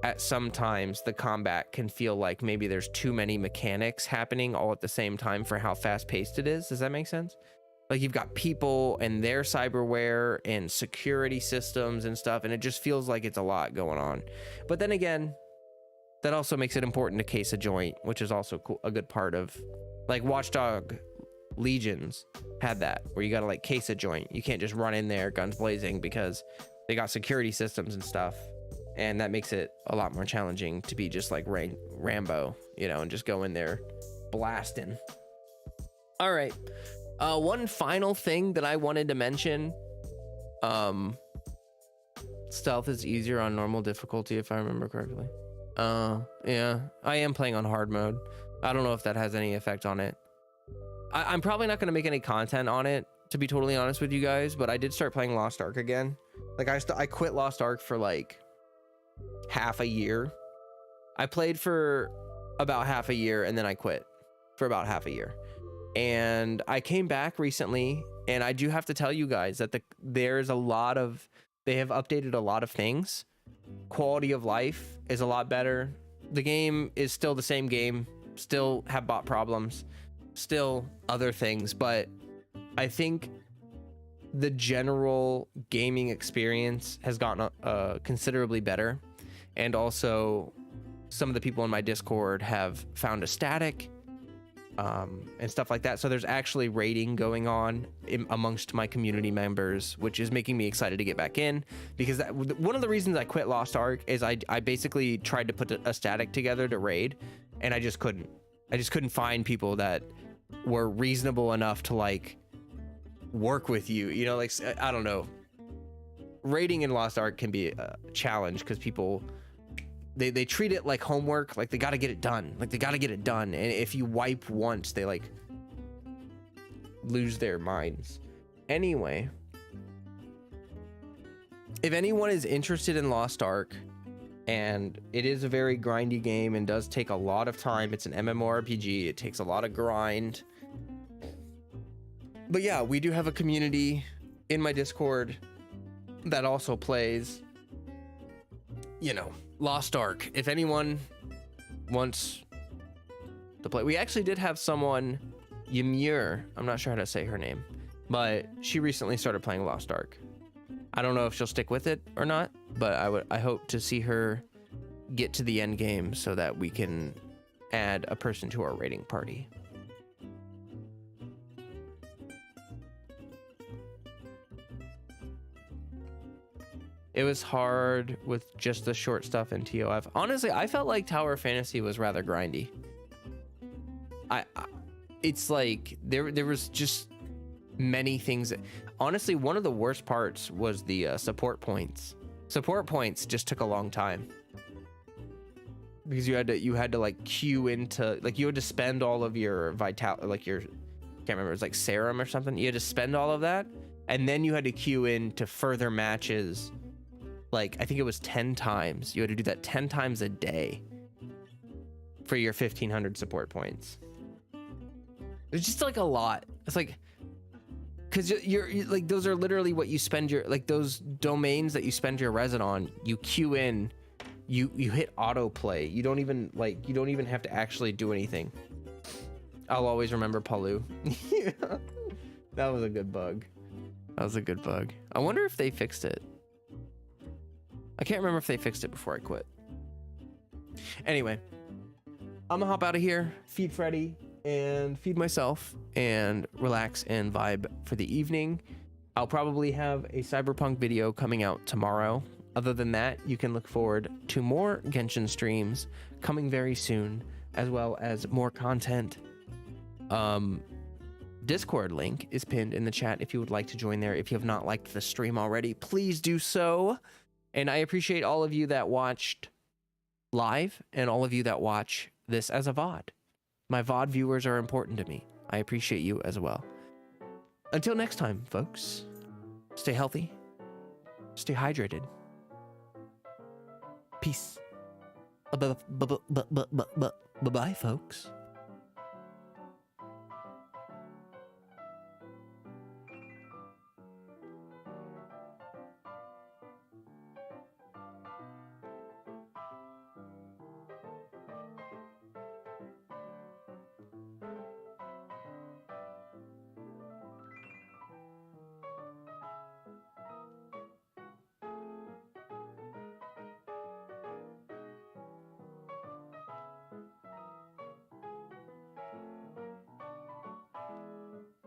at some times the combat can feel like maybe there's too many mechanics happening all at the same time for how fast paced it is. Does that make sense? Like you've got people and their cyberware and security systems and stuff, and it just feels like it's a lot going on. But then again, that also makes it important to case a joint, which is also cool, a good part of, like, Watchdog Legions had that, where you gotta like case a joint. You can't just run in there guns blazing because they got security systems and stuff, and that makes it a lot more challenging to be just like Rambo, you know, and just go in there blasting. All right. One final thing that I wanted to mention, stealth is easier on normal difficulty, if I remember correctly. Yeah, I am playing on hard mode. I don't know if that has any effect on it. I'm probably not going to make any content on it, to be totally honest with you guys, but I did start playing Lost Ark again. Like I quit Lost Ark for like half a year. I played for about half a year and then I quit for about half a year. And I came back recently, and I do have to tell you guys that there's a lot of, they have updated a lot of things. Quality of life is a lot better. The game is still the same game, still have bot problems, still other things, but I think the general gaming experience has gotten considerably better. And also some of the people in my Discord have found a static and stuff like that. So there's actually raiding going on amongst my community members, which is making me excited to get back in, because one of the reasons I quit Lost Ark is I basically tried to put a static together to raid, and I just couldn't find people that were reasonable enough to like work with you, you know, like, I don't know, raiding in Lost Ark can be a challenge because people they treat it like homework, like they got to get it done, and if you wipe once, they like lose their minds. Anyway, if anyone is interested in Lost Ark, and it is a very grindy game and does take a lot of time, it's an MMORPG, it takes a lot of grind, but yeah, we do have a community in my Discord that also plays, you know, Lost Ark. If anyone wants to play, we actually did have someone, Ymir, I'm not sure how to say her name, but she recently started playing Lost Ark. I don't know if she'll stick with it or not, but I hope to see her get to the end game so that we can add a person to our raiding party. It was hard with just the short stuff in TOF. Honestly, I felt like Tower Fantasy was rather grindy. It's like there was just many things that, honestly, one of the worst parts was the support points. Support points just took a long time because you had to like queue into, like, you had to spend all of your like your, can't remember, it was like serum or something. You had to spend all of that, and then you had to queue in to further matches. Like, I think it was 10 times. You had to do that 10 times a day for your 1500 support points. It's just like a lot. It's like, because you're like, those are literally what you spend your, like, those domains that you spend your resin on. You queue in, you hit autoplay. You don't even have to actually do anything. I'll always remember Palu. That was a good bug. I wonder if they fixed it. I can't remember if they fixed it before I quit. Anyway, I'm gonna hop out of here, feed Freddy, and feed myself, and relax and vibe for the evening. I'll probably have a Cyberpunk video coming out tomorrow. Other than that, you can look forward to more Genshin streams coming very soon, as well as more content. Discord link is pinned in the chat if you would like to join there. If you have not liked the stream already, please do so. And I appreciate all of you that watched live and all of you that watch this as a VOD. My VOD viewers are important to me. I appreciate you as well. Until next time, folks, stay healthy, stay hydrated. Peace. Bye-bye, folks.